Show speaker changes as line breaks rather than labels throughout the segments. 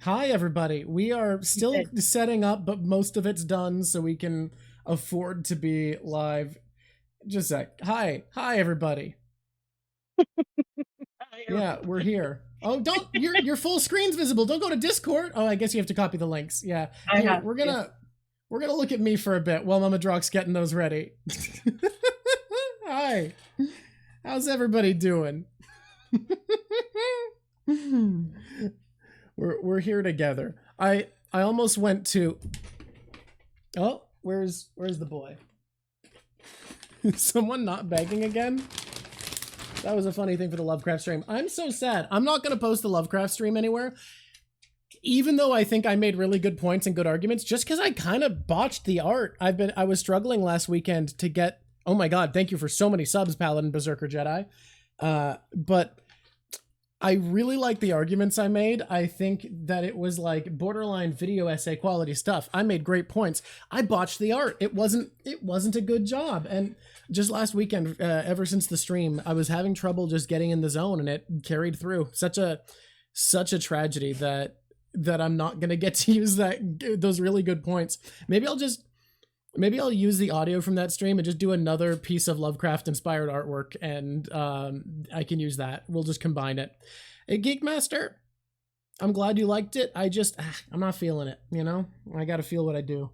Hi, everybody. We are still
Good.
setting up, but most of it's done, so we can afford to be live. Just a sec. Hi, everybody. Yeah, we're here. Oh, don't your full screen's visible. Don't go to Discord. Oh, I guess you have to copy the links. Yeah.
I
Here,
have
we're
to.
gonna we're gonna look at me for a bit while Mama Drock's getting those ready. Hi. How's everybody doing? we're here together. I almost went to. Oh, where's the boy? Someone not begging again? That was a funny thing for the Lovecraft stream. I'm so sad. I'm not gonna post the Lovecraft stream anywhere. Even though I think I made really good points and good arguments, just because I kind of botched the art. I was struggling last weekend to get. Oh my god! Thank you for so many subs, Paladin Berserker Jedi. But I really like the arguments I made. I think that it was like borderline video essay quality stuff. I made great points. I botched the art. It wasn't a good job. And just last weekend, ever since the stream, I was having trouble just getting in the zone, and it carried through. Such a tragedy that I'm not gonna get to use those really good points. Maybe I'll use the audio from that stream and just do another piece of Lovecraft inspired artwork, and I can use that. We'll just combine it. Hey, Geekmaster, I'm glad you liked it. I'm not feeling it, you know? I gotta feel what I do.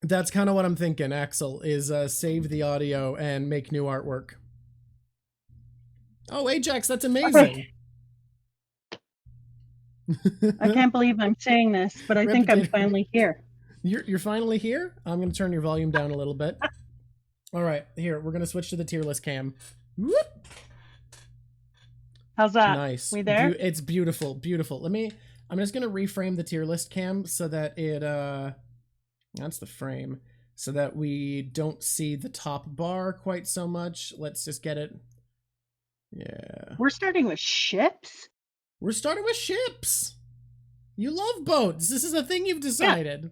That's kind of what I'm thinking, Axel, is save the audio and make new artwork. Oh, Ajax, that's amazing.
I can't believe I'm saying this, but I think I'm finally here.
You're finally here? I'm going to turn your volume down a little bit. All right, here, we're going to switch to the tier list cam. Whoop.
How's that?
Nice.
We there?
It's beautiful, beautiful. I'm just going to reframe the tier list cam so that that's the frame, so that we don't see the top bar quite so much. Let's just get it. Yeah.
We're starting with ships?
We're starting with ships. You love boats. This is a thing you've decided. Yeah.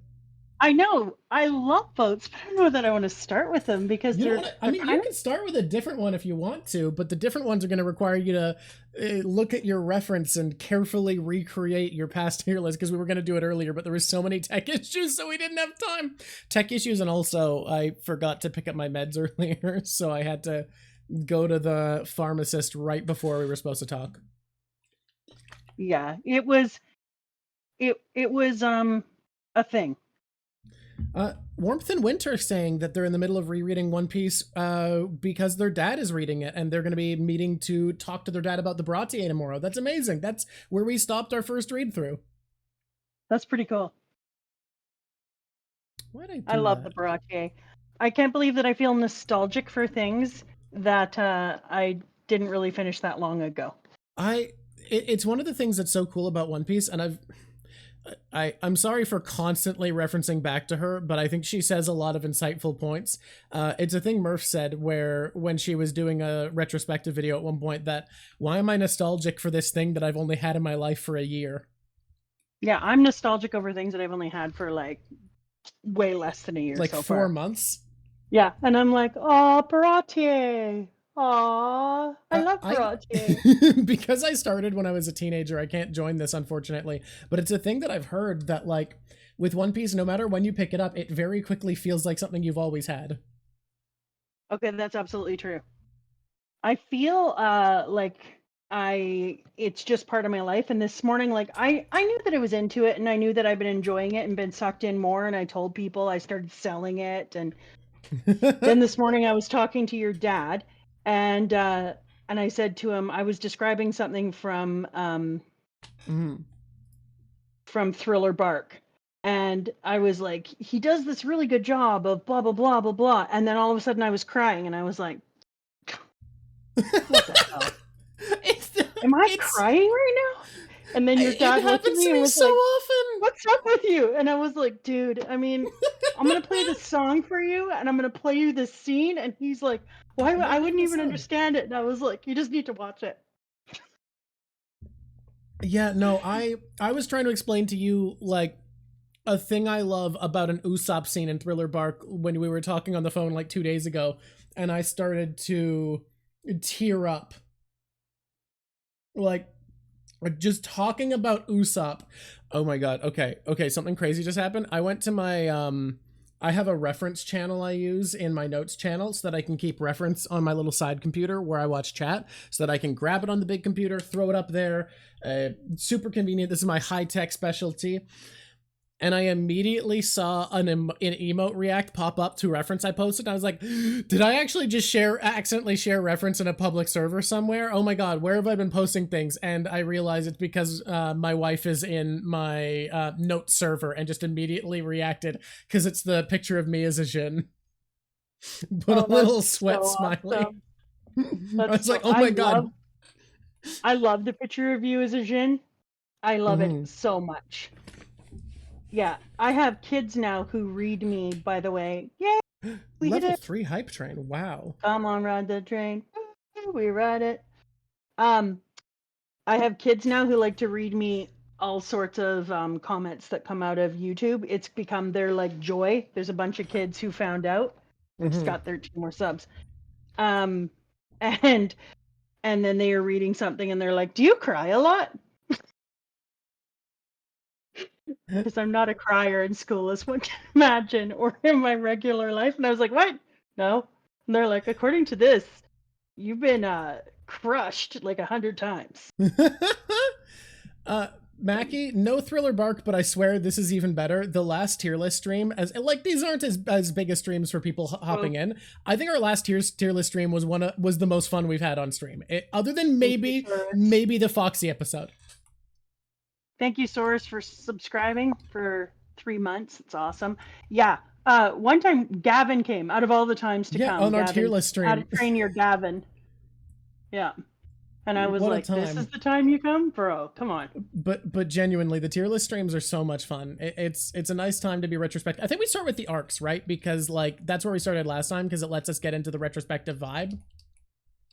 I know. I love boats, but I don't know that I want to start with them because
you can start with a different one if you want to, but the different ones are going to require you to look at your reference and carefully recreate your past tier list, because we were going to do it earlier, but there were so many tech issues, so we didn't have time. Tech issues, and also I forgot to pick up my meds earlier, so I had to go to the pharmacist right before we were supposed to talk.
Yeah, it was a thing.
Warmth and Winter saying that they're in the middle of rereading One Piece because their dad is reading it, and they're going to be meeting to talk to their dad about the Baratie tomorrow. That's amazing. That's where we stopped our first read through.
That's pretty cool. I love the Baratie. I can't believe that I feel nostalgic for things that I didn't really finish that long ago.
It's one of the things that's so cool about One Piece, and I'm sorry for constantly referencing back to her, but I think she says a lot of insightful points. It's a thing Murph said when she was doing a retrospective video at one point, that why am I nostalgic for this thing that I've only had in my life for a year?
Yeah, I'm nostalgic over things that I've only had for like way less than a year.
Like
so
4 months?
Yeah, and I'm like, oh, Baratie. Aw, I love Baratie.
Because I started when I was a teenager, I can't join this, unfortunately. But it's a thing that I've heard that, like, with One Piece, no matter when you pick it up, it very quickly feels like something you've always had.
Okay, that's absolutely true. I feel like it's just part of my life. And this morning, like, I knew that I was into it, and I knew that I've been enjoying it and been sucked in more. And I told people I started selling it. And then this morning I was talking to your dad, and I said to him, I was describing something from Thriller Bark, and I was like, he does this really good job of blah blah blah blah blah, and then all of a sudden I was crying, and I was like, what the hell? Am I crying right now? And then your dad looked at me and was
so
like,
often.
What's up with you? And I was like, dude, I mean, I'm gonna play this song for you, and I'm gonna play you this scene. And he's like, why? I wouldn't even understand it. And I was like, you just need to watch it.
Yeah, no, I was trying to explain to you, like, a thing I love about an Usopp scene in Thriller Bark when we were talking on the phone like 2 days ago, and I started to tear up. Like, just talking about Usopp. Oh my god. Okay, something crazy just happened. I went to my I have a reference channel I use in my notes channel so that I can keep reference on my little side computer where I watch chat, so that I can grab it on the big computer, throw it up there. Super convenient. This is my high-tech specialty. And I immediately saw an emote react pop up to reference I posted. I was like, did I actually just accidentally share reference in a public server somewhere? Oh my god, where have I been posting things? And I realized it's because my wife is in my note server and just immediately reacted because it's the picture of me as a Jin. Put a little sweat
so
smiley.
Awesome.
I was like, oh my god.
I love the picture of you as a Jin. I love it so much. Yeah, I have kids now who read me, by the way. Yay! We
Level
hit it.
3 hype train. Wow.
Come on, ride the train. We ride it. I have kids now who like to read me all sorts of comments that come out of YouTube. It's become their like joy. There's a bunch of kids who found out. Just got 13 more subs. And then they are reading something and they're like, "Do you cry a lot?" Because I'm not a crier in school, as one can imagine, or in my regular life. And I was like, "What? No." And they're like, "According to this, you've been crushed like 100 times."
Mackie, no thriller bark, but I swear this is even better. The last tier list stream, as like these aren't as big as streams for people hopping in. I think our last tier list stream was the most fun we've had on stream, other than maybe the Foxy episode.
Thank you, Source, for subscribing for 3 months. It's awesome. Yeah. One time Gavin came out of all the times to come.
On our
Gavin,
tier list stream.
How to Train Your Gavin. Yeah. And I was like, this is the time you come? Bro, come on.
But genuinely, the tier list streams are so much fun. It's a nice time to be retrospective. I think we start with the arcs, right? Because like that's where we started last time, because it lets us get into the retrospective vibe.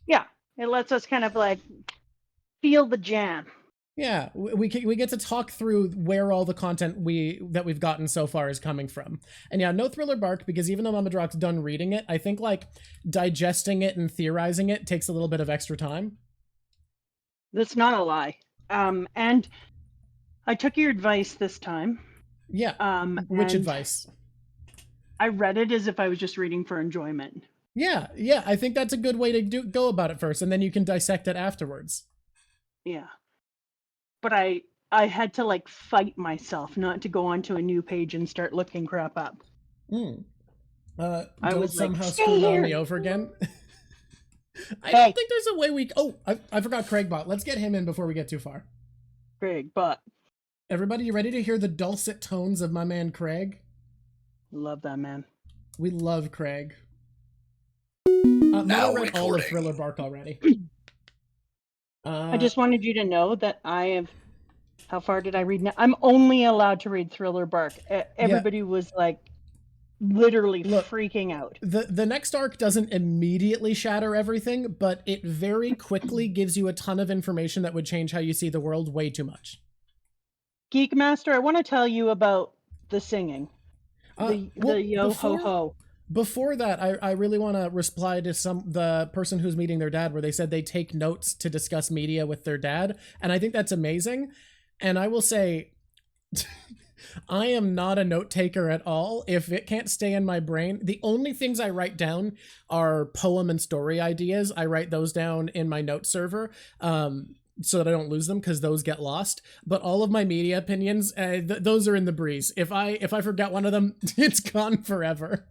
Yeah. It lets us kind of like feel the jam.
Yeah, we get to talk through where all the content that we've gotten so far is coming from. And yeah, no thriller bark, because even though Mamadrock's done reading it, I think like digesting it and theorizing it takes a little bit of extra time.
That's not a lie. And I took your advice this time.
Yeah. Which advice?
I read it as if I was just reading for enjoyment.
Yeah. I think that's a good way to go about it first, and then you can dissect it afterwards.
Yeah. But I had to like fight myself not to go onto a new page and start looking crap up.
I was somehow like, screw me over again. I don't think there's a way we... Oh, I forgot Craig bot. Let's get him in before we get too far.
Craig bot.
Everybody, you ready to hear the dulcet tones of my man Craig?
Love that man.
We love Craig. Now I read all of Thriller Bark already.
I just wanted you to know that I have... How far did I read now? I'm only allowed to read Thriller Bark. Everybody was like literally freaking out.
The next arc doesn't immediately shatter everything, but it very quickly gives you a ton of information that would change how you see the world way too much.
Geek Master, I want to tell you about the singing. The yo-ho-ho.
Before that, I really want to reply to the person who's meeting their dad, where they said they take notes to discuss media with their dad, and I think that's amazing. And I will say, I am not a note taker at all. If it can't stay in my brain, the only things I write down are poem and story ideas. I write those down in my note server, so that I don't lose them, because those get lost. But all of my media opinions, those are in the breeze. If I forget one of them, it's gone forever.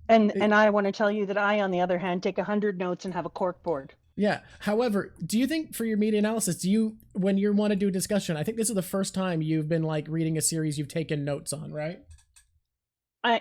And I want to tell you that I, on the other hand, take 100 notes and have a cork board.
Yeah. However, do you think for your media analysis, when you want to do a discussion, I think this is the first time you've been like reading a series you've taken notes on, right?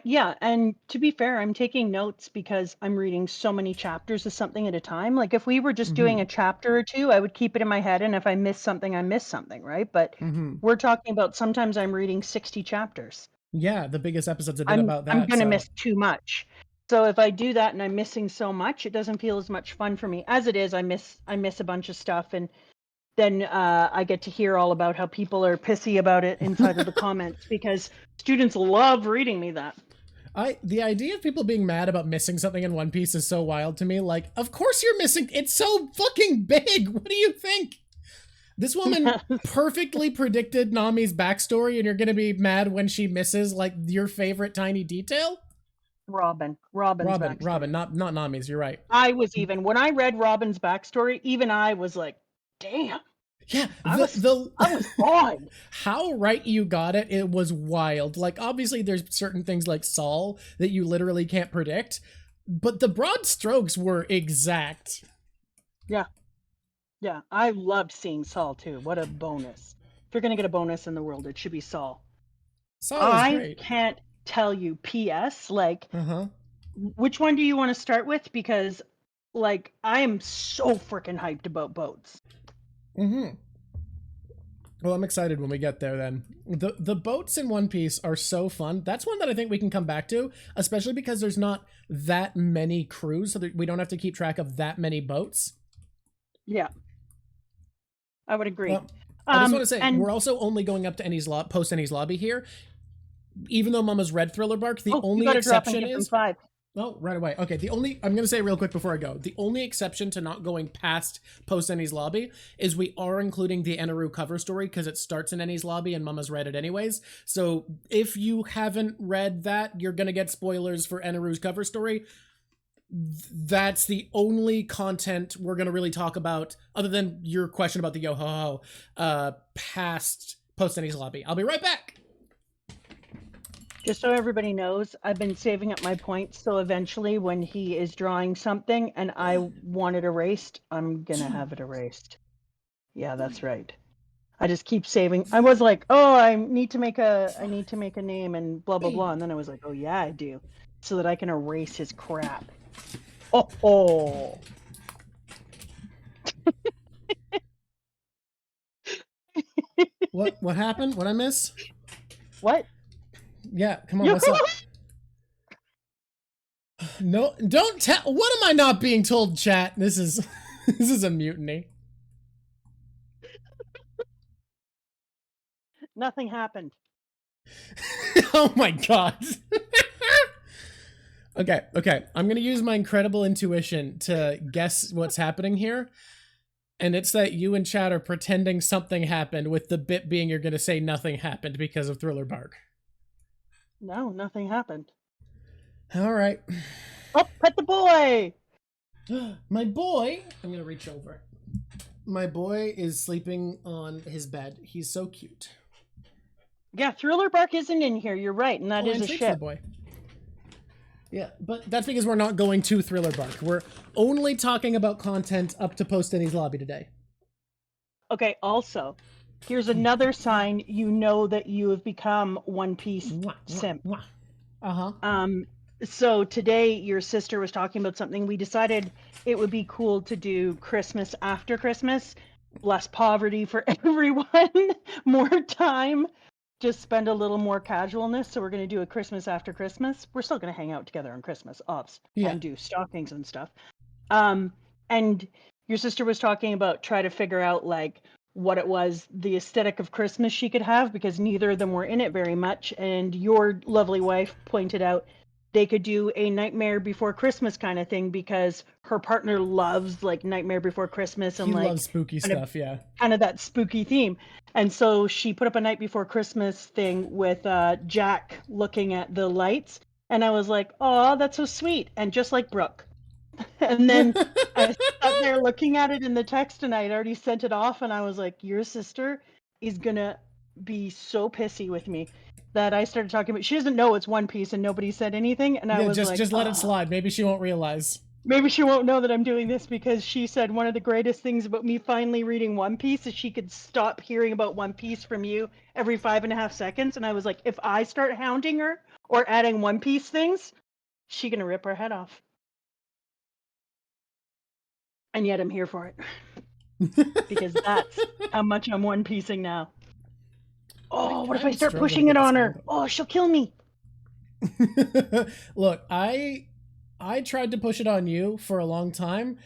Yeah. And to be fair, I'm taking notes because I'm reading so many chapters of something at a time. Like if we were just doing a chapter or two, I would keep it in my head. And if I miss something, I miss something, right? But we're talking about sometimes I'm reading 60 chapters.
Yeah, the biggest episodes have been about that.
I'm going to miss too much. So if I do that and I'm missing so much, it doesn't feel as much fun for me. As it is, I miss a bunch of stuff, and then I get to hear all about how people are pissy about it inside of the comments, because students love reading me that.
The idea of people being mad about missing something in One Piece is so wild to me. Like, of course you're missing. It's so fucking big. What do you think? This woman perfectly predicted Nami's backstory, and you're gonna be mad when she misses like your favorite tiny detail.
Robin's backstory.
Not Nami's. You're right.
When I read Robin's backstory, even I was like, damn.
Yeah,
I was on.
How right you got it, it was wild. Like, obviously, there's certain things like Saul that you literally can't predict, but the broad strokes were exact.
Yeah. Yeah, I loved seeing Saul too. What a bonus. If you're going to get a bonus in the world, it should be Saul.
Saul was great.
I can't tell you, P.S., like, which one do you want to start with? Because, like, I am so freaking hyped about boats.
Well, I'm excited when we get there then. The boats in One Piece are so fun. That's one that I think we can come back to, especially because there's not that many crews, so that we don't have to keep track of that many boats.
Yeah. I would agree.
Well, I just want to say, we're also only going up to post Enies Lobby here. Even though Mama's read Thriller Bark, the only exception is... Oh, right away. Okay, I'm going to say real quick before I go, the only exception to not going past post Enies Lobby is we are including the Eneru cover story because it starts in Enies Lobby and Mama's read it anyways. So if you haven't read that, you're going to get spoilers for Eneru's cover story. That's the only content we're going to really talk about, other than your question about the Yo-Ho-Ho, past post Enies Lobby. I'll be right back.
Just so everybody knows, I've been saving up my points, so eventually when he is drawing something and I want it erased, I'm gonna have it erased. Yeah, that's right. I just keep saving. I was like, oh, I need to make a name and blah blah blah, and then I was like, oh yeah, I do, so that I can erase his crap. Oh.
What happened? What'd I miss?
What?
Yeah, come on, what's up? No, don't tell. What am I not being told, chat? This is a mutiny.
Nothing happened.
Oh my god. Okay. I'm gonna use my incredible intuition to guess what's happening here. And it's that you and chat are pretending something happened, with the bit being you're gonna say nothing happened because of Thriller Bark.
No, nothing happened.
All right.
Oh, pet the boy!
My boy, I'm gonna reach over. My boy is sleeping on his bed. He's so cute.
Yeah, Thriller Bark isn't in here. You're right, and that is a ship.
Boy. Yeah, but that's because we're not going to Thriller Bark. We're only talking about content up to post Enies Lobby today.
Okay, also, here's another sign you know that you have become One Piece simp. So today your sister was talking about something. We decided it would be cool to do Christmas after Christmas. Less poverty for everyone, more time. Just spend a little more casualness. So we're going to do a Christmas after Christmas. We're still going to hang out together on Christmas, and do stockings and stuff. And your sister was talking about try to figure out like what it was, the aesthetic of Christmas she could have, because neither of them were in it very much. And your lovely wife pointed out they could do a Nightmare Before Christmas kind of thing because her partner loves like Nightmare Before Christmas and
he
like
loves spooky stuff,
kind of that spooky theme. And so she put up a Night Before Christmas thing with Jack looking at the lights, and I was like, oh, that's so sweet, and just like Brooke. And then I sat there looking at it in the text, and I had already sent it off, and I was like, your sister is gonna be so pissy with me. That I started talking about. She doesn't know it's One Piece, and nobody said anything. And I was like,
just let it slide. Maybe she won't realize.
Maybe she won't know that I'm doing this, because she said one of the greatest things about me finally reading One Piece is she could stop hearing about One Piece from you every 5.5 seconds. And I was like, if I start hounding her or adding One Piece things, she's gonna rip her head off. And yet I'm here for it because that's how much I'm One Piecing now. Oh, what if I start pushing it on her? Oh, she'll kill me.
Look, I tried to push it on you for a long time.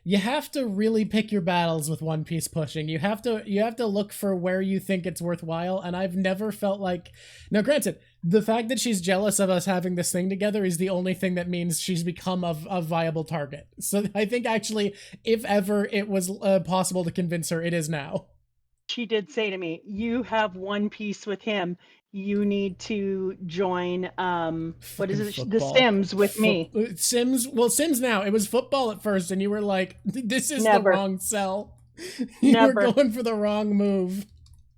you have to really pick your battles with One Piece pushing. You have to look for where you think it's worthwhile, and I've never felt like, now granted, the fact that she's jealous of us having this thing together is the only thing that means she's become a viable target. So I think actually, if ever it was possible to convince her, it is now.
She did say to me, "You have One Piece with him. You need to join what is it? The
Football.
Sims with me."
Sims, well, Sims now. It was football at first, and you were like, "This is
Never.
the wrong sell." You
Never.
were going for the wrong move.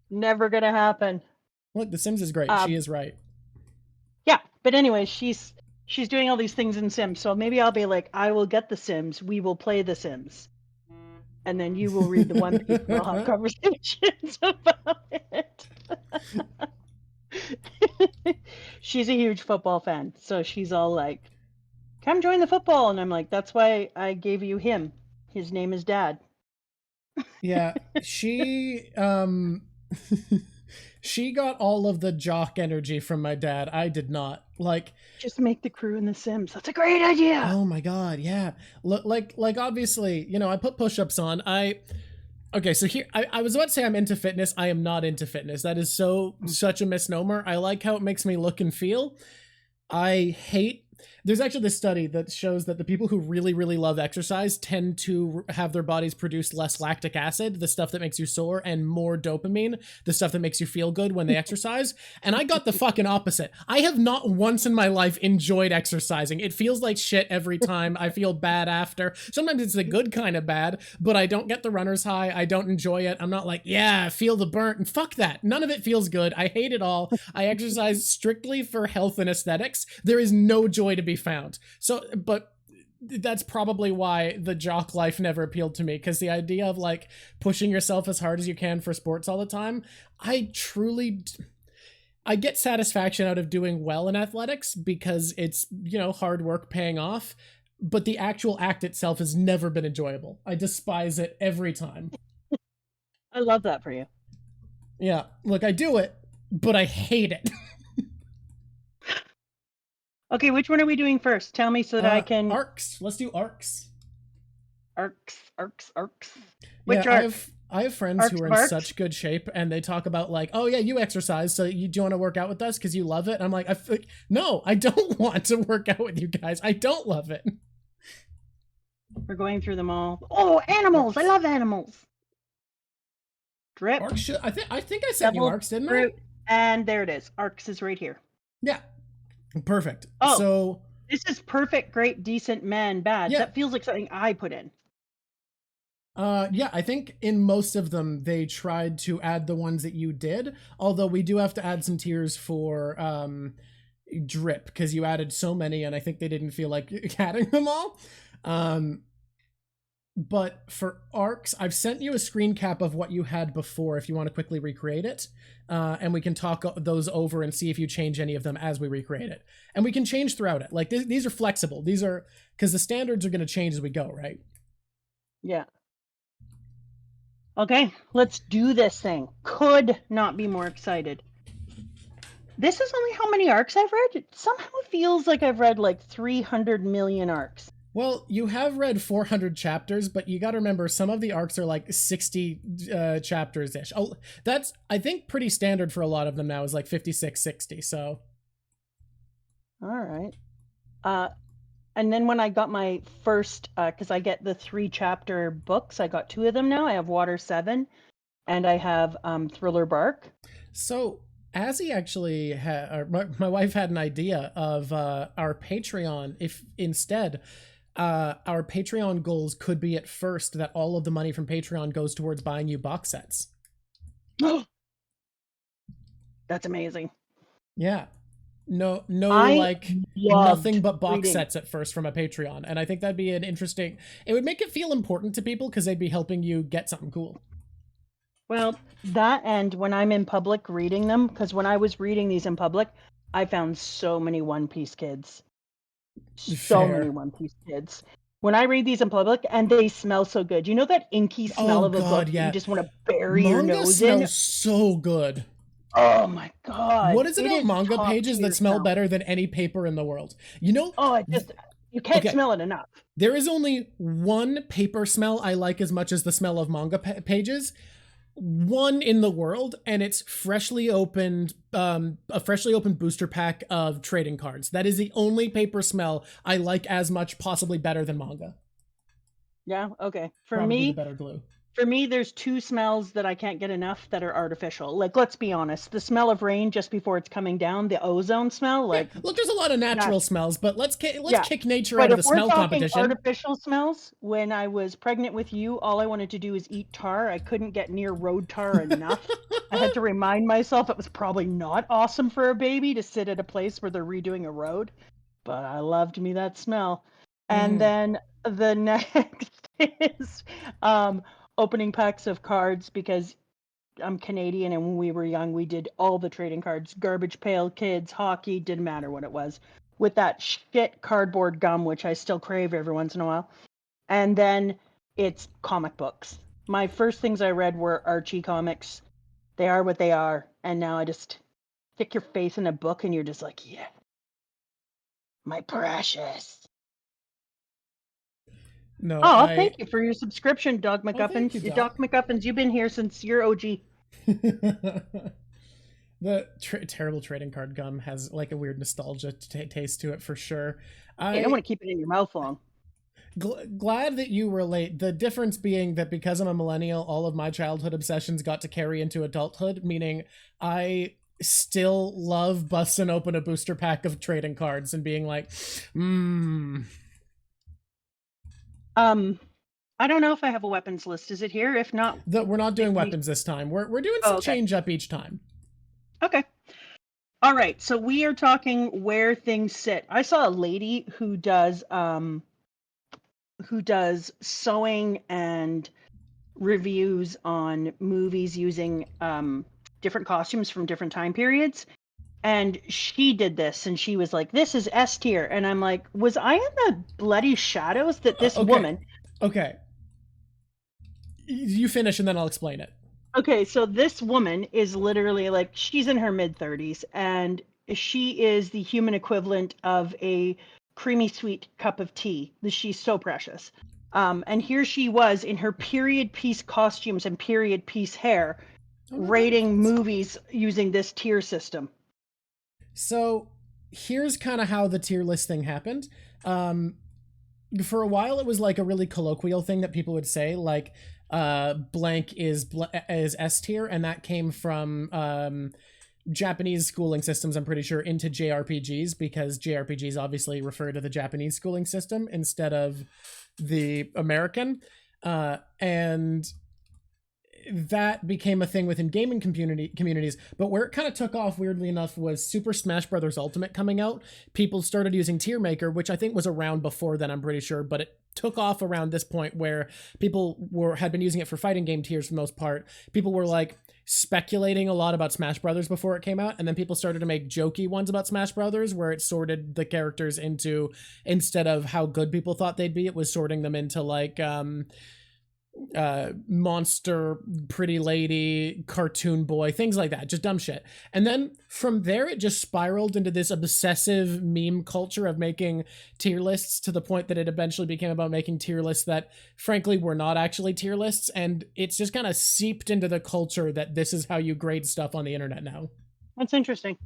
Never gonna happen.
Look, The Sims is great. She is right.
Yeah, but anyway, she's doing all these things in Sims, so maybe I'll be like, "I will get the Sims. We will play the Sims." And then you will read the One Piece and we'll have conversations about it. She's a huge football fan, so she's all like, "Come join the football." And I'm like, "That's why I gave you him. His name is Dad."
Yeah, she she got all of the jock energy from my dad. I did not. Like,
just make the crew in the Sims. That's a great idea.
Oh my god, yeah. Like obviously, you know, I put push-ups on. Okay, so here I was about to say I'm into fitness. I am not into fitness. That is such a misnomer. I like how it makes me look and feel. I hate There's actually this study that shows that the people who really, really love exercise tend to have their bodies produce less lactic acid, the stuff that makes you sore, and more dopamine, the stuff that makes you feel good when they exercise. And I got the fucking opposite. I have not once in my life enjoyed exercising. It feels like shit every time. I feel bad after. Sometimes it's the good kind of bad, but I don't get the runner's high. I don't enjoy it. I'm not like, yeah, feel the burnt. And fuck that. None of it feels good. I hate it all. I exercise strictly for health and aesthetics. There is no joy to be found. So, but that's probably why the jock life never appealed to me, because the idea of like pushing yourself as hard as you can for sports all the time, I get satisfaction out of doing well in athletics because it's, you know, hard work paying off, but the actual act itself has never been enjoyable. I despise it every time.
I love that for you.
Yeah, look, I do it, but I hate it.
Okay, which one are we doing first? Tell me so that I can...
Arcs. Let's do arcs.
Arcs.
Which
arc?
I have friends who are in such good shape, and they talk about like, oh yeah, you exercise, so do you want to work out with us because you love it? And I'm like, no, I don't want to work out with you guys. I don't love it.
We're going through them all. Oh, animals! I love animals. Drip.
Arcs I think I sent you arcs, didn't I?
And there it is. Arcs is right here.
Yeah. Perfect.
Oh,
so
this is perfect, great, decent, man, bad. Yeah. That feels like something I put in.
Yeah, I think in most of them they tried to add the ones that you did, although we do have to add some tiers for drip because you added so many and I think they didn't feel like adding them all. But for arcs, I've sent you a screen cap of what you had before if you want to quickly recreate it. And we can talk those over and see if you change any of them as we recreate it. And we can change throughout it. Like, these are flexible. These are... because the standards are going to change as we go, right?
Yeah. Okay, let's do this thing. Could not be more excited. This is only how many arcs I've read. It somehow feels like I've read like 300 million arcs.
Well, you have read 400 chapters, but you got to remember some of the arcs are like 60 chapters-ish. Oh, that's, I think, pretty standard for a lot of them now is like 56, 60, so.
All right. And then when I got my first, because I get the 3-chapter books, I got 2 of them now. I have Water 7 and I have Thriller Bark.
So Azzy actually had, my wife had an idea of our Patreon, if instead... our Patreon goals could be at first that all of the money from Patreon goes towards buying you box sets.
That's amazing.
Yeah. No, like nothing but box sets at first from a Patreon. And I think that'd be an interesting, it would make it feel important to people because they'd be helping you get something cool.
Well, that, and when I'm in public reading them, because when I was reading these in public, I found so many One Piece kids. So many One Piece kids. When I read these in public, and they smell so good. You know that inky smell of a book that you just want to bury your nose in?
Manga smells so good.
Oh my god.
What is it about manga pages that smell better than any paper in the world? You know?
Oh, You can't
Okay.
smell it enough.
There is only one paper smell I like as much as the smell of manga pages. One in the world, and it's a freshly opened booster pack of trading cards. That is the only paper smell I like as much, possibly better than manga.
Yeah. Okay.
Probably the better glue.
For me, there's two smells that I can't get enough that are artificial. Like, let's be honest, the smell of rain just before it's coming down, the ozone smell,
Yeah,
like
look, there's a lot of natural
that's
smells, but let's
yeah.
kick nature out
But
of
if
the
we're
smell
talking
competition.
artificial smells, when I was pregnant with you, all I wanted to do is eat tar. I couldn't get near road tar enough. I had to remind myself it was probably not awesome for a baby to sit at a place where they're redoing a road, but I loved me that smell. And then the next is opening packs of cards, because I'm Canadian, and when we were young, we did all the trading cards, garbage pail kids, hockey, didn't matter what it was, with that shit cardboard gum, which I still crave every once in a while. And then it's comic books. My first things I read were Archie comics. They are what they are. And now I just stick your face in a book and you're just like, yeah, my precious.
No,
Oh, thank you for your subscription, Dog
Oh, thank
McGuffins.
you,
Doc
Doc.
McGuffins, you've been here since you're OG.
The terrible trading card gum has like a weird nostalgia taste to it for sure.
You don't want to keep it in your mouth long.
Glad that you relate. The difference being that because I'm a millennial, all of my childhood obsessions got to carry into adulthood, meaning I still love busting open a booster pack of trading cards and being like,
I don't know if I have a weapons list. Is it here? If not,
we're not doing weapons this time. We're doing some change up each time.
Okay. All right. So we are talking where things sit. I saw a lady who does sewing and reviews on movies using different costumes from different time periods. And she did this, and she was like, "This is S tier," and I'm like, "Was I in the bloody shadows that this woman?"
Okay. You finish, and then I'll explain it.
Okay, so this woman is literally like, she's in her mid-30s, and she is the human equivalent of a creamy sweet cup of tea. She's so precious. And here she was in her period piece costumes and period piece hair, rating movies using this tier system.
So here's kind of how the tier list thing happened. For a while, it was like a really colloquial thing that people would say, like blank is S tier, and that came from Japanese schooling systems, I'm pretty sure, into JRPGs, because JRPGs obviously refer to the Japanese schooling system instead of the American. And that became a thing within gaming communities. But where it kind of took off, weirdly enough, was Super Smash Bros. Ultimate coming out. People started using Tier Maker, which I think was around before then, I'm pretty sure, but it took off around this point where people had been using it for fighting game tiers for the most part. People were like speculating a lot about Smash Brothers before it came out, and then people started to make jokey ones about Smash Brothers where it sorted the characters into, instead of how good people thought they'd be, it was sorting them into like monster, pretty lady, cartoon boy, things like that, just dumb shit. And then from there it just spiraled into this obsessive meme culture of making tier lists, to the point that it eventually became about making tier lists that frankly were not actually tier lists, and it's just kind of seeped into the culture that this is how you grade stuff on the internet now.
That's interesting.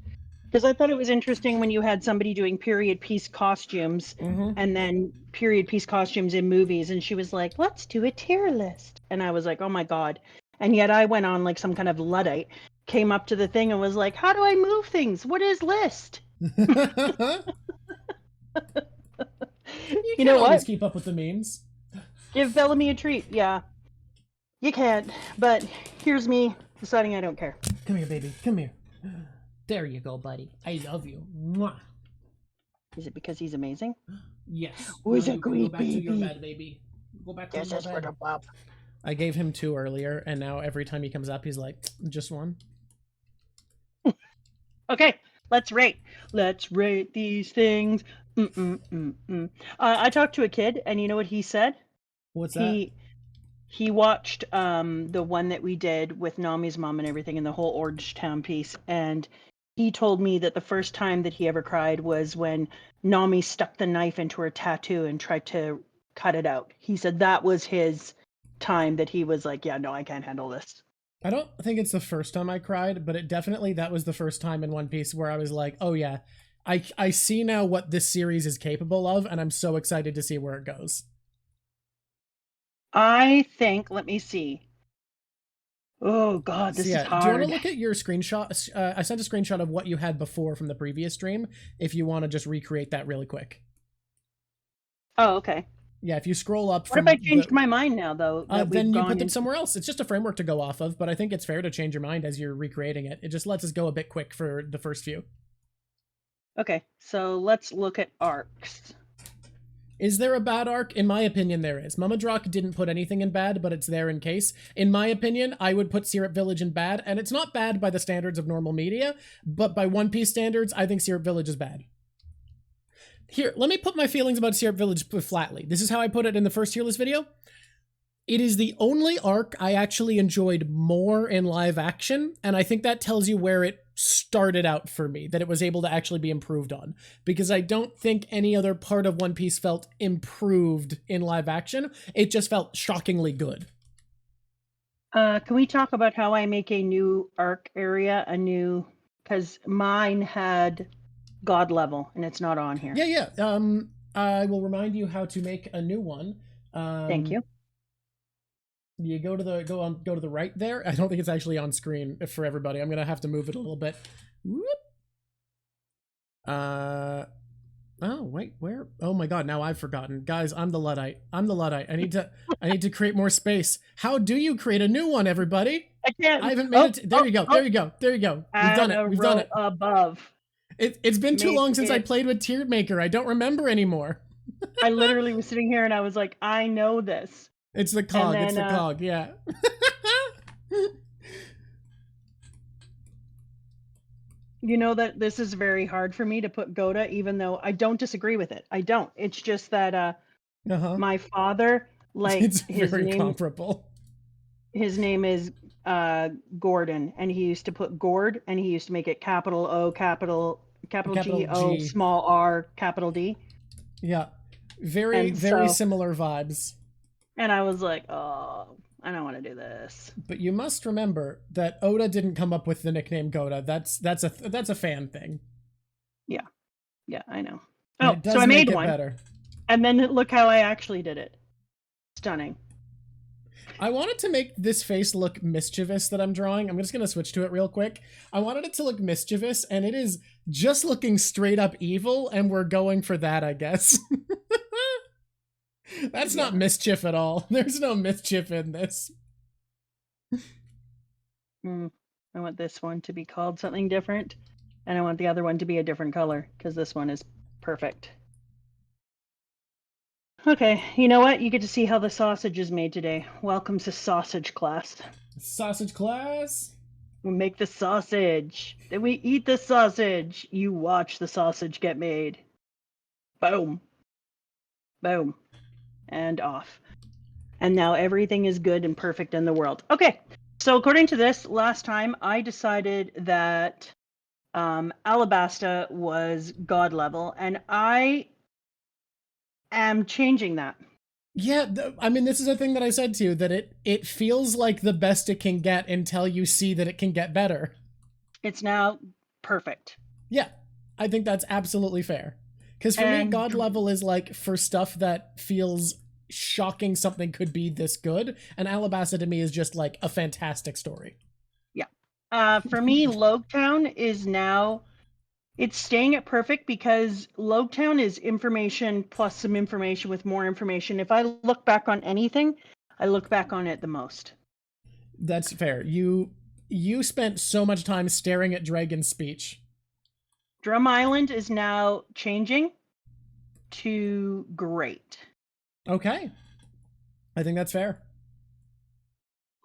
Because I thought it was interesting when you had somebody doing period piece costumes and then period piece costumes in movies, and she was like, "Let's do a tier list." And I was like, "Oh my God." And yet I went on like some kind of Luddite, came up to the thing and was like, "How do I move things? What is list?"
You know what? Always keep up with the memes.
Give Bellamy a treat. Yeah. You can't, but here's me deciding I don't care.
Come here, baby. Come here. There you go, buddy. I love you. Mwah.
Is it because he's amazing?
Yes.
Who's a great
go back
baby?
To your bed, baby. Go back to your bed. I gave him 2 earlier, and now every time he comes up, he's like, just 1.
Okay, let's rate. Let's rate these things. I talked to a kid, and you know what he said?
What's that?
He watched the one that we did with Nami's mom and everything, and the whole Orange Town piece, and he told me that the first time that he ever cried was when Nami stuck the knife into her tattoo and tried to cut it out. He said that was his time that he was like, yeah, no, I can't handle this.
I don't think it's the first time I cried, but that was the first time in One Piece where I was like, oh yeah, I see now what this series is capable of, and I'm so excited to see where it goes.
I think, let me see. Oh God, this is hard.
Do you want to look at your screenshot? I sent a screenshot of what you had before from the previous stream. If you want to just recreate that really quick.
Oh, okay.
Yeah, if you scroll up.
What if I changed my mind now, though?
Then you put them somewhere else. It's just a framework to go off of, but I think it's fair to change your mind as you're recreating it. It just lets us go a bit quick for the first few.
Okay, so let's look at arcs.
Is there a bad arc? In my opinion, there is. Mamadrock didn't put anything in bad, but it's there in case. In my opinion, I would put Syrup Village in bad, and it's not bad by the standards of normal media, but by One Piece standards, I think Syrup Village is bad. Here, let me put my feelings about Syrup Village flatly. This is how I put it in the first tier list video. It is the only arc I actually enjoyed more in live action, and I think that tells you where it started out for me, that it was able to actually be improved on. Because I don't think any other part of One Piece felt improved in live action. It just felt shockingly good.
Can we talk about how I make a new arc area, because mine had God level, and it's not on here.
Yeah. I will remind you how to make a new one.
Thank you.
You go to the right there. I don't think it's actually on screen for everybody. I'm gonna have to move it a little bit. Whoop. Oh wait, where? Oh my god, now I've forgotten. Guys, I'm the Luddite. I need to create more space. How do you create a new one, everybody?
I can't.
I haven't made it. There you go. There you go. We've done it.
Above.
It's been too long since I played with Tier Maker. I don't remember anymore.
I literally was sitting here and I was like, I know this.
It's the cog. It's the cog. Yeah.
You know that this is very hard for me to put Goda, even though I don't disagree with it. I don't. It's just that my father, like,
it's very comparable.
His name is Gordon, and he used to put Gord, and he used to make it capital O, capital G, O, small R, capital D.
Yeah. Very similar vibes.
And I was like, oh, I don't want to do this.
But you must remember that Oda didn't come up with the nickname Goda. That's a fan thing.
Yeah, I know.
And so I made one, better.
And then look how I actually did it. Stunning.
I wanted to make this face look mischievous that I'm drawing. I'm just gonna switch to it real quick. I wanted it to look mischievous, and it is just looking straight up evil, and we're going for that, I guess. That's not mischief at all. There's no mischief in this.
I want this one to be called something different, and I want the other one to be a different color, because this one is perfect. Okay, you know what? You get to see how the sausage is made today. Welcome to sausage class.
Sausage class?
We make the sausage. Then we eat the sausage. You watch the sausage get made. Boom. Boom. And off. And now everything is good and perfect in the world. Okay, so according to this, last time I decided that Alabasta was God level, and I am changing that.
Yeah, I mean, this is a thing that I said to you, that it feels like the best it can get until you see that it can get better.
It's now perfect.
Yeah, I think that's absolutely fair. Because for me, God level is like for stuff that feels shocking something could be this good, and Alabasta to me is just like a fantastic story.
Yeah. For me, Logetown is now, it's staying at perfect because Logetown is information plus some information with more information. If I look back on anything, I look back on it the most.
That's fair. You spent so much time staring at Dragon's speech.
Drum Island is now changing to great.
Okay. I think that's fair.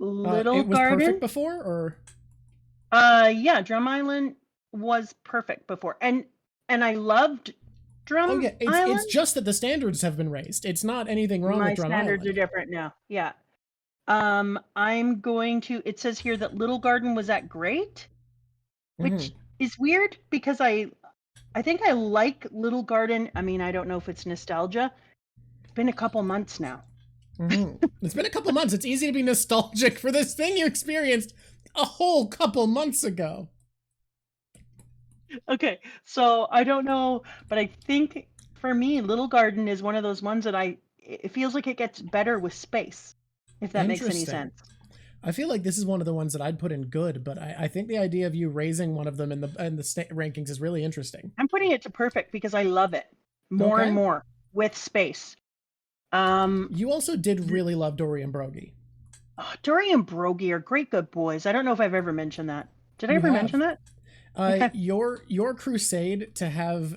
Little
it was
Garden?
Perfect before, or?
Yeah, Drum Island was perfect before. And I loved Drum Island.
It's just that the standards have been raised. It's not anything wrong with Drum Island.
My standards are different now. Yeah. I'm going to, it says here that Little Garden was at great, which is weird because I think I like Little Garden. I mean, I don't know if it's nostalgia. It's been a couple months now.
It's been a couple months. It's easy to be nostalgic for this thing you experienced a whole couple months ago.
Okay, so I don't know, but I think for me, Little Garden is one of those ones that it feels like it gets better with space, if that makes any
Interesting.
sense.
I feel like this is one of the ones that I'd put in good, but I think the idea of you raising one of them in the rankings is really interesting.
I'm putting it to perfect because I love it more and
Okay.
more with space.
You also did really love Dory and Brogy.
Dory and Brogy are great good boys. I don't know if I've ever mentioned that. Did I
You
ever
have.
mention that? Okay.
Your crusade to have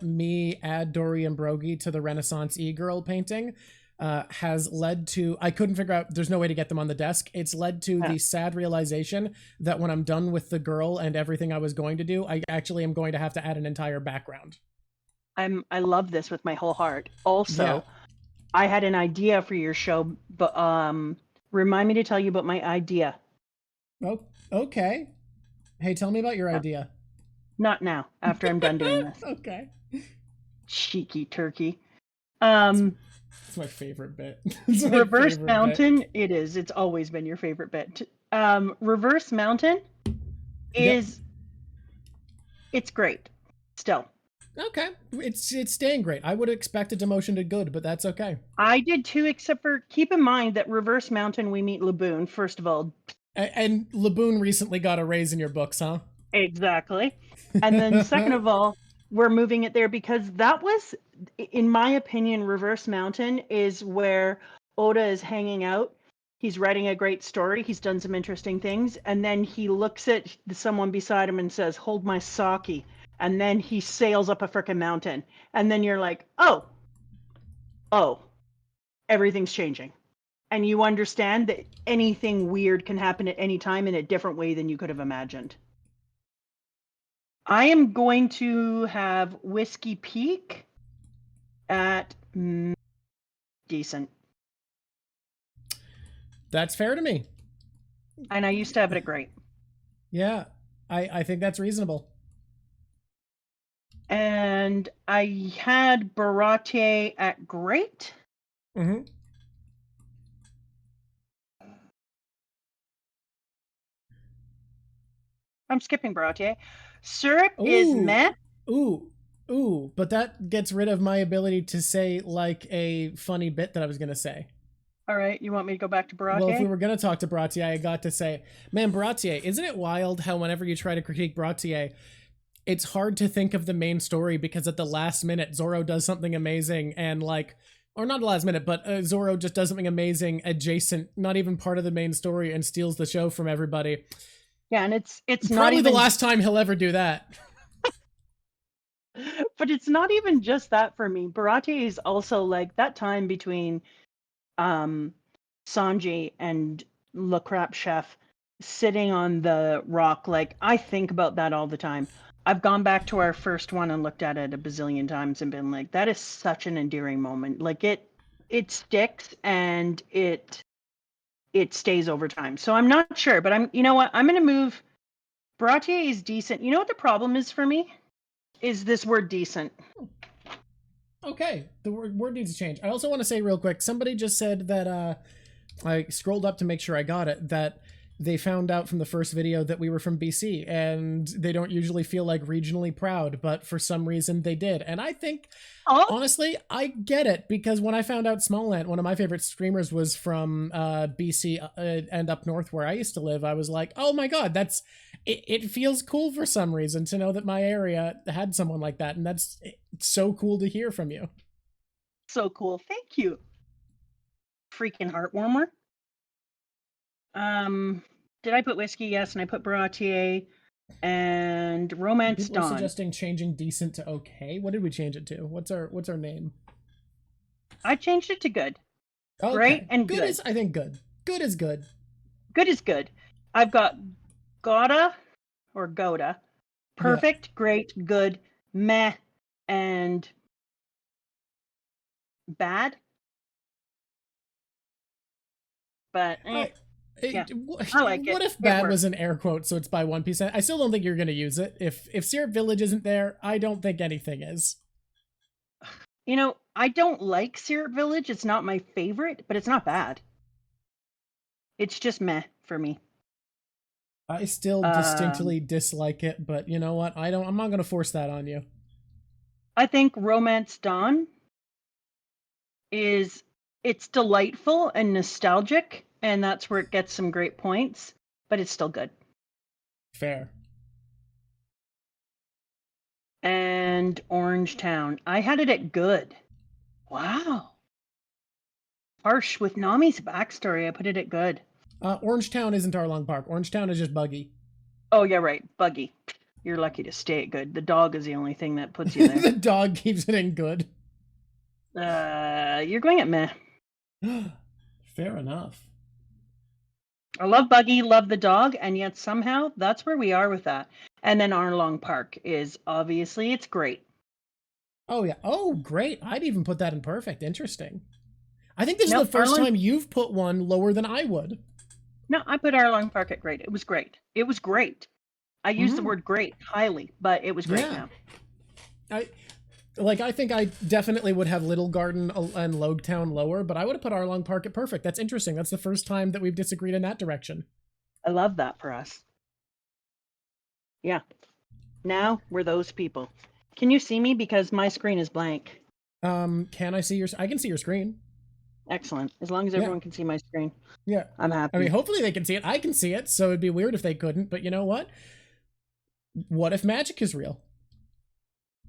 me add Dory and Brogy to the Renaissance e-girl painting has led to, I couldn't figure out, there's no way to get them on the desk. It's led to
Yeah.
the sad realization that when I'm done with the girl and everything I was going to do, I actually am going to have to add an entire background.
I love this with my whole heart.
Yeah.
Also, I had an idea for your show, but remind me to tell you about my idea.
Oh, okay. Hey, tell me about your idea.
Not now, after I'm done doing this.
Okay.
Cheeky turkey.
It's my favorite bit. It's my
Reverse
favorite bit.
Mountain, it is. It's always been your favorite bit. Reverse Mountain
Yep.
is it's great. Still.
Okay. It's staying great. I would expect a demotion to good, but that's okay.
I did too, except for keep in mind that Reverse Mountain we meet Laboon, first of all.
And Laboon recently got a raise in your books, huh?
Exactly. And then second of all, we're moving it there because that was, in my opinion, Reverse Mountain is where Oda is hanging out. He's writing a great story. He's done some interesting things. And then he looks at someone beside him and says, hold my sake. And then he sails up a frickin' mountain. And then you're like, oh, everything's changing. And you understand that anything weird can happen at any time in a different way than you could have imagined. I am going to have Whiskey Peak at decent.
That's fair to me.
And I used to have it at great.
Yeah. I think that's reasonable.
And I had Baratier at great.
Mm-hmm.
I'm skipping Baratier. Syrup is
Ooh.
meh.
Ooh. But that gets rid of my ability to say like a funny bit that I was gonna say.
All right, you want me to go back to
Well, if we
Baratier?
were going to talk to Bratier, I got to say, man, Bratier, isn't it wild how whenever you try to critique Bratier, it's hard to think of the main story because at the last minute, Zoro does something amazing and like, or not the last minute, but Zoro just does something amazing adjacent, not even part of the main story, and steals the show from everybody.
Yeah, and it's not
Probably
even
the last time he'll ever do that.
but it's not even just that for me. Baratier is also like that time between Sanji and Le Crap Chef sitting on the rock. Like I think about that all the time. I've gone back to our first one and looked at it a bazillion times and been like, that is such an endearing moment. Like it sticks and it stays over time. So I'm not sure, but you know what? I'm gonna move. Baratier is decent. You know what the problem is for me? Is this word decent.
Okay, the word needs to change. I also want to say real quick, somebody just said that I scrolled up to make sure I got it, that they found out from the first video that we were from BC and they don't usually feel like regionally proud, but for some reason they did. And I think,
Oh,
honestly, I get it because when I found out Smallland, one of my favorite streamers was from BC and up north where I used to live, I was like, oh my God, it feels cool for some reason to know that my area had someone like that. And that's so cool to hear from you.
so cool. Thank you. Freaking heartwarmer. Did I put whiskey? Yes, and I put Baratier and romance
People are
dawn.
suggesting changing decent to okay. What did we change it to? What's our name?
I changed it to good. Great
Okay.
and
Good
good.
is I think good. Good is good.
Good is good. I've got Goda or Goda.
Yeah.
Perfect, great, good, meh, and bad. But
I
Yeah, I like it.
What if
It
bad
works.
was an air quote, so it's by One Piece? I still don't think you're going to use it. If Syrup Village isn't there, I don't think anything is.
You know, I don't like Syrup Village. It's not my favorite, but it's not bad. It's just meh for me.
I still distinctly dislike it, but you know what? I'm not going to force that on you.
I think Romance Dawn it's delightful and nostalgic, and that's where it gets some great points, but it's still good.
Fair.
And Orange Town, I had it at good. Wow. Harsh with Nami's backstory, I put it at good.
Orange Town isn't Arlong Park. Orange Town is just buggy.
Oh yeah, right. Buggy. You're lucky to stay at good. The dog is the only thing that puts you there.
The dog keeps it in good.
You're going at meh.
Fair enough.
I love Buggy, love the dog, and yet somehow that's where we are with that. And then Arlong Park is obviously it's great.
Oh yeah. Oh great. I'd even put that in perfect. Interesting. I think this is
Nope,
the first
Arlong-
time you've put one lower than I would.
No, I put Arlong Park at great. It was great. It was great. I use the word great highly, but it was great now.
I think I definitely would have Little Garden and Logetown lower, but I would have put Arlong Park at perfect. That's interesting. That's the first time that we've disagreed in that direction.
I love that for us. Yeah. Now we're those people. Can you see me? Because my screen is blank.
Can I see your... I can see your screen.
Excellent. As long as everyone can see my screen.
Yeah.
I'm happy.
I mean, hopefully they can see it. I can see it, so it'd be weird if they couldn't, but you know what? What if magic is real?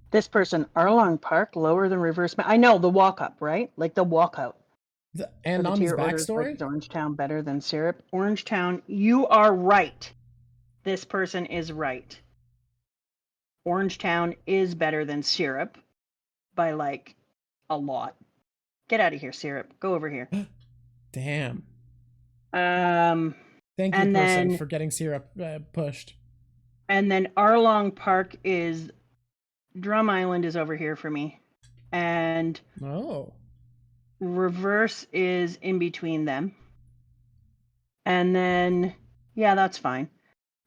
This person, Arlong Park, lower than reverse. I know, the walk up, right? Like the walk out.
And on his backstory?
Like Orange Town better than Syrup. Orange Town, you are right. This person is right. Orange Town is better than Syrup by like a lot. Get out of here, Syrup. Go over here.
Damn.
Thank
you, person, for getting Syrup pushed.
And then Arlong Park is... Drum Island is over here for me. And... Reverse is in between them. And then... Yeah, that's fine.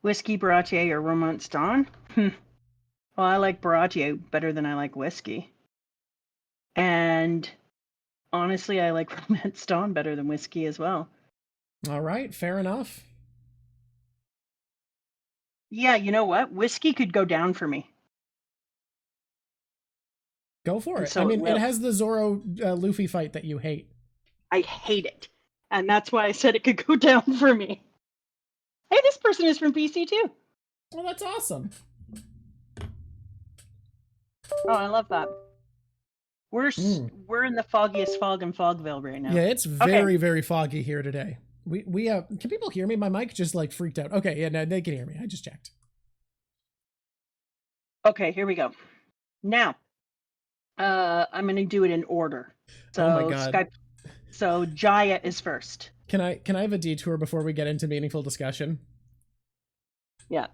Whiskey, Baratier, or Romance Dawn? Well, I like Baratier better than I like Whiskey. And... Honestly, I like Romance Dawn better than Whiskey as well.
All right, fair enough.
Yeah, you know what? Whiskey could go down for me.
Go for it. So I mean, it has the Zoro Luffy fight that you hate.
I hate it. And that's why I said it could go down for me. Hey, this person is from PC too.
Well, that's awesome.
Oh, I love that. We're in the foggiest fog in Fogville right now.
Yeah, it's very, very foggy here today. We can people hear me? My mic just like freaked out. Okay, yeah, no, they can hear me. I just checked.
Okay, here we go. Now, I'm gonna do it in order. So,
oh my god.
So Jaya is first.
Can I have a detour before we get into meaningful discussion?
Yeah.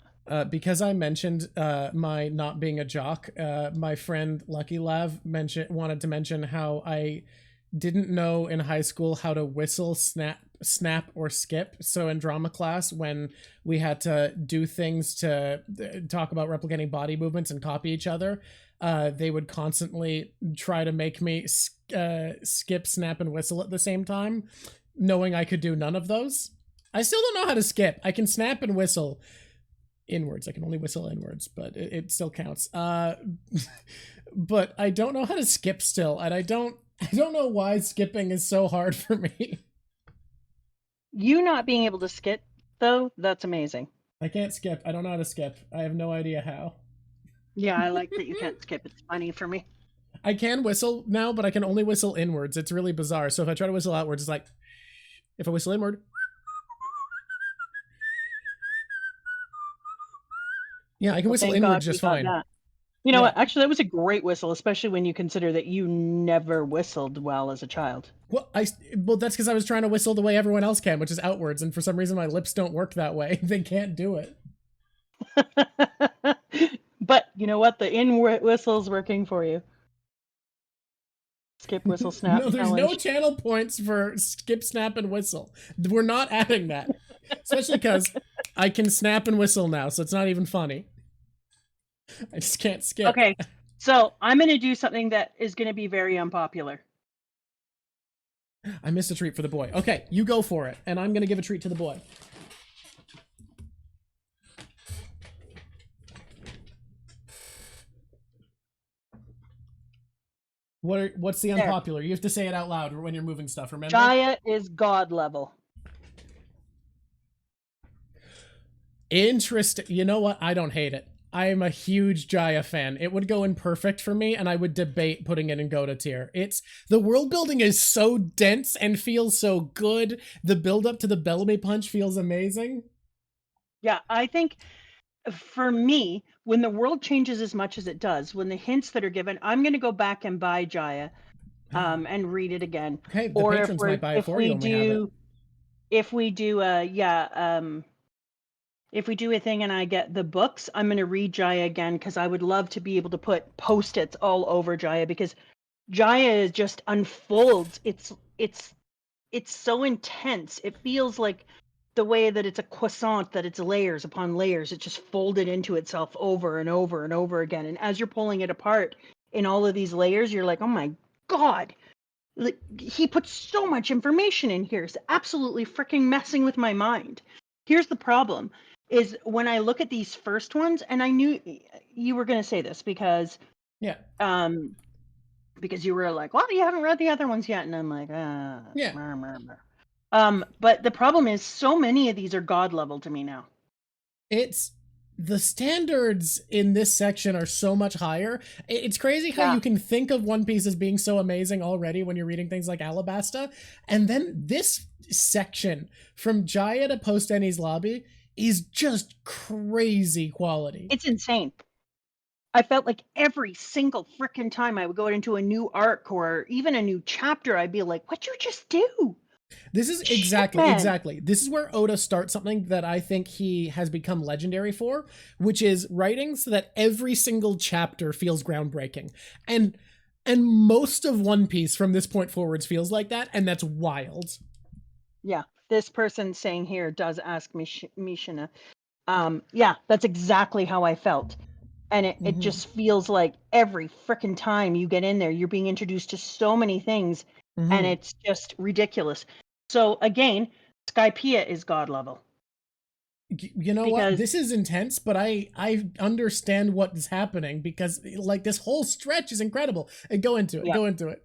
Because I mentioned my not being a jock, my friend LuckyLavvv wanted to mention how I didn't know in high school how to whistle, snap, or skip. So in drama class, when we had to do things to talk about replicating body movements and copy each other, they would constantly try to make me skip, snap, and whistle at the same time, knowing I could do none of those. I still don't know how to skip. I can snap and whistle inwards. I can only whistle inwards, but it still counts. But I don't know how to skip still, and I don't know why skipping is so hard for me.
You not being able to skip, though, that's amazing.
I can't skip. I don't know how to skip. I have no idea how.
Yeah, I like that you can't skip. It's funny for me.
I can whistle now, but I can only whistle inwards. It's really bizarre. So if I try to whistle outwards, it's like, if I whistle inward. Yeah, I can whistle inward just fine.
You know what? Actually, that was a great whistle, especially when you consider that you never whistled well as a child.
Well, that's because I was trying to whistle the way everyone else can, which is outwards, and for some reason my lips don't work that way. They can't do it.
But you know what? The inward whistle's working for you. Skip, whistle, snap
No, there's no
challenge.
channel points for skip, snap, and whistle. We're not adding that. Especially because I can snap and whistle now, so it's not even funny. I just can't skip.
Okay, so I'm going to do something that is going to be very unpopular.
I missed a treat for the boy. Okay, you go for it, and I'm going to give a treat to the boy. What's the unpopular? You have to say it out loud when you're moving stuff, remember?
Jaya is god level.
Interesting. You know what? I don't hate it. I am a huge Jaya fan. It would go in perfect for me, and I would debate putting it in Goda tier. The world building is so dense and feels so good. The build up to the Bellamy punch feels amazing.
Yeah, I think for me, when the world changes as much as it does, when the hints that are given, I'm going to go back and buy Jaya, and read it again.
Okay, the
or
patrons might buy it for you when we have it.
If we do if we do a thing and I get the books, I'm going to read Jaya again because I would love to be able to put post-its all over Jaya because Jaya just unfolds. It's so intense. It feels like the way that it's a croissant, that it's layers upon layers. It just folded into itself over and over and over again. And as you're pulling it apart in all of these layers, you're like, oh my God, like, he puts so much information in here. It's absolutely freaking messing with my mind. Here's the problem is when I look at these first ones, and I knew you were going to say this because you were like, well, you haven't read the other ones yet. And I'm like, but the problem is so many of these are god level to me now.
The standards in this section are so much higher. It's crazy how you can think of One Piece as being so amazing already when you're reading things like Alabasta. And then this section from Jaya to Post Enies Lobby is just crazy quality.
It's insane. I felt like every single freaking time I would go into a new arc or even a new chapter, I'd be like, what'd you just do?
This is exactly. This is where Oda starts something that I think he has become legendary for, which is writing so that every single chapter feels groundbreaking. And most of One Piece from this point forwards feels like that, and that's wild.
Yeah, this person saying here does ask Mishina. Yeah, that's exactly how I felt. And it just feels like every freaking time you get in there, you're being introduced to so many things, and it's just ridiculous. So again, Skypiea is god level.
You know what? This is intense, but I understand what is happening because like this whole stretch is incredible. Go into it. Yeah. Go into it.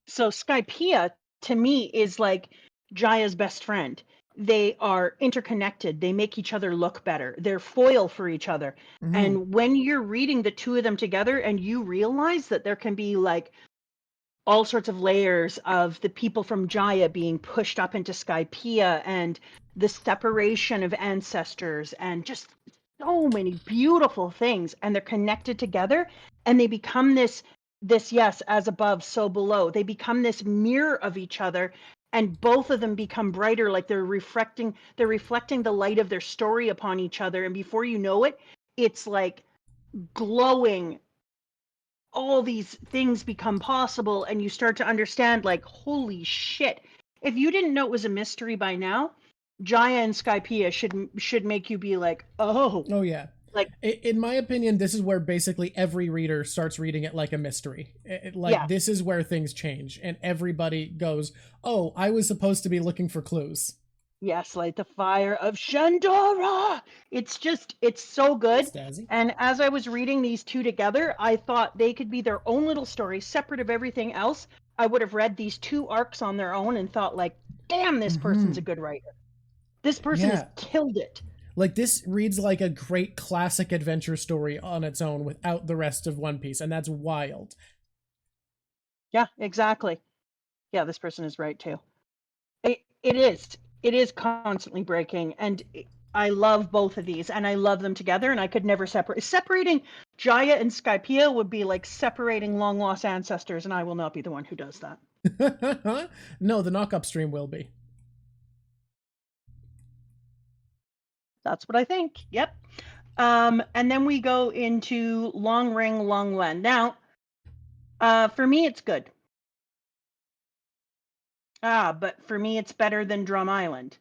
So Skypiea to me is like Jaya's best friend. They are interconnected. They make each other look better. They're foil for each other. And when you're reading the two of them together and you realize that there can be like all sorts of layers of the people from Jaya being pushed up into Skypiea and the separation of ancestors and just so many beautiful things, and they're connected together and they become this yes, as above so below. They become this mirror of each other, and both of them become brighter, like they're reflecting the light of their story upon each other, and before you know it, it's like glowing. All these things become possible, and you start to understand, like, holy shit. If you didn't know it was a mystery by now, Jaya and Skypiea should make you be like, oh
yeah. Like, in my opinion, this is where basically every reader starts reading it like a mystery. This is where things change, and everybody goes, oh, I was supposed to be looking for clues.
Yes, like the fire of Shandora. It's so good. And as I was reading these two together, I thought they could be their own little story, separate of everything else. I would have read these two arcs on their own and thought like, damn, this person's a good writer. This person has killed it.
Like, this reads like a great classic adventure story on its own without the rest of One Piece, and that's wild.
Yeah, exactly. Yeah, this person is right too. It is constantly breaking, and I love both of these, and I love them together, and I could never separate. Separating Jaya and Skypiea would be like separating long lost ancestors, and I will not be the one who does that.
No, the knock-up stream will be.
That's what I think. Yep. And then we go into Long Ring, Long Wen. Now, for me, it's good. But for me, it's better than Drum Island.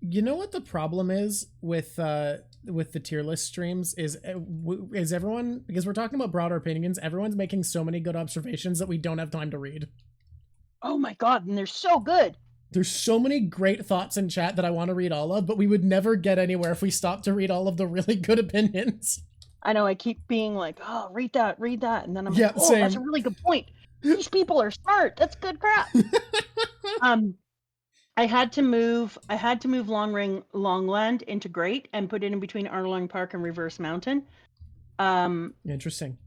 You know what the problem is with the tier list streams is everyone, because we're talking about broader opinions, everyone's making so many good observations that we don't have time to read.
Oh my god, and they're so good.
There's so many great thoughts in chat that I want to read all of, but we would never get anywhere if we stopped to read all of the really good opinions.
I know, I keep being like, oh, read that, and then I'm
Yeah,
like, oh,
same.
that's a really good point. These people are smart. That's good crap. I had to move Longland into Great and put it in between Arlong Park and Reverse Mountain.
Interesting.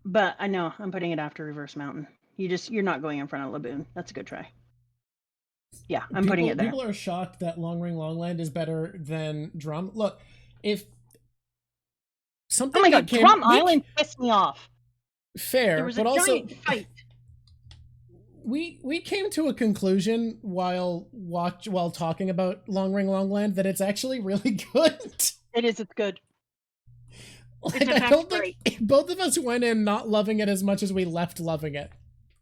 But I know I'm putting it after Reverse Mountain. You're not going in front of Laboon. That's a good try. Yeah, I'm putting it there.
People are shocked that Long Ring Longland is better than Drum. Look, if something
oh my god, Drum Island pissed me off.
Fair,
there was
but
a
also
giant fight.
We came to a conclusion while talking about Long Ring Longland that it's actually really good.
It is. It's good.
Like, I don't think both of us went in not loving it as much as we left loving it.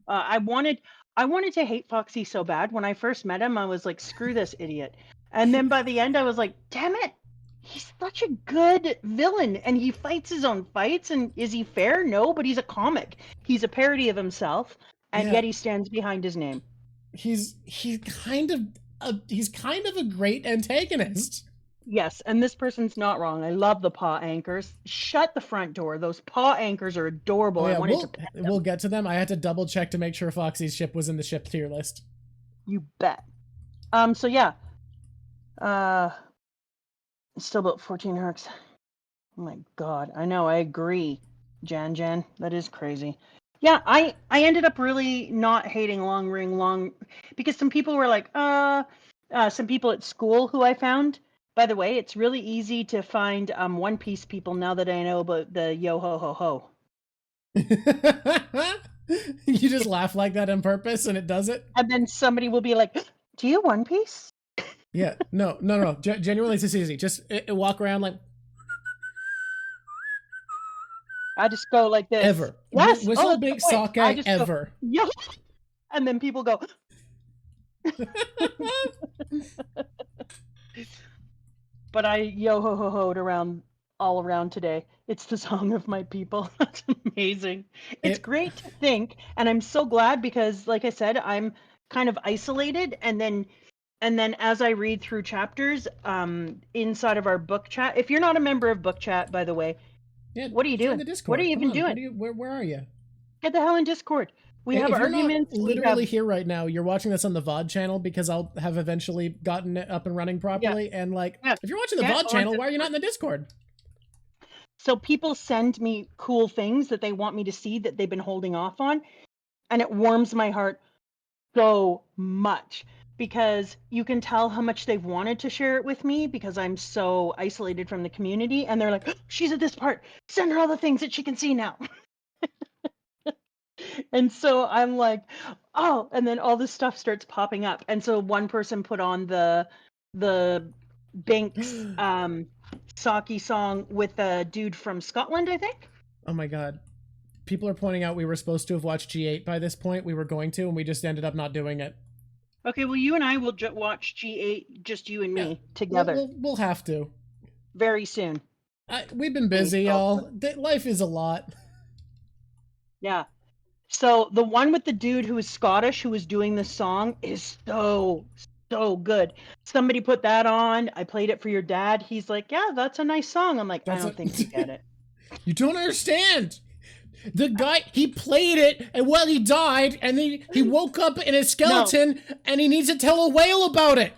I wanted to hate Foxy so bad. When I first met him, I was like, screw this idiot. And then by the end, I was like, damn it. He's such a good villain, and he fights his own fights. And is he fair? No, but he's a comic. He's a parody of himself, and yet he stands behind his name.
He's kind of a great antagonist.
Yes, and this person's not wrong. I love the paw anchors. Shut the front door. Those paw anchors are adorable.
Yeah,
I wanted to pet them.
We'll get to them. I had to double check to make sure Foxy's ship was in the ship tier list.
You bet. So yeah. Still about 14 arcs. Oh my god. I know, I agree. Jan. That is crazy. Yeah, I ended up really not hating Long Ring because some people were like, some people at school who I found. By the way, it's really easy to find One Piece people now that I know about the yo ho ho ho.
You just laugh like that on purpose and it does it?
And then somebody will be like, do you One Piece?
Yeah, no. Genuinely, it's just easy. Just walk around like...
I just go like this.
Ever.
Yes.
Whistle big sake ever.
Go, yo. And then people go... But I yo-ho-ho-hoed all around today. It's the song of my people. That's amazing. It's great to think, and I'm so glad because, like I said, I'm kind of isolated, and then as I read through chapters, inside of our book chat. If you're not a member of book chat, by the way, what are you doing? What are you even doing?
Where are you?
Get the hell in Discord. We have arguments.
Literally here right now. You're watching this on the VOD channel because I'll have eventually gotten it up and running properly. Yeah. And if you're watching the VOD channel, why are you not in the Discord?
So people send me cool things that they want me to see that they've been holding off on, and it warms my heart so much because you can tell how much they've wanted to share it with me because I'm so isolated from the community, and they're like, oh, she's at this part. Send her all the things that she can see now. And so I'm like, oh, and then all this stuff starts popping up. And so one person put on the Banks Saki song with a dude from Scotland, I think.
Oh my god. People are pointing out we were supposed to have watched G8 by this point. We were going to, and we just ended up not doing it.
Okay, well, you and I will watch G8, just you and me, together.
We'll have to.
Very soon.
We've been busy, y'all. Life is a lot.
Yeah. So the one with the dude who is Scottish, who was doing this song, is so good. Somebody put that on. I played it for your dad. He's like, yeah, that's a nice song. I'm like, I don't think you get it.
You don't understand. The guy, he played it, and he died, and then he woke up in a skeleton, and he needs to tell a whale about it.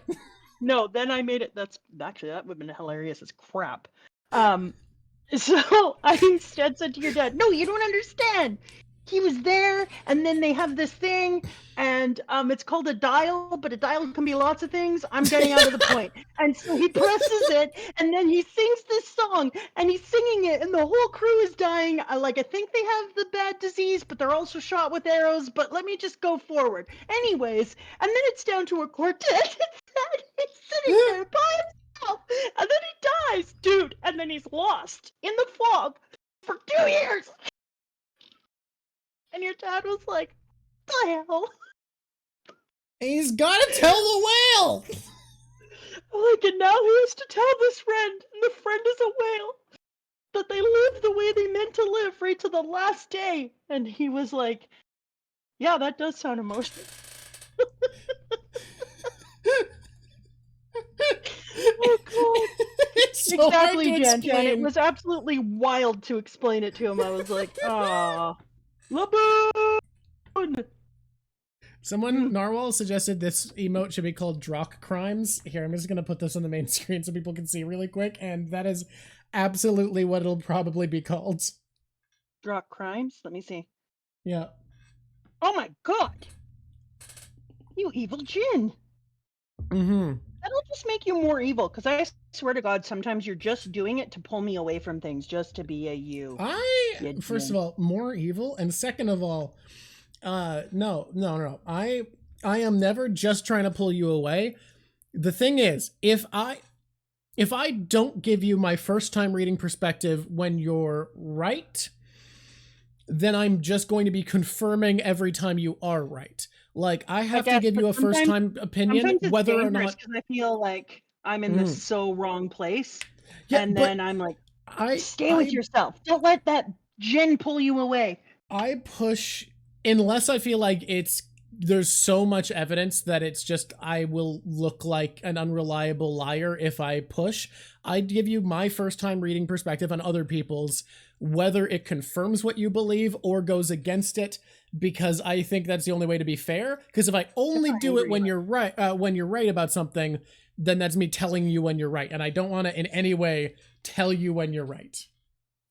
No, then I made it. That would have been hilarious as crap. So I instead said to your dad, no, you don't understand. He was there, and then they have this thing, and it's called a dial, but a dial can be lots of things. I'm getting out of the point. And so he presses it, and then he sings this song, and he's singing it, and the whole crew is dying. I think they have the bad disease, but they're also shot with arrows, but let me just go forward. Anyways, and then it's down to a quartet, and he's sitting there by himself, and then he dies, dude, and then he's lost in the fog for 2 years. And your dad was like, the hell?
He's gotta tell the whale!
Like, and now he has to tell this friend, and the friend is a whale, that they live the way they meant to live right to the last day. And he was like, yeah, that does sound emotional. Oh, God.
It's so
Exactly,
hard to
Jan.
explain.
It was absolutely wild to explain it to him. I was like, ah, Laboon!
Someone, Narwhal, suggested this emote should be called Drock Crimes. Here, I'm just going to put this on the main screen so people can see really quick, and that is absolutely what it'll probably be called.
Drock Crimes? Let me see.
Yeah.
Oh my god! You evil Jin!
Mm-hmm.
That'll just make you more evil, because I swear to God, sometimes you're just doing it to pull me away from things, just to be a you.
First of all, more evil, and second of all, no. I am never just trying to pull you away. The thing is, if I don't give you my first time reading perspective when you're right, then I'm just going to be confirming every time you are right. Like, I have to give you a first time opinion, whether or not.
Because I feel like I'm in this so wrong place.
Yeah,
and then I'm like, stay with yourself. Don't let that Jin pull you away.
I push, unless I feel like there's so much evidence that it's just I will look like an unreliable liar if I push. I'd give you my first time reading perspective on other people's, whether it confirms what you believe or goes against it, because I think that's the only way to be fair. Because if I only do it when you're right about something, then that's me telling you when you're right, and I don't want to in any way tell you when you're right.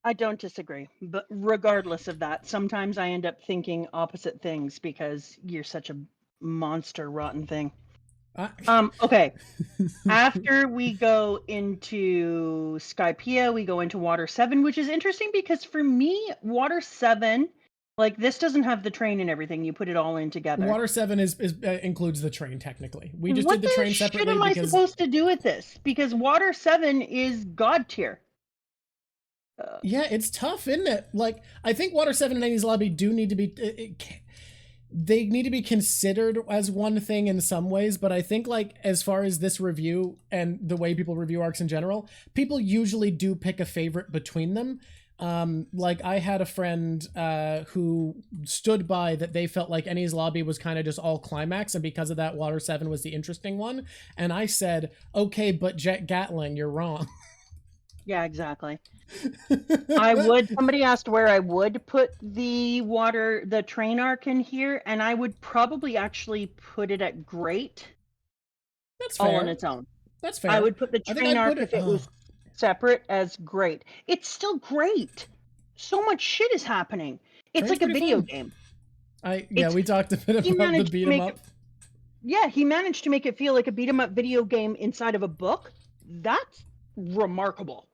I don't disagree, but regardless of that, sometimes I end up thinking opposite things because you're such a monster rotten thing. Okay. After we go into Skypiea, we go into Water 7, which is interesting because for me, Water 7, like, this doesn't have the train and everything. You put it all in together.
Water 7 includes the train, technically. We just did the train separately.
What am I supposed to do with this? Because Water 7 is God tier.
Yeah, it's tough, isn't it? Like, I think Water 7 and Enies Lobby do need to be... they need to be considered as one thing in some ways, but I think, like, as far as this review and the way people review arcs in general, people usually do pick a favorite between them. Like, I had a friend who stood by that they felt like Enies Lobby was kind of just all climax, and because of that, Water 7 was the interesting one. And I said, okay, but Jet Gatling, you're wrong.
Yeah, exactly. Somebody asked where I would put the train arc in here, and I would probably actually put it at great.
That's fair.
All on its own.
That's fair.
I would put the train arc if it was separate as great. It's still great. So much shit is happening. It's like a video game.
We talked a bit about the beat 'em up.
Yeah, he managed to make it feel like a beat 'em up video game inside of a book. That's remarkable.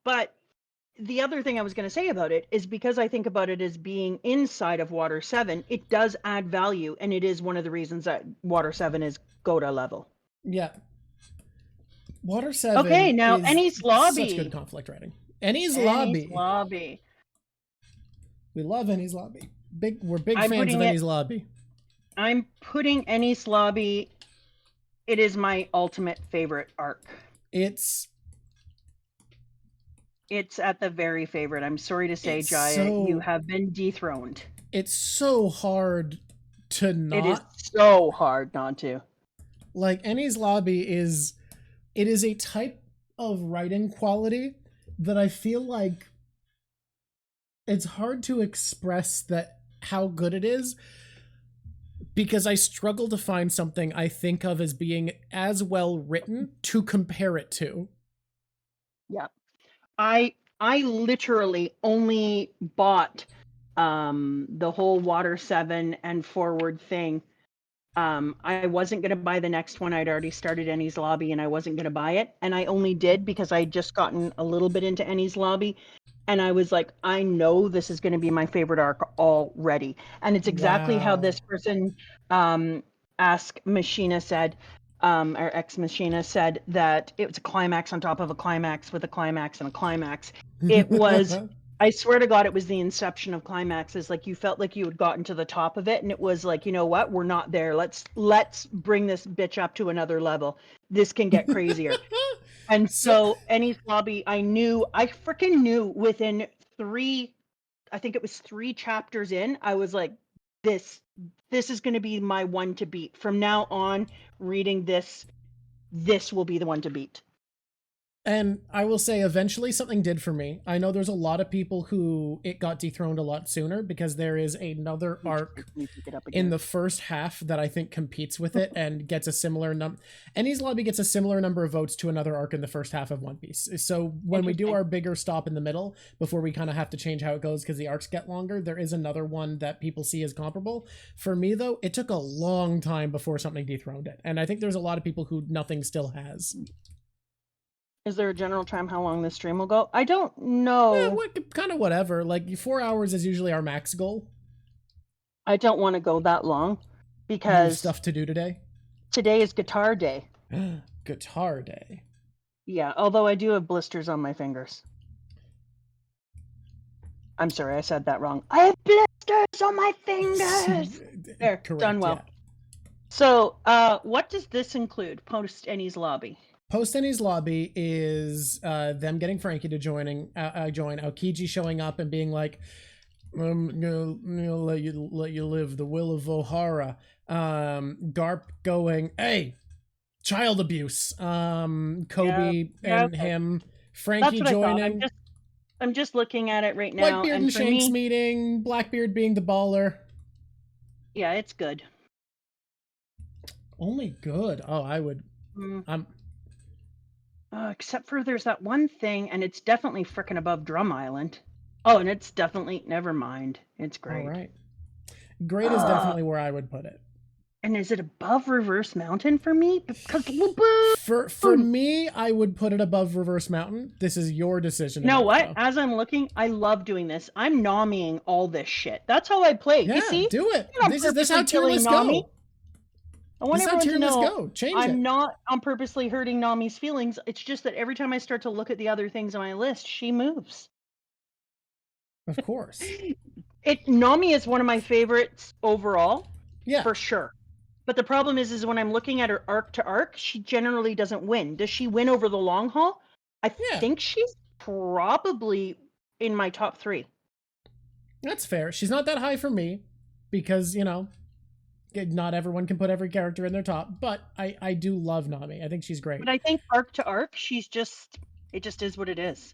But the other thing I was going to say about it is because I think about it as being inside of Water 7, it does add value, and it is one of the reasons that Water 7 is Goda level.
Yeah. Water 7
okay, now Enies Lobby.
Such good conflict writing. Enies Lobby. We love Enies Lobby. We're big fans of Enies Lobby.
I'm putting Enies Lobby. It is my ultimate favorite arc. It's at the very favorite. I'm sorry to say, Jaya, you have been dethroned.
It's so hard to not.
It is so hard not to.
Like, Enies Lobby is a type of writing quality that I feel like it's hard to express how good it is, because I struggle to find something I think of as being as well written to compare it to.
Yeah. I literally only bought the whole Water 7 and forward thing. I wasn't going to buy the next one. I'd already started Enies Lobby and I wasn't going to buy it. And I only did because I'd just gotten a little bit into Enies Lobby. And I was like, I know this is going to be my favorite arc already. And it's exactly how this person, Ask Machina said, or Ex Machina said, that it was a climax on top of a climax with a climax and a climax. It was I swear to God, it was the inception of climaxes. Like you felt like you had gotten to the top of it, and it was like, you know what? We're not there. Let's bring this bitch up to another level. This can get crazier. And
So
so, Ennie's Lobby, I freaking knew within I think it was 3 chapters in, I was like, this is going to be my one to beat. From now on, reading this will be the one to beat.
And I will say, eventually something did for me. I know there's a lot of people who it got dethroned a lot sooner because there is another arc in the first half that I think competes with it and gets a similar number. Ennie's Lobby gets a similar number of votes to another arc in the first half of One Piece. So when we do our bigger stop in the middle, before we kind of have to change how it goes because the arcs get longer, there is another one that people see as comparable. For me, though, it took a long time before something dethroned it. And I think there's a lot of people who nothing still has.
Is there a general time how long this stream will go? I don't know.
Yeah, kind of whatever. Like 4 hours is usually our max goal.
I don't want to go that long
You have
because
stuff to do today.
Today is guitar day.
Guitar day.
Yeah, although I do have blisters on my fingers. I'm sorry, I said that wrong. I have blisters on my fingers. There,
correct,
done well.
Yeah.
So, what does this include? Post Ennie's Lobby.
Post Ennie's Lobby is them getting Frankie to join, Aokiji showing up and being like, I'm gonna let you live the will of Ohara. Garp going, hey, child abuse. Kobe and him, Frankie joining.
I'm just looking at it right now.
Whitebeard and Shanks meeting, Blackbeard being the baller.
Yeah, it's good.
Only good. Oh, I would.
Except for there's that one thing, and it's definitely frickin' above Drum Island. Oh, and it's definitely, never mind. It's great.
All right. Great is definitely where I would put it.
And is it above Reverse Mountain for me? Because
for me, I would put it above Reverse Mountain. This is your decision.
You know what? Though. As I'm looking, I love doing this. I'm Namiing all this shit. That's how I play.
Yeah,
you see?
Do it. This is how tier lists go.
I want everyone to know
Change
I'm not on purposely hurting Nami's feelings. It's just that every time I start to look at the other things on my list, she moves.
Of course.
Nami is one of my favorites overall.
Yeah.
For sure. But the problem is when I'm looking at her arc to arc, she generally doesn't win. Does she win over the long haul? I think she's probably in my top 3.
That's fair. She's not that high for me because, you know, not everyone can put every character in their top, but I do love Nami. I think she's great.
But I think arc to arc, it just is what it is.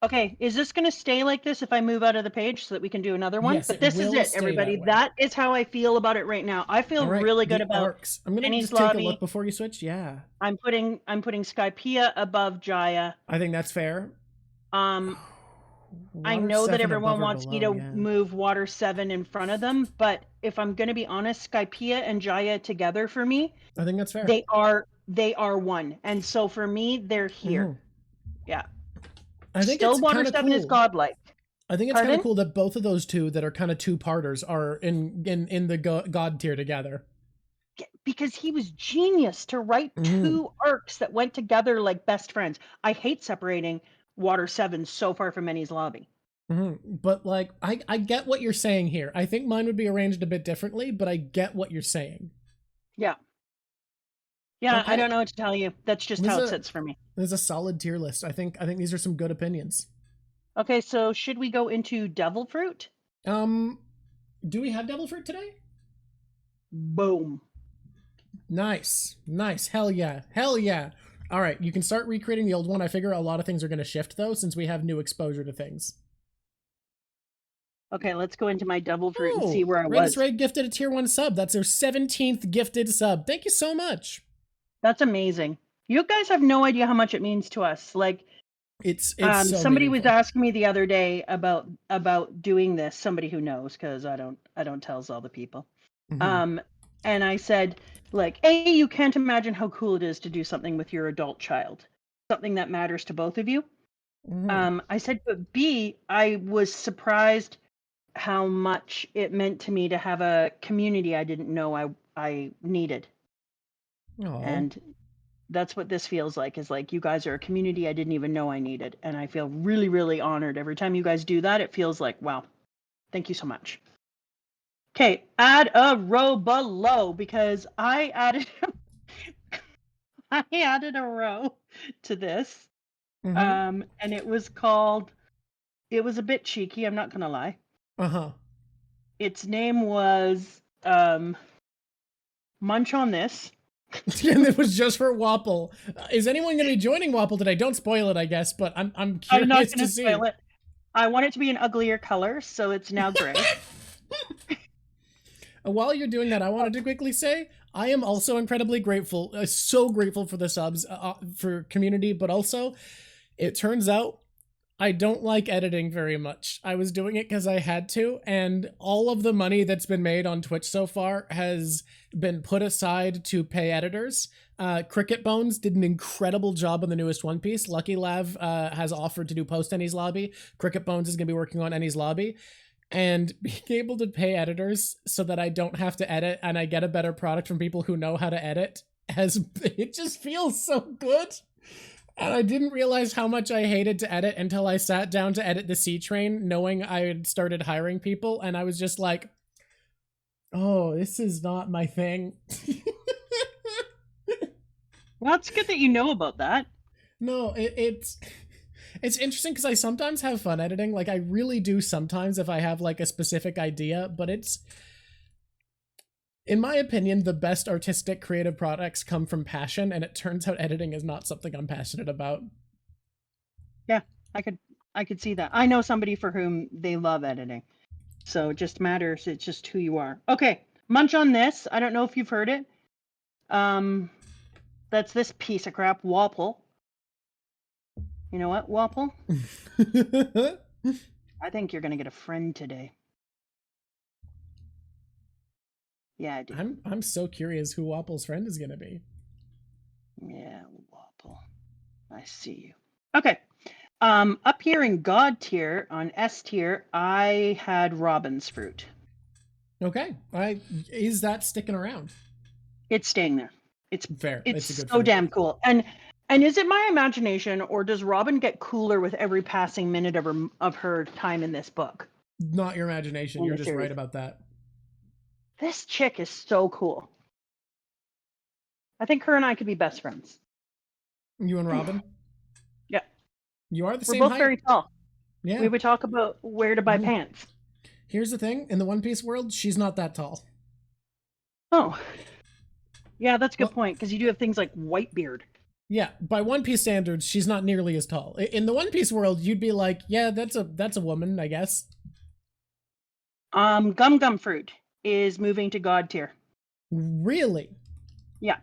Okay, is this going to stay like this if I move out of the page so that we can do another one?
Yes,
but this is it, everybody. That is how I feel about it right now. I feel really good about
arcs. I'm going to just
take
a look before you switch. Yeah.
I'm putting Skypiea above Jaya.
I think that's fair.
I know that everyone wants me to move Water 7 in front of them, but if I'm going to be honest, Skypiea and Jaya together for me,
I think that's fair.
They are one. And so for me, they're here. Yeah.
I think
still Water 7 is godlike.
I think it's kind of cool that both of those two that are kind of two-parters are in the god tier together.
Because he was genius to write 2 arcs that went together like best friends. I hate separating Water 7 so far from Ennie's Lobby.
But like, I get what you're saying here. I think mine would be arranged a bit differently, but I get what you're saying.
Yeah. Yeah, okay. I don't know what to tell you. That's just how it sits for me.
There's a solid tier list. I think these are some good opinions. Okay,
so should we go into Devil Fruit?
Do we have Devil Fruit today?
Boom.
Nice. Hell yeah. All right, you can start recreating the old one. I figure a lot of things are going to shift, though, since we have new exposure to things.
Okay, let's go into my Devil Fruit and see where I
was. Raid gifted a tier 1 sub. That's their 17th gifted sub. Thank you so much.
That's amazing. You guys have no idea how much it means to us. Like,
it's
somebody was asking me the other day about doing this. Somebody who knows, because I don't tell all the people. And I said, like, A, you can't imagine how cool it is to do something with your adult child, something that matters to both of you. I said, but B, I was surprised how much it meant to me to have a community I didn't know I needed.
Aww.
And That's what this feels like, is like you guys are a community I didn't even know I needed. And I feel really, really honored. Every time you guys do that, it feels like, wow, thank you so much. Okay, add a row below, because I added I added a row to this.
Mm-hmm.
And it was called, it was a bit cheeky, I'm not gonna lie.
Uh-huh.
Its name was Munch on This.
And it was just for Wapple. Is anyone going to be joining Wapple today? Don't spoil it, I guess, but I'm
I'm not
curious to
gonna
see.
spoil it. I want it to be an uglier color, so it's now gray.
While you're doing that, I wanted to quickly say I am also incredibly grateful, so grateful for the subs, for community, but also it turns out I don't like editing very much. I was doing it because I had to, and all of the money that's been made on Twitch so far has been put aside to pay editors. Cricket Bones did an incredible job on the newest One Piece. LuckyLavvv has offered to do post Ennie's Lobby. Cricket Bones is going to be working on Ennie's Lobby. And being able to pay editors so that I don't have to edit and I get a better product from people who know how to edit, it just feels so good. And I didn't realize how much I hated to edit until I sat down to edit the C Train, knowing I had started hiring people, and I was just like, oh, this is not my thing.
Well, it's good that you know about that.
No, it's interesting because I sometimes have fun editing. Like, I really do sometimes if I have like a specific idea, but it's, in my opinion, the best artistic creative products come from passion, and it turns out editing is not something I'm passionate about.
Yeah, I could see that. I know somebody for whom they love editing. So it just matters, it's just who you are. Okay, Munch on This. I don't know if you've heard it. That's this piece of crap, Wapple. You know what, Wapple? I think you're gonna get a friend today. Yeah, I do.
I'm so curious who Wapple's friend is gonna be.
Yeah, Wapple. I see you. Okay. Up here in God tier, on S tier, I had Robin's Fruit.
Okay, is that sticking around?
It's staying there. It's
Fair.
it's
It's a good
so
fruit.
damn cool. And is it my imagination, or does Robin get cooler with every passing minute of her time in this book?
Not your imagination.
In
You're
the
just right
series.
about that.
This chick is so cool. I think her and I could be best friends.
You and Robin?
Yeah.
You are the
We're
same
both
height.
very tall.
Yeah.
We would talk about where to buy pants.
Here's the thing, in the One Piece world, she's not that tall.
Oh. Yeah, that's a good point, because you do have things like Whitebeard.
Yeah, by One Piece standards, she's not nearly as tall. In the One Piece world, you'd be like, yeah, that's a woman, I guess.
Gum Fruit is moving to God tier.
Really?
Yeah.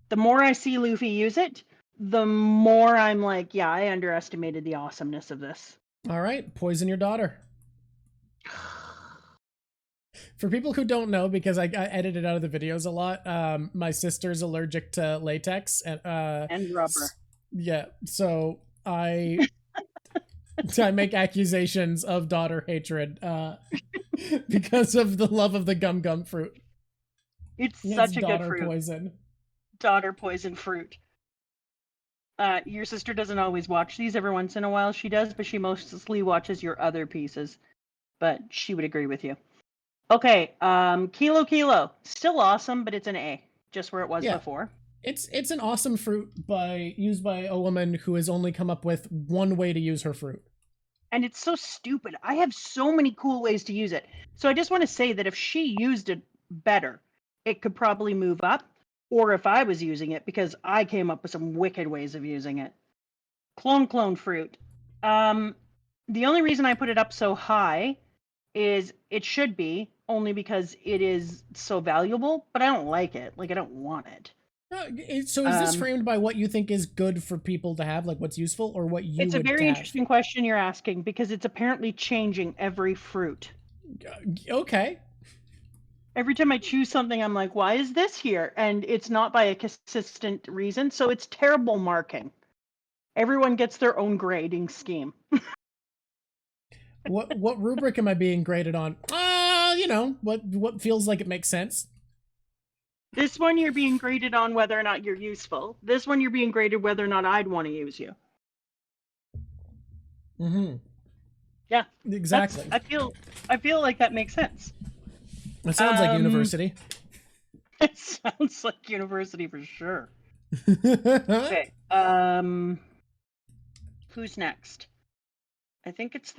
The more I see Luffy use it, the more I'm like, yeah, I underestimated the awesomeness of this.
All right, poison your daughter. For people who don't know, because I edited out of the videos a lot, my sister's allergic to latex
And rubber.
Yeah, so I make accusations of daughter hatred because of the love of the gum fruit.
It's such a good
daughter
fruit.
poison.
Daughter poison fruit. Your sister doesn't always watch these. Every once in a while she does, but she mostly watches your other pieces. But she would agree with you. Okay, Kilo. Still awesome, but it's an A. Just where it was before.
It's an awesome fruit used by a woman who has only come up with one way to use her fruit.
And it's so stupid. I have so many cool ways to use it. So I just want to say that if she used it better, it could probably move up. Or if I was using it, because I came up with some wicked ways of using it. Clone fruit. The only reason I put it up so high is it should be only because it is so valuable, but I don't like it. Like, I don't want it.
So is this framed by what you think is good for people to have, like what's useful, or what you
It's a very interesting question you're asking, because it's apparently changing every fruit.
Okay.
Every time I choose something, I'm like, why is this here? And it's not by a consistent reason, so it's terrible marking. Everyone gets their own grading scheme.
What rubric am I being graded on? You know, what feels like it makes sense.
This one you're being graded on whether or not you're useful. This one you're being graded whether or not I'd want to use you.
Mm-hmm.
Yeah.
Exactly.
I feel like that makes sense.
It sounds like university.
It sounds like university for sure. Okay. Who's next? I think it's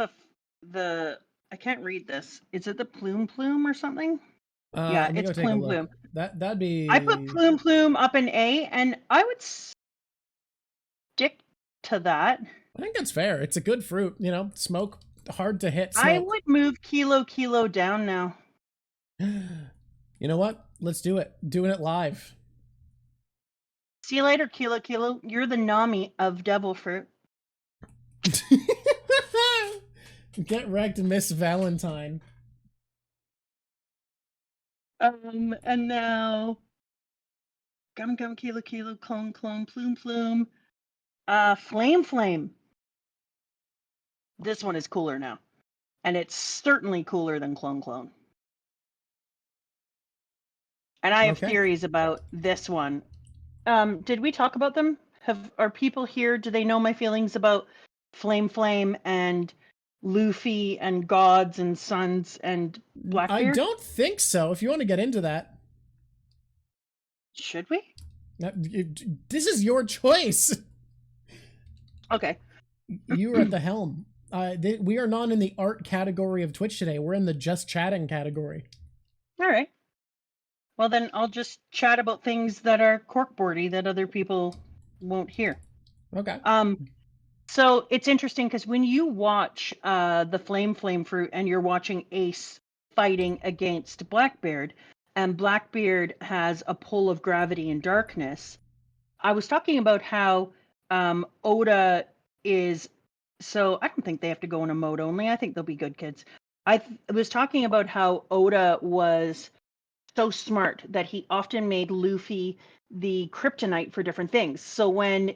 the I can't read this. Is it the plume or something? Yeah,
Let me
it's
go take a look.
plume.
That'd be.
I put plume up in A, and I would stick to that.
I think that's fair. It's a good fruit, you know. Smoke, hard to hit. Smoke.
I would move kilo down now.
You know what? Let's do it. Doing it live.
See you later, kilo. You're the Nami of devil fruit.
Get wrecked, Miss Valentine.
And now gum kilo clone plume. Flame. This one is cooler now. And it's certainly cooler than clone. And I have theories about this one. Did we talk about them? Are people here? Do they know my feelings about Flame and Luffy and gods and suns and Blackbeard?
I don't think so. If you want to get into that,
should we?
This is your choice.
Okay.
You are at the helm. We are not in the art category of Twitch today. We're in the just chatting category.
All right. Well, then I'll just chat about things that are corkboardy that other people won't hear.
Okay.
So it's interesting because when you watch the flame fruit and you're watching Ace fighting against Blackbeard, and Blackbeard has a pull of gravity and darkness, I was talking about how Oda is. So I don't think they have to go in a mode only. I think they'll be good kids. I was talking about how Oda was so smart that he often made Luffy the kryptonite for different things. So when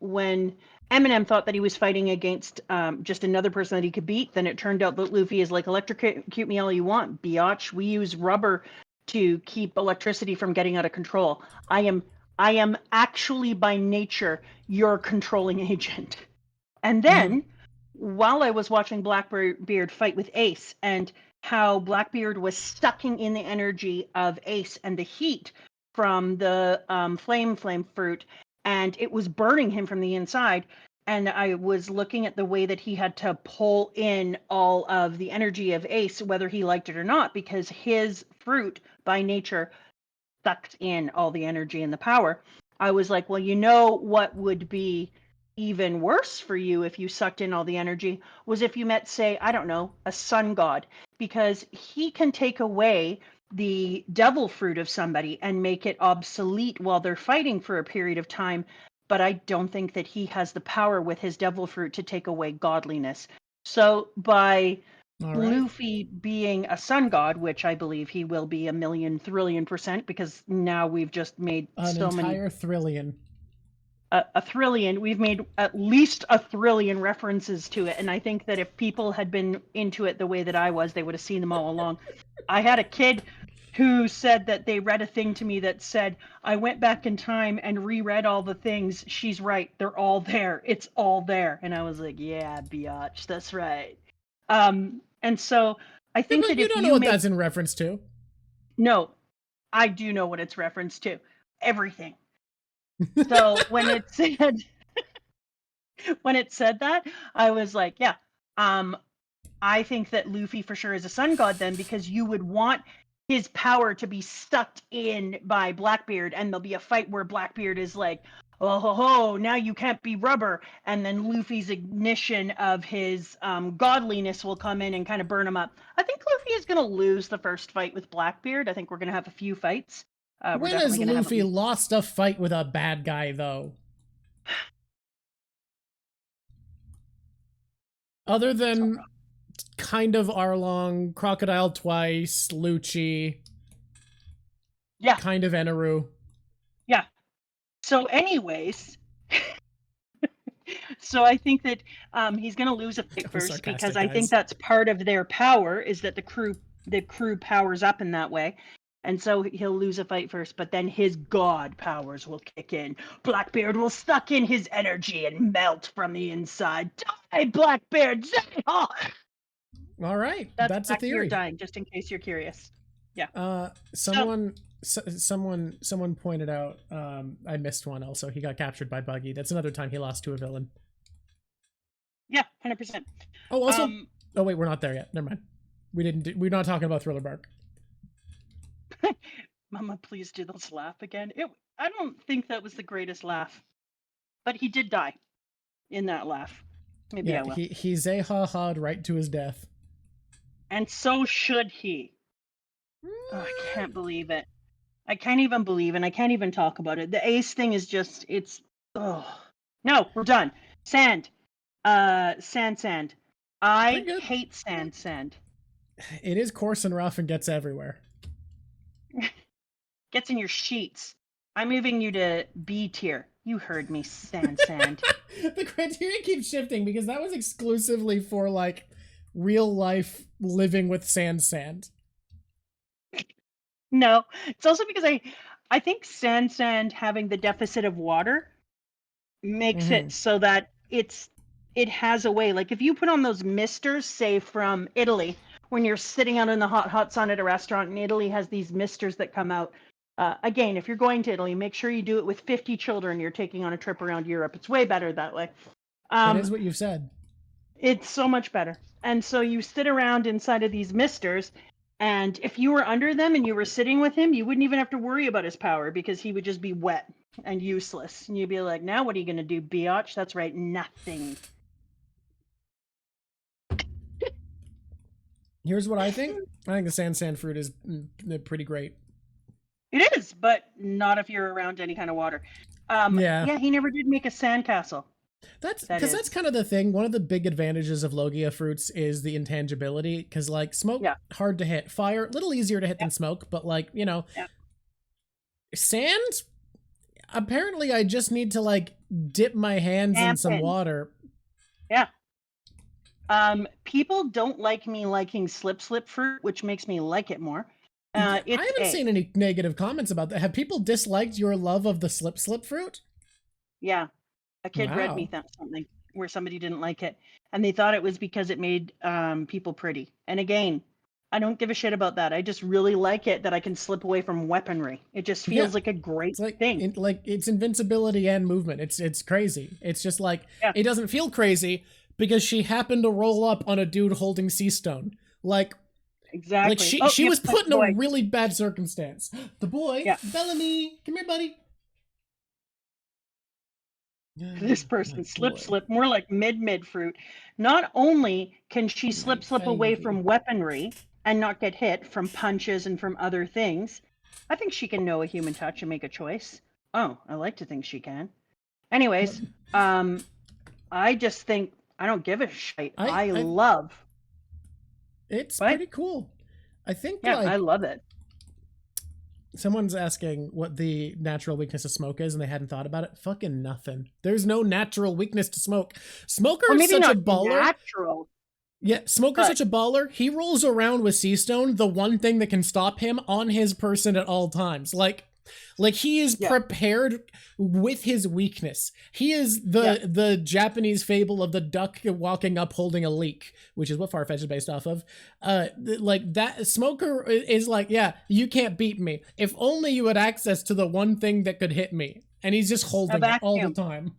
Eminem thought that he was fighting against just another person that he could beat, then it turned out that Luffy is like, electrocute me all you want, biatch. We use rubber to keep electricity from getting out of control. I am actually by nature your controlling agent. And then while I was watching Blackbeard fight with Ace and how Blackbeard was sucking in the energy of Ace and the heat from the flame fruit, and it was burning him from the inside. And I was looking at the way that he had to pull in all of the energy of Ace, whether he liked it or not, because his fruit by nature sucked in all the energy and the power. I was like, well, you know what would be even worse for you if you sucked in all the energy was if you met, say, I don't know, a sun god, because he can take away the devil fruit of somebody and make it obsolete while they're fighting for a period of time. But I don't think that he has the power with his devil fruit to take away godliness. So by Luffy being a sun god, which I believe he will be 1,000,000,000,000,000%, because now we've just made
an entire thrillion.
A thrillion. We've made at least a thrillion references to it, and I think that if people had been into it the way that I was, they would have seen them all along. I had a kid who said that they read a thing to me that said, I went back in time and reread all the things. She's right. They're all there. It's all there. And I was like, yeah, biatch, that's right. And so I think that
you don't know what that's in reference to.
No, I do know what it's referenced to. Everything. So when it said that, I was like, yeah, I think that Luffy for sure is a sun god then, because you would want his power to be sucked in by Blackbeard, and there'll be a fight where Blackbeard is like, oh ho ho, now you can't be rubber, and then Luffy's ignition of his godliness will come in and kind of burn him up. I think Luffy is going to lose the first fight with Blackbeard. I think we're going to have a few fights.
When has Luffy lost a fight with a bad guy, though? Other than kind of Arlong, Crocodile twice, Lucci.
Yeah.
Kind of Eneru.
Yeah. So anyways, so I think that he's going to lose a fight first, because I think that's part of their power, is that the crew powers up in that way. And so he'll lose a fight first, but then his god powers will kick in. Blackbeard will suck in his energy and melt from the inside. Die, Blackbeard!
All right, that's a theory.
Dying, just in case you're curious. Yeah.
Someone pointed out. I missed one. Also, he got captured by Buggy. That's another time he lost to a villain.
Yeah, 100%.
Oh, also. Oh wait, we're not there yet. Never mind. We're not talking about Thriller Bark.
Mama, please do this laugh again. I don't think that was the greatest laugh, but he did die in that laugh. Maybe
yeah,
I will.
He zeh-ha-ha'd right to his death.
And so should he. Oh, I can't believe it. I can't even believe, and I can't even talk about it. The ace thing is just, it's, oh. No, we're done. Sand. Sand. I hate sand.
It is coarse and rough and gets everywhere.
Gets in your sheets. I'm moving you to B tier. You heard me, sand.
The criteria keeps shifting because that was exclusively for like real life living with sand.
No, it's also because I think sand having the deficit of water makes it so that it has a way. Like if you put on those misters, say from Italy, when you're sitting out in the hot sun at a restaurant, and Italy has these misters that come out. Again, if you're going to Italy, make sure you do it with 50 children you're taking on a trip around Europe. It's way better that way.
That is what you've said.
It's so much better. And so you sit around inside of these misters, and if you were under them and you were sitting with him, you wouldn't even have to worry about his power because he would just be wet and useless. And you'd be like, now what are you going to do, biatch? That's right, nothing.
Here's what I think. I think the sand fruit is pretty great.
It is, but not if you're around any kind of water. Yeah, he never did make a sandcastle.
That's kind of the thing. One of the big advantages of Logia fruits is the intangibility, because like smoke, hard to hit. Fire, a little easier to hit than smoke, but like, you know, sand, apparently I just need to like dip my hands in some water.
Yeah. People don't like me liking slip fruit, which makes me like it more.
I haven't seen any negative comments about that. Have people disliked your love of the slip fruit?
Yeah. A kid read me something where somebody didn't like it, and they thought it was because it made people pretty. And again, I don't give a shit about that. I just really like it that I can slip away from weaponry. It just feels like a great thing.
It's invincibility and movement. It's crazy. It's just like, it doesn't feel crazy because she happened to roll up on a dude holding sea stone. Like,
exactly.
Like she was put in a really bad circumstance. The boy, Bellamy, come here, buddy.
This person slip, more like mid fruit. Not only can she slip away from weaponry and not get hit from punches and from other things, I think she can know a human touch and make a choice. Oh, I like to think she can. Anyways, I just think I don't give a shit. I love.
It's pretty cool. I think.
Yeah, I love it.
Someone's asking what the natural weakness of smoke is, and they hadn't thought about it. Fucking nothing. There's no natural weakness to smoke. Smoker's such a baller.
Natural.
Yeah, Smoker's such a baller. He rolls around with Sea Stone, the one thing that can stop him, on his person at all times. Like he is prepared with his weakness. He is the Japanese fable of the duck walking up holding a leek, which is what Farfetch is based off of. Like that Smoker is like, yeah, you can't beat me. If only you had access to the one thing that could hit me. And he's just holding it all the time.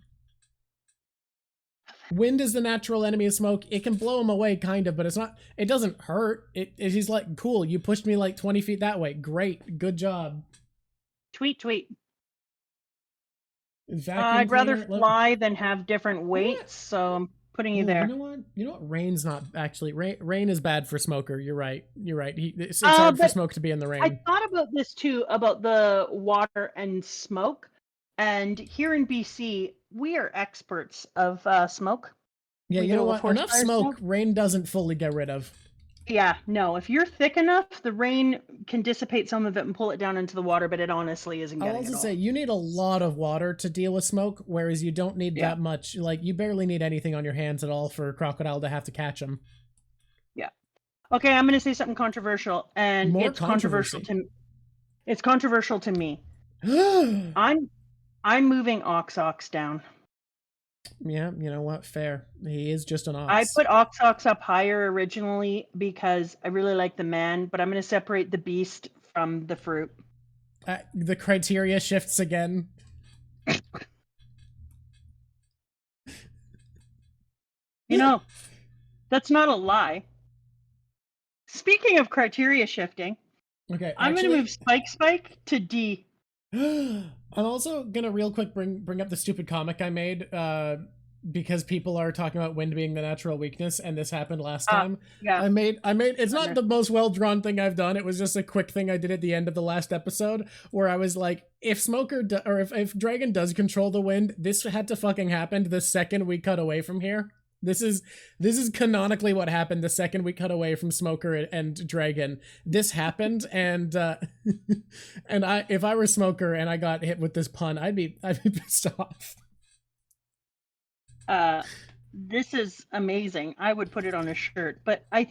Wind is the natural enemy of smoke. It can blow him away, kind of, but it doesn't hurt. He's like, cool, you pushed me like 20 feet that way. Great, good job.
Tweet. I'd rather fly than have different weights, so I'm putting you there.
You know what? Rain's not actually. Rain is bad for Smoker. You're right. It's hard for Smoke to be in the rain.
I thought about this too, about the water and smoke. And here in BC, we are experts of smoke.
Yeah, you know what? Enough smoke, rain doesn't fully get rid of.
Yeah, no. If you're thick enough, the rain can dissipate some of it and pull it down into the water, but it honestly isn't getting it all.
I'll also say, you need a lot of water to deal with smoke, whereas you don't need that much. Like, you barely need anything on your hands at all for Crocodile to have to catch him.
Yeah. Okay, I'm going to say something controversial, and it's controversial to me. It's controversial to me.
Yeah,
I'm moving Ox down.
you know what? Fair. He is just an
I
ox.
put Ox up higher originally because I really like the man, but I'm going to separate the beast from the fruit.
The criteria shifts again.
You know, that's not a lie. Speaking of criteria shifting,
Okay,
I'm going to
actually,
move Spike to D.
I'm also gonna real quick bring up the stupid comic I made, because people are talking about wind being the natural weakness, and this happened last time.
Yeah.
I made it's not the most well drawn thing I've done. It was just a quick thing I did at the end of the last episode where I was like, if or if Dragon does control the wind, this had to fucking happen the second we cut away from here. This is canonically what happened the second we cut away from Smoker and Dragon. This happened, and and if I were Smoker and I got hit with this pun, I'd be pissed off.
This is amazing. I would put it on a shirt, but I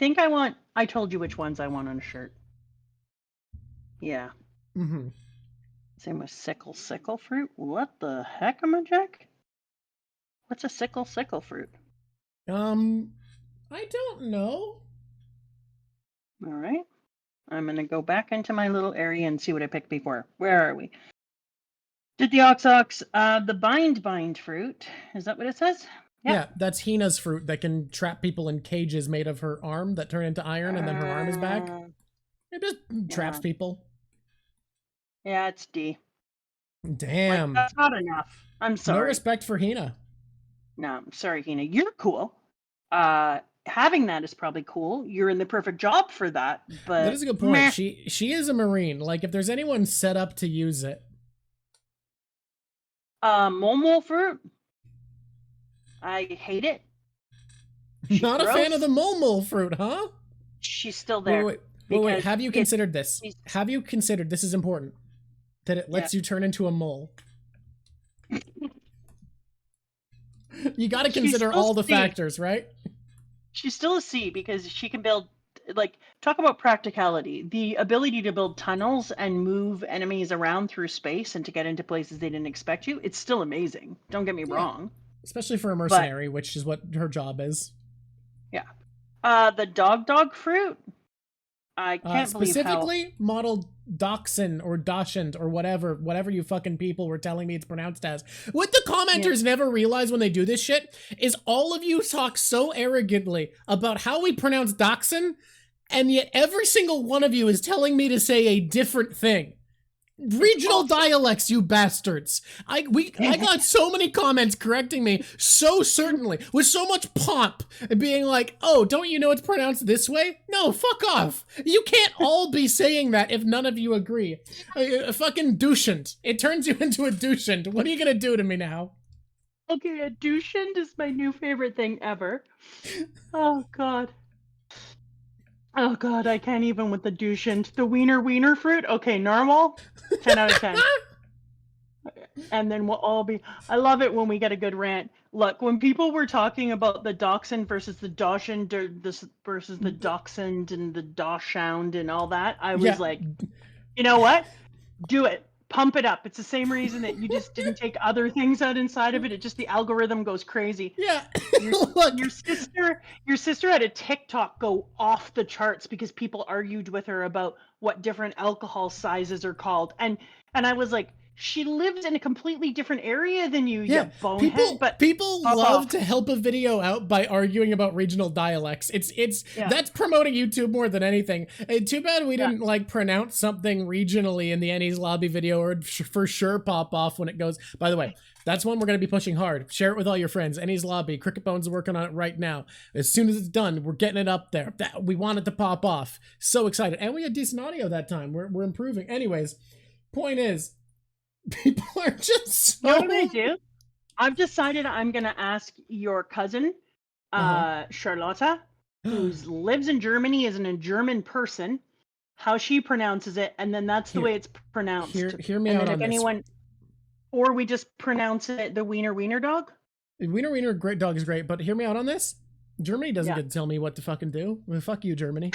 told you which ones I want on a shirt. Yeah.
Mm-hmm.
Same with sickle fruit. What the heck, am I Jack? What's a sickle fruit?
I don't know.
All right. I'm going to go back into my little area and see what I picked before. Where are we? Did the ox the bind fruit. Is that what it says?
Yeah, that's Hina's fruit that can trap people in cages made of her arm that turn into iron, and then her arm is back. It just traps people.
Yeah, it's D.
Damn.
Like, that's not enough. I'm sorry.
No respect for Hina.
No, I'm sorry, Hina. You're cool. Having that is probably cool. You're in the perfect job for that. But
that is a good point. Meh. She is a Marine. Like, if there's anyone set up to use it.
Momo fruit. I hate it.
Not a fan of the mole fruit, huh?
She's still there.
Wait. Have you considered this? Have you considered, this is important, that it lets you turn into a mole? You got to consider all the factors, right?
She's still a C because she can build, like, talk about practicality. The ability to build tunnels and move enemies around through space and to get into places they didn't expect you. It's still amazing. Don't get me wrong.
Especially for a mercenary, which is what her job is.
Yeah. The dog fruit. I can't believe
specifically modeled Dachshund or Dachshund or whatever you fucking people were telling me it's pronounced as. What the commenters never realize when they do this shit is all of you talk so arrogantly about how we pronounce Dachshund, and yet every single one of you is telling me to say a different thing. Regional dialects, you bastards. I got so many comments correcting me so certainly, with so much pomp, and being like, oh, don't you know it's pronounced this way? No, fuck off. You can't all be saying that if none of you agree. Fucking douchant. It turns you into a douchant. What are you gonna do to me now?
Okay, a douchant is my new favorite thing ever. Oh, God. Oh, God, I can't even with the douchant. The wiener fruit? Okay, narwhal? 10 out of 10. And then we'll all be... I love it when we get a good rant. Look, when people were talking about the dachshund versus the dachshund, or this versus the dachshund and the dachshund and all that, I was like, you know what? Do it. Pump it up. It's the same reason that you just didn't take other things out inside of it. It just, the algorithm goes crazy.
Yeah.
Your sister had a TikTok go off the charts because people argued with her about what different alcohol sizes are called. And I was like, she lives in a completely different area than you, you bonehead.
People love to help a video out by arguing about regional dialects. That's promoting YouTube more than anything. Too bad we didn't like pronounce something regionally in the Annie's Lobby video, or for sure pop off when it goes. By the way, that's one we're going to be pushing hard. Share it with all your friends. Annie's Lobby, Cricket Bones is working on it right now. As soon as it's done, we're getting it up there. We want it to pop off. So excited. And we had decent audio that time. We're improving. Anyways, point is, people are just so...
You know what I do? I've decided I'm going to ask your cousin, Charlotta, who lives in Germany, is a German person, how she pronounces it, and then that's the way it's pronounced.
Hear me out on this.
Or we just pronounce it the wiener dog?
Wiener great dog is great, but hear me out on this. Germany doesn't get to tell me what to fucking do. Well, fuck you, Germany.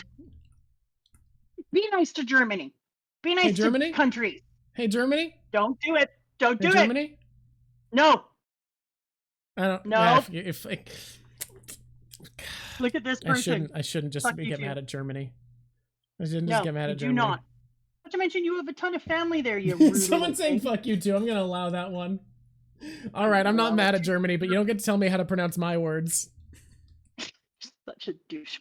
Be nice to Germany. Be nice to
Germany?
countries.
Hey, Germany?
Don't do it. Don't do
Hey,
it.
Germany?
No.
I don't.
No.
Yeah, if
Look at this person.
I shouldn't just get mad at Germany. I shouldn't just get mad at Germany.
Do not. Not to mention, you have a ton of family there. You rude
Someone saying "fuck you" too. I'm gonna allow that one. All right, I'm not mad at Germany, but you don't get to tell me how to pronounce my words.
Such a douche.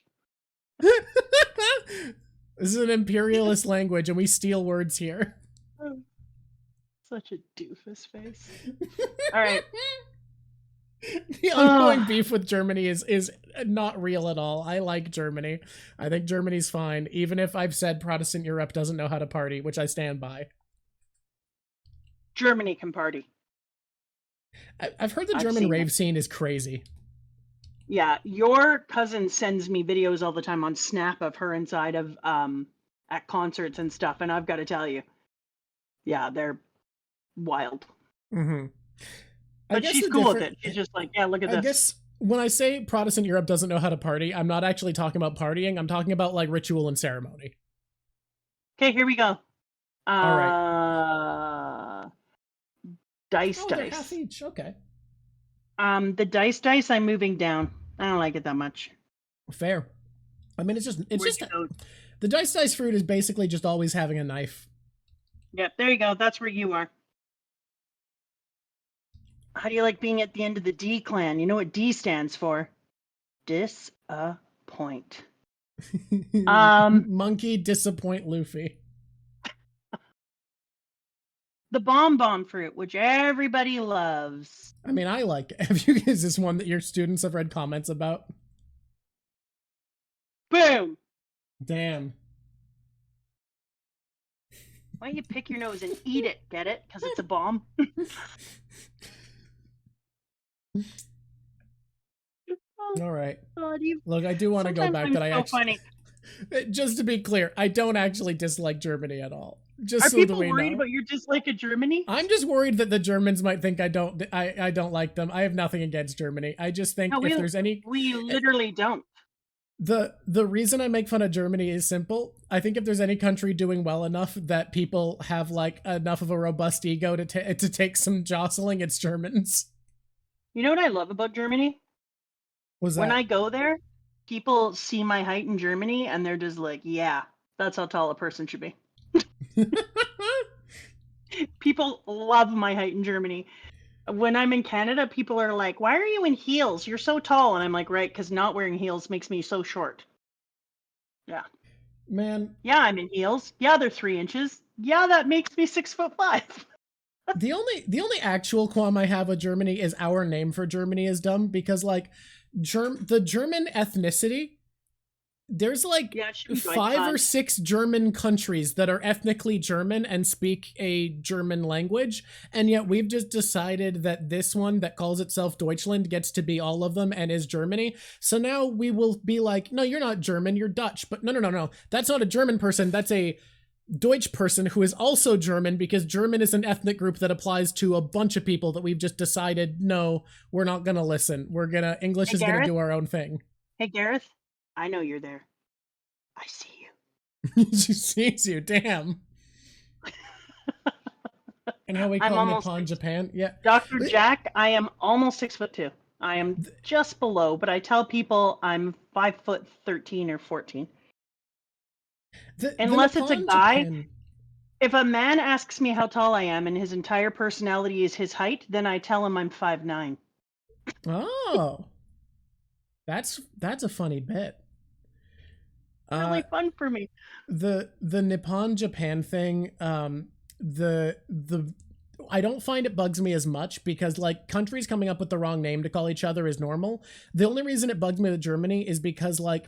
This is an imperialist language, and we steal words here.
Such a doofus face. All right.
The ongoing beef with Germany is not real at all. I like Germany. I think Germany's fine, even if I've said Protestant Europe doesn't know how to party, which I stand by.
Germany can party.
I've heard the German rave scene is crazy.
Yeah, your cousin sends me videos all the time on Snap of her inside of at concerts and stuff, and I've got to tell you, yeah, they're wild.
Mm-hmm.
But she's cool with it. She's just like, yeah, look at this.
I guess when I say Protestant Europe doesn't know how to party, I'm not actually talking about partying. I'm talking about like ritual and ceremony.
Okay, here we go.
All right.
Dice.
They're half each. Okay.
The dice, I'm moving down. I don't like it that much.
Fair. I mean, it's just the dice fruit is basically just always having a knife.
Yep, there you go. That's where you are. How do you like being at the end of the D clan? You know what D stands for? Disappoint.
Monkey disappoint Luffy.
The bomb fruit, which everybody loves.
I mean, I like it. Is this one that your students have read comments about?
Boom!
Damn.
Why don't you pick your nose and eat it? Get it? Because it's a bomb.
All right. Look, I do want to go back that I actually.
Funny.
Just to be clear, I don't actually dislike Germany at all. Just
Are
so
people
that we
worried
know.
about your dislike of Germany?
I'm just worried that the Germans might think I don't like them. I have nothing against Germany. I just think if there's any,
we literally don't.
The reason I make fun of Germany is simple. I think if there's any country doing well enough that people have like enough of a robust ego to take some jostling, it's Germans.
You know what I love about Germany? When I go there, people see my height in Germany and they're just like, yeah, that's how tall a person should be. People love my height in Germany. When I'm in Canada, people are like, why are you in heels? You're so tall. And I'm like, right, because not wearing heels makes me so short. Yeah.
Man.
Yeah, I'm in heels. Yeah, they're 3 inches. Yeah, that makes me 6'5".
The only actual qualm I have with Germany is our name for Germany is dumb, because like the German ethnicity, there's like 5 or 6 German countries that are ethnically German and speak a German language, and yet we've just decided that this one that calls itself Deutschland gets to be all of them and is Germany. So now we will be like, no, you're not German, you're Dutch. But no, that's not a German person, that's a Deutsch person who is also German, because German is an ethnic group that applies to a bunch of people that we've just decided, no, we're not gonna listen. English is gonna do our own thing.
Hey, Gareth, I know you're there. I see you.
She sees you, damn. And how we call Nippon Japan? Yeah.
Dr. Jack, I am almost 6'2". I am just below, but I tell people I'm 5'13" or 14. Unless it's a guy. Japan. If a man asks me how tall I am and his entire personality is his height, then I tell him I'm 5'9".
Oh. That's a funny bit.
Really fun for me.
The Nippon Japan thing, I don't find it bugs me as much, because like countries coming up with the wrong name to call each other is normal. The only reason it bugs me with Germany is because like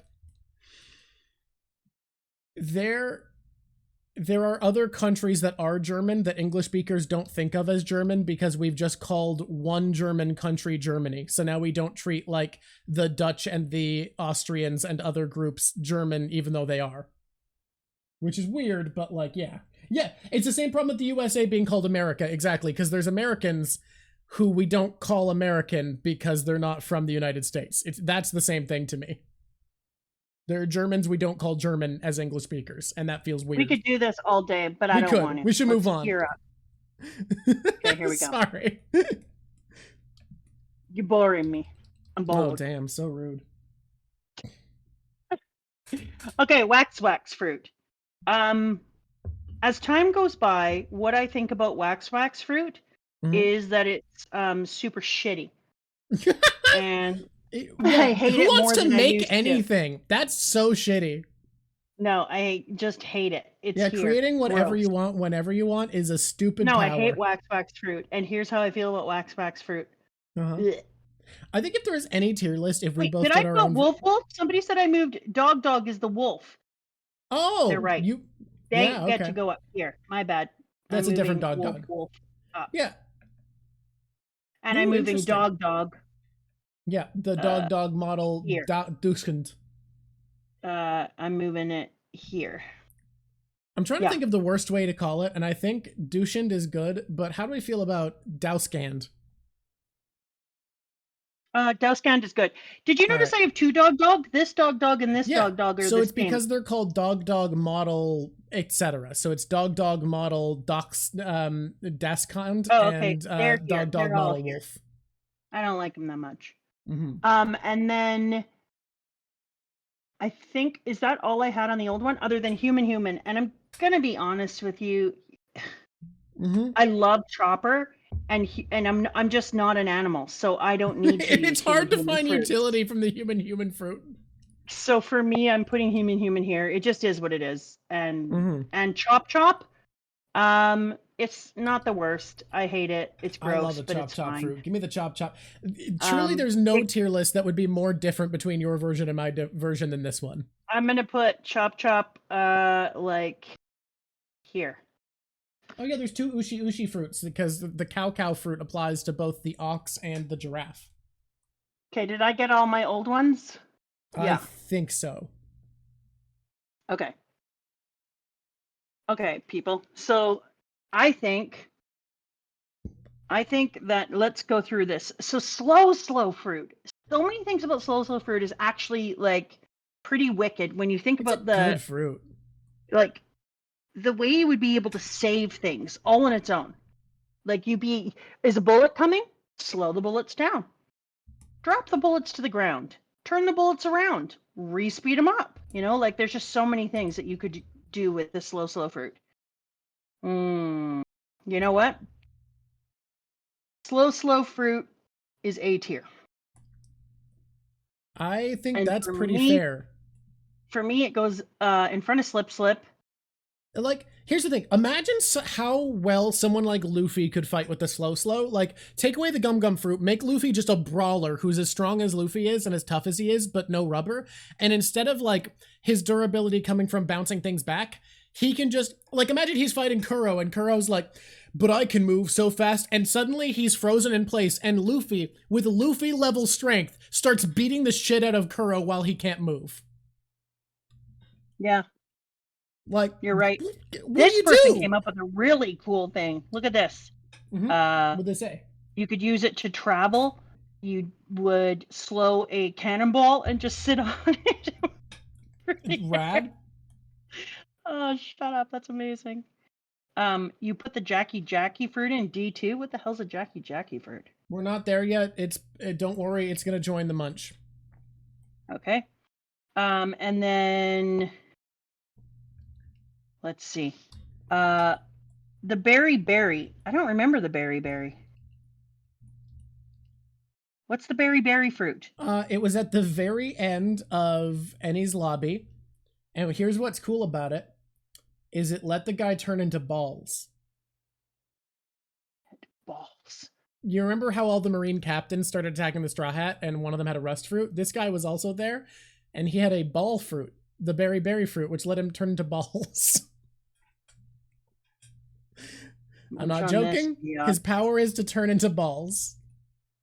there are other countries that are German that English speakers don't think of as German, because we've just called one German country Germany. So now we don't treat like the Dutch and the Austrians and other groups German, even though they are. Which is weird, but like, yeah. Yeah, it's the same problem with the USA being called America, exactly, because there's Americans who we don't call American because they're not from the United States. That's the same thing to me. There are Germans we don't call German as English speakers, and that feels weird.
We could do this all day, but I don't want to.
We should move on.
Gear up. Okay, here we go.
Sorry.
You're boring me. I'm bored.
Oh, damn. So rude.
Okay, wax fruit. As time goes by, what I think about wax fruit is that it's super shitty. And I hate
Who
it
wants
more
to
than
make
I used
anything? To. That's so shitty.
No, I just hate it. It's
creating whatever you want whenever you want is a stupid power.
I hate wax fruit, and here's how I feel about wax fruit.
I think if there was any tier list, if we both
did
did
I
our
put
own...
wolf? Somebody said I moved dog is the wolf.
Oh,
they're right. They get to go up here. My bad.
That's a different dog.
Wolf up.
Yeah.
And I'm moving dog.
Yeah, the dog model Duskend.
I'm moving it here.
I'm trying to think of the worst way to call it, and I think Dushend is good, but how do we feel about Dauskand?
Dauskand is good. Did you notice I have two dog? This dog and this dog are
so
the
it's
same.
Because they're called dog model, etc. So it's dog model Daskand and dog model wolf.
I don't like them that much.
Mm-hmm.
And then I think, is that all I had on the old one other than human? And I'm gonna be honest with you. I love Chopper, and I'm just not an animal, so I don't need to.
It's hard to find utility from the human fruit.
So for me, I'm putting human here. It just is what it is. And chop. It's not the worst. I hate it. It's gross. I love the chop
fruit. Give me the chop. Truly, there's no tier list that would be more different between your version and my version than this one.
I'm gonna put chop like here.
Oh yeah, there's two ushi fruits because the cow fruit applies to both the ox and the giraffe.
Okay, did I get all my old ones?
I think so.
Okay, people. So I think that let's go through this. So slow fruit. So many things about slow fruit is actually like pretty wicked when you think about the
good fruit.
Like the way you would be able to save things all on its own. Like is a bullet coming? Slow the bullets down. Drop the bullets to the ground. Turn the bullets around. Re-speed them up. Like there's just so many things that you could do with the slow fruit. You know what? Slow fruit is A tier.
I think that's pretty fair.
For me, it goes in front of slip.
Like, here's the thing. Imagine how well someone like Luffy could fight with the slow. Like, take away the gum fruit, make Luffy just a brawler who's as strong as Luffy is and as tough as he is, but no rubber. And instead of, like, his durability coming from bouncing things back, he can just, like, imagine he's fighting Kuro, and Kuro's like, but I can move so fast, and suddenly he's frozen in place, and Luffy, with Luffy-level strength, starts beating the shit out of Kuro while he can't move.
Yeah.
Like,
you're right.
What
this person came up with a really cool thing. Look at this.
What'd they say?
You could use it to travel. You would slow a cannonball and just sit on it.
Rad.
Oh, shut up. That's amazing. You put the Jackie fruit in D2. What the hell's a Jackie fruit?
We're not there yet. Don't worry. It's going to join the munch.
Okay. And then let's see. The berry. I don't remember the berry. What's the berry fruit?
It was at the very end of Eni's lobby. And here's what's cool about it. Is it let the guy turn into balls.
Balls.
You remember how all the Marine captains started attacking the Straw Hat and one of them had a rust fruit? This guy was also there and he had a ball fruit, the berry fruit, which let him turn into balls. I'm not joking. Yeah. His power is to turn into balls.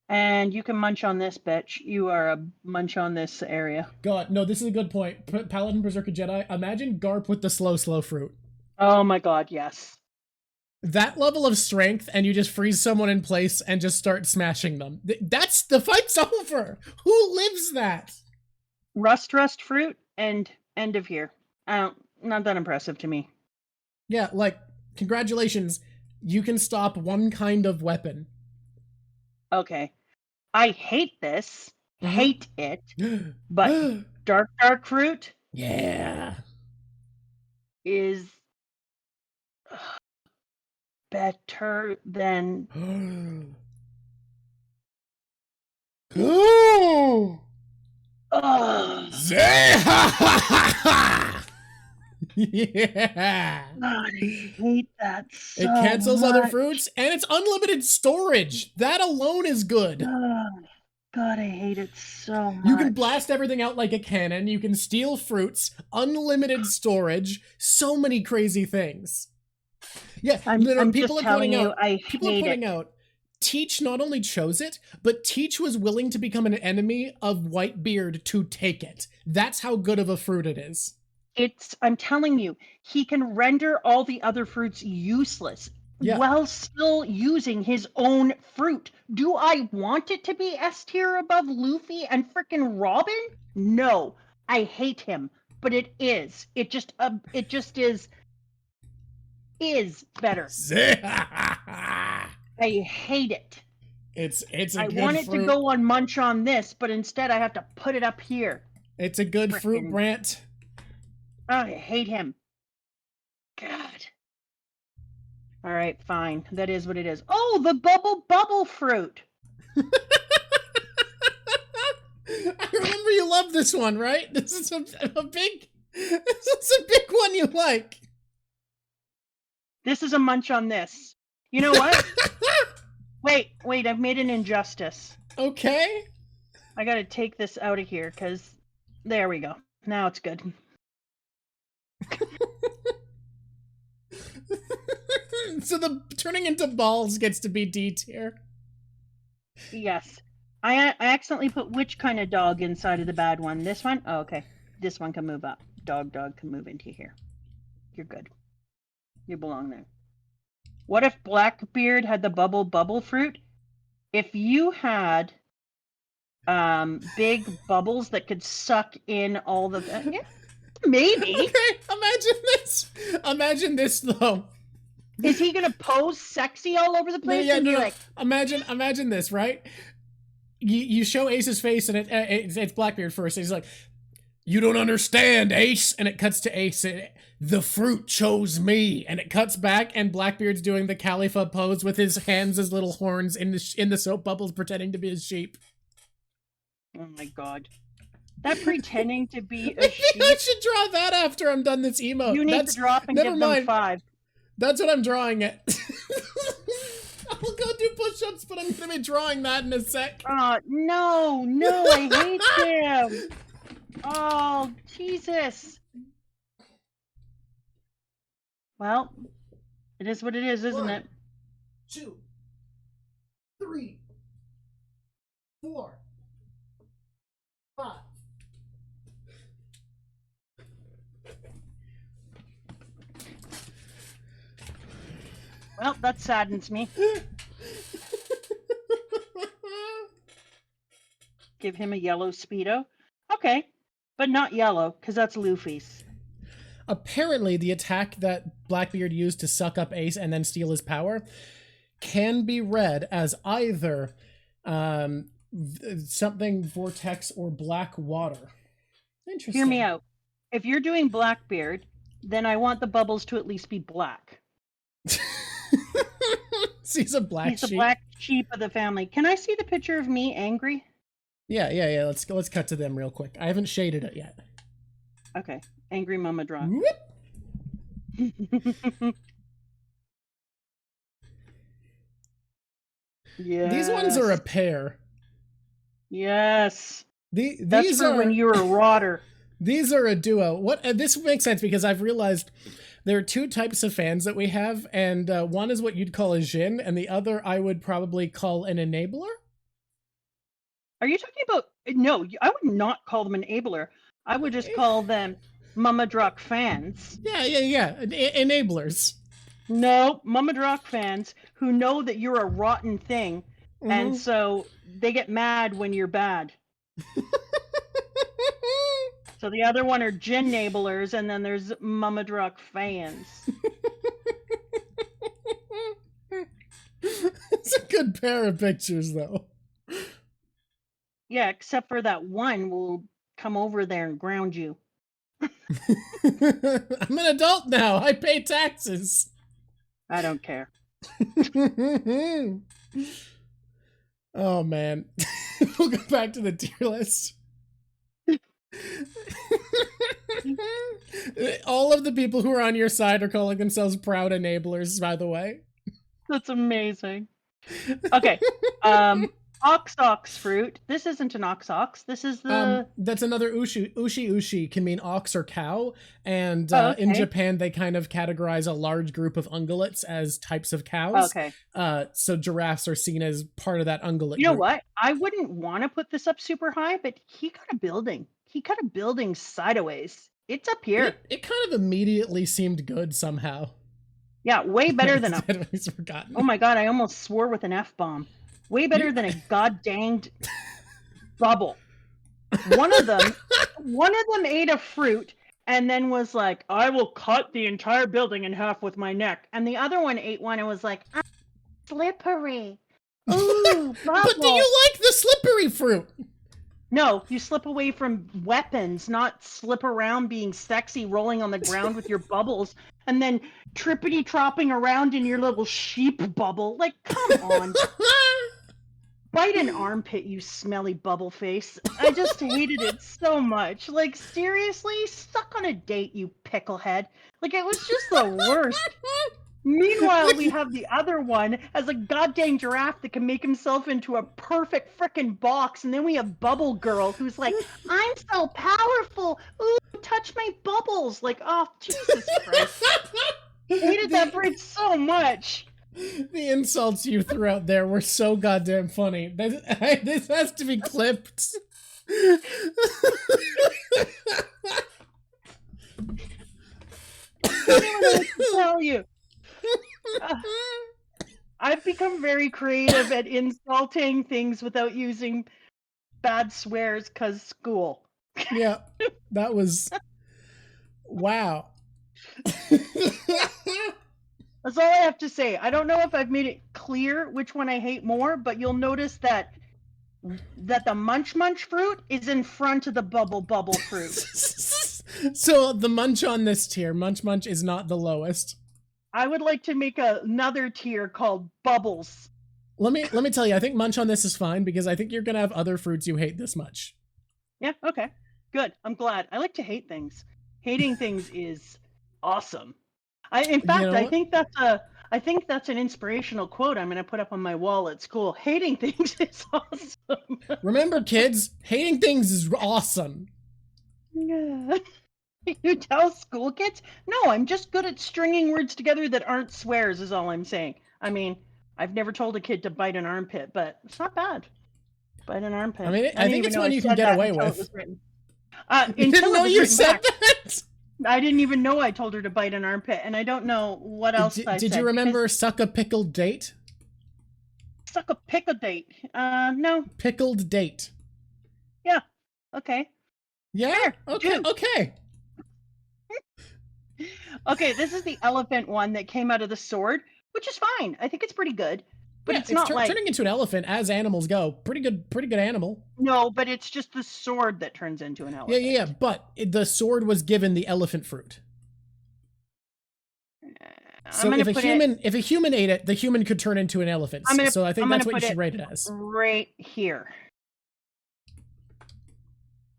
And you can munch on this, bitch. You are a munch on this area.
God, no, this is a good point. Paladin, Berserker, Jedi. Imagine Garp with the slow fruit.
Oh my god, yes.
That level of strength, and you just freeze someone in place and just start smashing them. The fight's over. Who lives that?
Rust fruit and end of here. Not that impressive to me.
Yeah, like, congratulations. You can stop one kind of weapon.
Okay. I hate this.
Mhm.
Hate it. But dark fruit
Yeah.
is better than
Oh!
Ugh.
Yeah.
God, I hate that so
It cancels
much.
other fruits, and it's unlimited storage. That alone is good.
God, I hate it so much.
You can blast everything out like a cannon. You can steal fruits, unlimited storage, so many crazy things. Yeah,
I'm
people
just
are pointing
telling you,
out.
I
People are
hate
pointing
it.
out. Teach not only chose it, but Teach was willing to become an enemy of Whitebeard to take it. That's how good of a fruit it is.
I'm telling you, he can render all the other fruits useless
Yeah.
while still using his own fruit. Do I want it to be S tier above Luffy and frickin' Robin? No, I hate him, but it is. It just is better. I hate it.
It's a good fruit.
I want it to go on Munch on this, but instead I have to put it up here.
It's a good fruit,
Frickin'.
Brant.
I hate him. God. All right, fine. That is what it is. Oh, the bubble fruit.
I remember you love this one, right? This is a big one you like.
This is a munch on this. You know what? wait, I've made an injustice.
Okay.
I gotta take this out of here, because there we go. Now it's good.
So the turning into balls gets to be D tier.
Yes. I accidentally put which kind of dog inside of the bad one? This one? Oh, okay. This one can move up. Dog can move into here. You're good. You belong there. What if Blackbeard had the bubble fruit? If you had big bubbles that could suck in all the yeah, maybe.
Okay, imagine this though.
Is he gonna pose sexy all over the place?
No. Imagine this, right? You show Ace's face and it's Blackbeard first. And he's like, "You don't understand, Ace," and it cuts to Ace. The fruit chose me, and it cuts back, and Blackbeard's doing the Khalifa pose with his hands as little horns in the soap bubbles, pretending to be his sheep.
Oh my god. That pretending to be a sheep.
I should draw that after I'm done this emote.
You need to drop and give them 5.
That's what I'm drawing it. I'll go do push-ups, but I'm gonna be drawing that in a sec.
No, I hate him. Oh, Jesus. Well, it is what it is, isn't it?
2, 3, 4, 5.
Well, that saddens me. Give him a yellow Speedo. Okay, but not yellow, because that's Luffy's.
Apparently, the attack that Blackbeard used to suck up Ace and then steal his power can be read as either something vortex or black water. Interesting.
Hear me out. If you're doing Blackbeard, then I want the bubbles to at least be black.
He's a black sheep.
He's the black sheep of the family. Can I see the picture of me angry?
Yeah. Let's cut to them real quick. I haven't shaded it yet.
Okay. Angry Mama Draw. Yeah.
These ones are a pair.
Yes.
These are
when you were a rotter.
These are a duo. This makes sense because I've realized there are 2 types of fans that we have, and one is what you'd call a Jin, and the other I would probably call an enabler.
Are you talking about? No, I would not call them enabler. I would just call them Mama Drock fans.
Yeah. Enablers.
No, Mama Drock fans who know that you're a rotten thing, and so they get mad when you're bad. So the other one are gin nabblers, and then there's Mamadruck fans.
It's a good pair of pictures, though.
Yeah, except for that one will come over there and ground you.
I'm an adult now. I pay taxes.
I don't care.
Oh, man. We'll go back to the tier list. All of the people who are on your side are calling themselves proud enablers, by the way.
That's amazing. Okay. Ox fruit. This isn't an ox. This is the...
That's another ushi can mean ox or cow, and
okay.
in Japan they kind of categorize a large group of ungulates as types of cows.
Okay.
So giraffes are seen as part of that ungulate
You know
group.
what? I wouldn't want to put this up super high, but he got a building. He got a building sideways. It's up here.
It kind of immediately seemed good somehow.
Yeah, way better than a...
He's forgotten.
Oh my god, I almost swore with an F-bomb. Way better than a god-danged bubble. One of them ate a fruit and then was like, I will cut the entire building in half with my neck. And the other one ate one and was like, slippery. Ooh, bubble.
But do you like the slippery fruit?
No, you slip away from weapons, not slip around being sexy, rolling on the ground with your bubbles, and then trippity-tropping around in your little sheep bubble. Like, come on. Bite an armpit, you smelly bubble face. I just hated it so much. Like, seriously? Suck on a date, you picklehead. Like, it was just the worst. Meanwhile, we have the other one as a goddamn giraffe that can make himself into a perfect frickin' box. And then we have Bubble Girl who's like, I'm so powerful. Ooh, touch my bubbles. Like, oh, Jesus Christ. I hated that bridge so much.
The insults you threw out there were so goddamn funny. This has to be clipped.
I don't know what to tell you. I've become very creative at insulting things without using bad swears because school.
Yeah, that was... Wow.
That's all I have to say. I don't know if I've made it clear which one I hate more, but you'll notice that the munch fruit is in front of the bubble fruit.
So the munch on this tier, munch is not the lowest.
I would like to make another tier called bubbles.
Let me tell you, I think munch on this is fine because I think you're gonna have other fruits you hate this much.
Yeah, okay. Good. I'm glad. I like to hate things. Hating things is awesome. In fact,
You know
I think that's an inspirational quote I'm going to put up on my wall at school. Hating things is awesome.
Remember, kids, hating things is awesome.
Yeah. You tell school kids? No, I'm just good at stringing words together that aren't swears is all I'm saying. I mean, I've never told a kid to bite an armpit, but it's not bad. Bite an armpit.
I mean, I think it's one you can get away with.
You
didn't know you said that?
I didn't even know I told her to bite an armpit, and I don't know what else I said.
Did you remember suck a pickled date?
Suck a pickled date? No.
Pickled date.
Yeah. Okay.
Yeah?
Sure,
okay,
do.
okay.
Okay, this is the elephant one that came out of the sword, which is fine. I think it's pretty good. But
yeah,
it's not like...
turning into an elephant as animals go. Pretty good animal.
No, but it's just the sword that turns into an elephant.
Yeah, but the sword was given the elephant fruit. So if a human ate it, the human could turn into an elephant. So I think that's what you should rate it as.
Right here.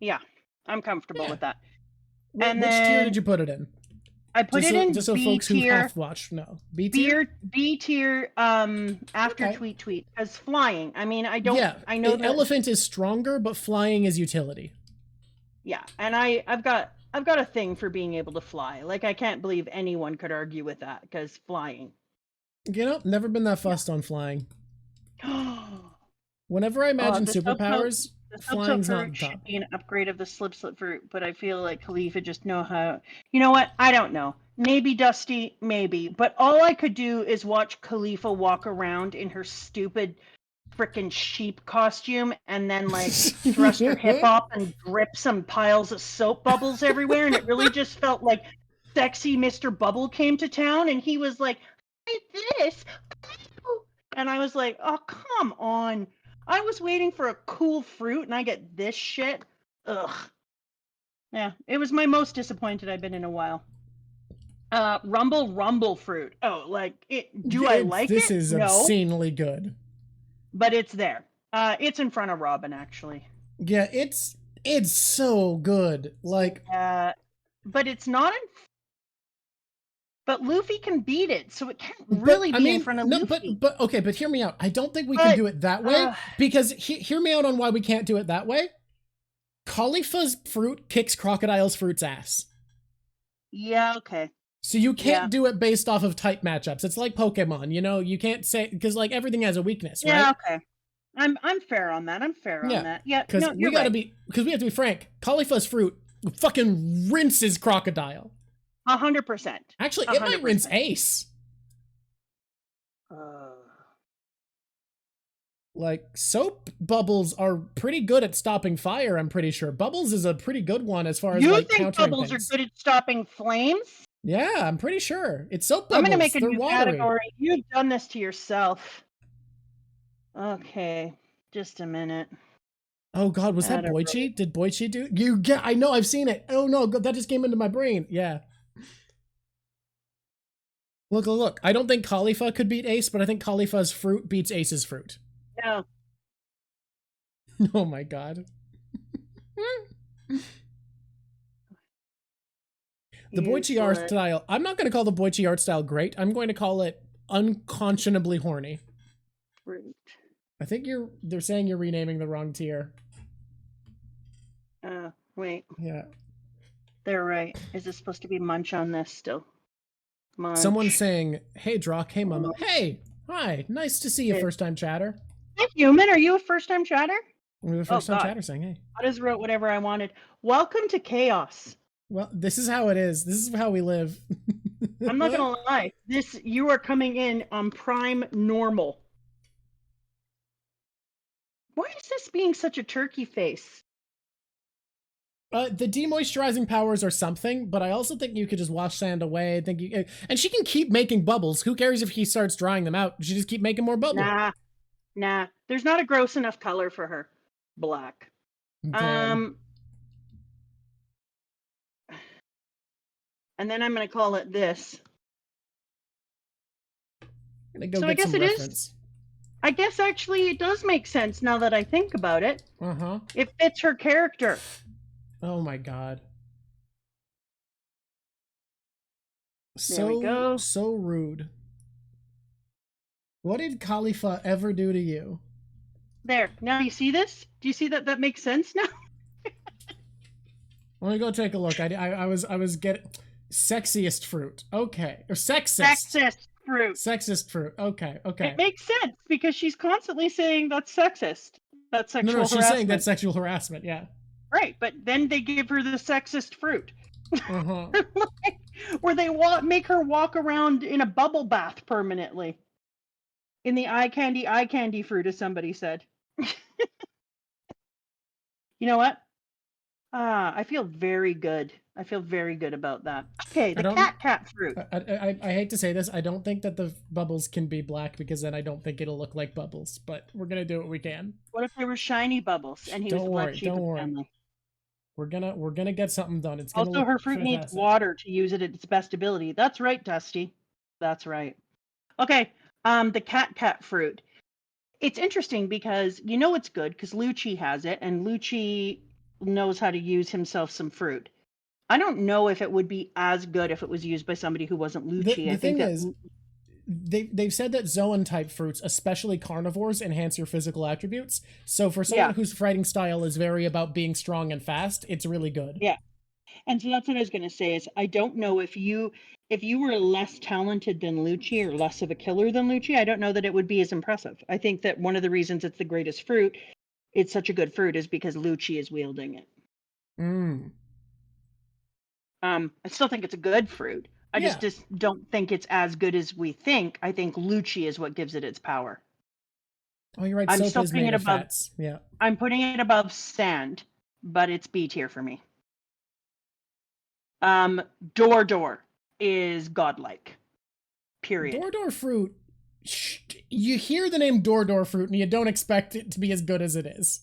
Yeah, I'm comfortable with that.
Which tier did you put it in?
I put it in
just so
B
folks
tier.
who half watch know. B tier.
B tier. After tweet as flying. I mean, I don't. Yeah, I know that
elephant is stronger, but flying is utility.
Yeah, and I've got a thing for being able to fly. Like, I can't believe anyone could argue with that because flying.
You know, never been that fussed on flying. Whenever I imagine superpowers. Flying's not top.
Should be an upgrade of the slip fruit, but I feel like Khalifa just know how. You know what? I don't know. Maybe Dusty, maybe. But all I could do is watch Khalifa walk around in her stupid frickin' sheep costume and then like thrust her hip up and drip some piles of soap bubbles everywhere, and it really just felt like sexy Mr. Bubble came to town, and he was like, "Hey, this," and I was like, "Oh, come on." I was waiting for a cool fruit and I get this shit. Ugh. Yeah, it was my most disappointed I've been in a while. Rumble fruit. Oh, like it. Do I like
This
it?
is
No,
obscenely good.
but it's there. It's in front of Robin actually.
Yeah, it's so good. Like,
but it's not in. But Luffy can beat it, so it can't
but
really
I
be in
mean,
front of
no,
Luffy.
but okay, but hear me out. I don't think we can do it that way because hear me out on why we can't do it that way. Khalifa's fruit kicks Crocodile's fruit's ass.
Yeah, okay.
So you can't do it based off of type matchups. It's like Pokemon, you know. You can't say because like everything has a weakness, right?
Yeah, okay. I'm fair on that. I'm fair on that. Yeah, no,
we gotta be because we have to be frank. Khalifa's fruit fucking rinses Crocodile.
100%.
Actually, it might rinse Ace. Like, soap bubbles are pretty good at stopping fire, I'm pretty sure. Bubbles is a pretty good one as far as like countering things.
You think bubbles are good at stopping flames?
Yeah, I'm pretty sure. It's soap bubbles.
I'm gonna make a
They're
new
watery.
category. You've done this to yourself. Okay, just a minute.
Oh god, was that Boichi? Did Boichi do you? Yeah, I know, I've seen it. Oh no, that just came into my brain. Yeah. Look. I don't think Khalifa could beat Ace, but I think Khalifa's fruit beats Ace's fruit.
No.
Oh my god. The Boichi art style. I'm not going to call the Boichi art style great. I'm going to call it unconscionably horny.
Fruit.
I think they're saying you're renaming the wrong tier.
Wait.
Yeah.
They're right. Is it supposed to be munch on this still? Munch.
Someone's saying, "Hey, Drock. Hey, Mama. Hey. Hi. Nice to see you, first-time chatter."
Hey, human. Are you a first-time chatter?
We're the first-time chatter saying, "Hey."
I just wrote whatever I wanted. Welcome to chaos.
Well, this is how it is. This is how we live.
I'm not gonna lie. You are coming in on prime normal. Why is this being such a turkey face?
The demoisturizing powers are something, but I also think you could just wash sand away. I think and she can keep making bubbles. Who cares if he starts drying them out? She just keep making more bubbles.
Nah. There's not a gross enough color for her. Black.
Damn.
And then I'm gonna call it this.
I'm gonna go get some reference.
I guess actually it does make sense now that I think about it.
Uh-huh.
It fits her character.
Oh my god.
There we go.
So rude. What did Khalifa ever do to you?
There. Now you see this? Do you see that that makes sense now?
Let me go take a look. I was getting sexiest fruit. Okay. Or sexist.
Sexist fruit.
Sexist fruit. Okay. Okay.
It makes sense because she's constantly saying that's sexist. That's sexual harassment.
She's saying that's sexual harassment, yeah.
Right, but then they give her the sexist fruit.
Uh-huh.
Where they make her walk around in a bubble bath permanently. In the eye candy fruit, as somebody said. You know what? I feel very good. I feel very good about that. Okay, the cat fruit.
I hate to say this. I don't think that the bubbles can be black because then I don't think it'll look like bubbles, but we're going to do what we can.
What if they were shiny bubbles and he was the black sheep of the family?
We're gonna get something done. It's
also her fruit needs water to use it at its best ability. That's right, Dusty. That's right. Okay, the cat fruit. It's interesting because you know it's good because Lucci has it, and Lucci knows how to use himself some fruit. I don't know if it would be as good if it was used by somebody who wasn't Lucci.
The thing is, they've said that Zoan type fruits, especially carnivores, enhance your physical attributes. So for someone whose fighting style is very about being strong and fast, it's really good.
Yeah. And so that's what I was going to say is I don't know if you were less talented than Lucci or less of a killer than Lucci, I don't know that it would be as impressive. I think that one of the reasons it's the greatest fruit, it's such a good fruit, is because Lucci is wielding it. I still think it's a good fruit. I just don't think it's as good as we think. I think Lucci is what gives it its power.
Oh, you're right.
I'm
Soap
still
is
putting
made
it
of
above.
fats. Yeah.
I'm putting it above sand, but it's B tier for me. Door is godlike. Period.
Door fruit. You hear the name door fruit and you don't expect it to be as good as it is.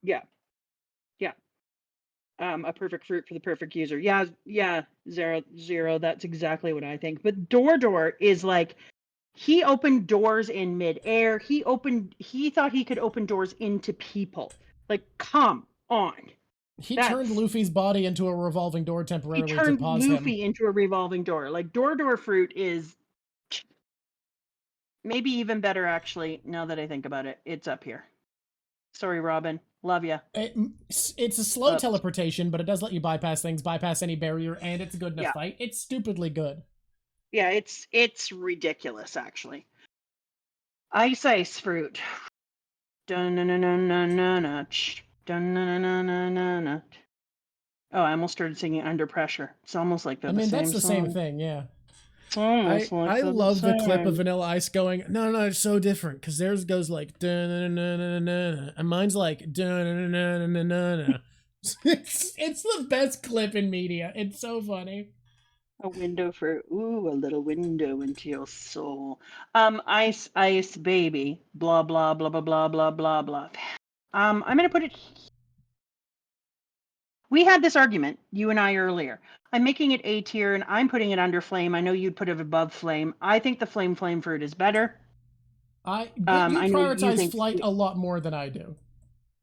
Yeah. Yeah. A perfect fruit for the perfect user. Yeah, zero. That's exactly what I think. But door is like, he opened doors in midair. He thought he could open doors into people. Like, come on.
He turned Luffy's body into a revolving door temporarily to pause him.
Luffy into a revolving door. Like, door fruit is maybe even better, actually, now that I think about it. It's up here. Sorry, Robin. Love ya.
It's a slow teleportation, but it does let you bypass things, bypass any barrier, and it's good in a fight. It's stupidly good.
Yeah, it's ridiculous, actually. Ice fruit. Dun-na-na-na-na-na. Dun-na-na-na-na-na. Oh, I almost started singing Under Pressure. It's almost like they're the same song.
That's the same thing, yeah.
It's almost like
I love the clip of Vanilla Ice going, no, it's so different, because theirs goes like, dun-na-na-na-na-na, and mine's like, dun-na-na-na-na-na. It's the best clip in media. It's so funny.
A window for, ooh, a little window into your soul. Ice baby, blah, blah, blah, blah, blah, blah, blah, blah. I'm going to put it. We had this argument, you and I, earlier. I'm making it A tier and I'm putting it under flame. I know you'd put it above flame. I think the flame fruit is better.
You prioritize flight a lot more than I do.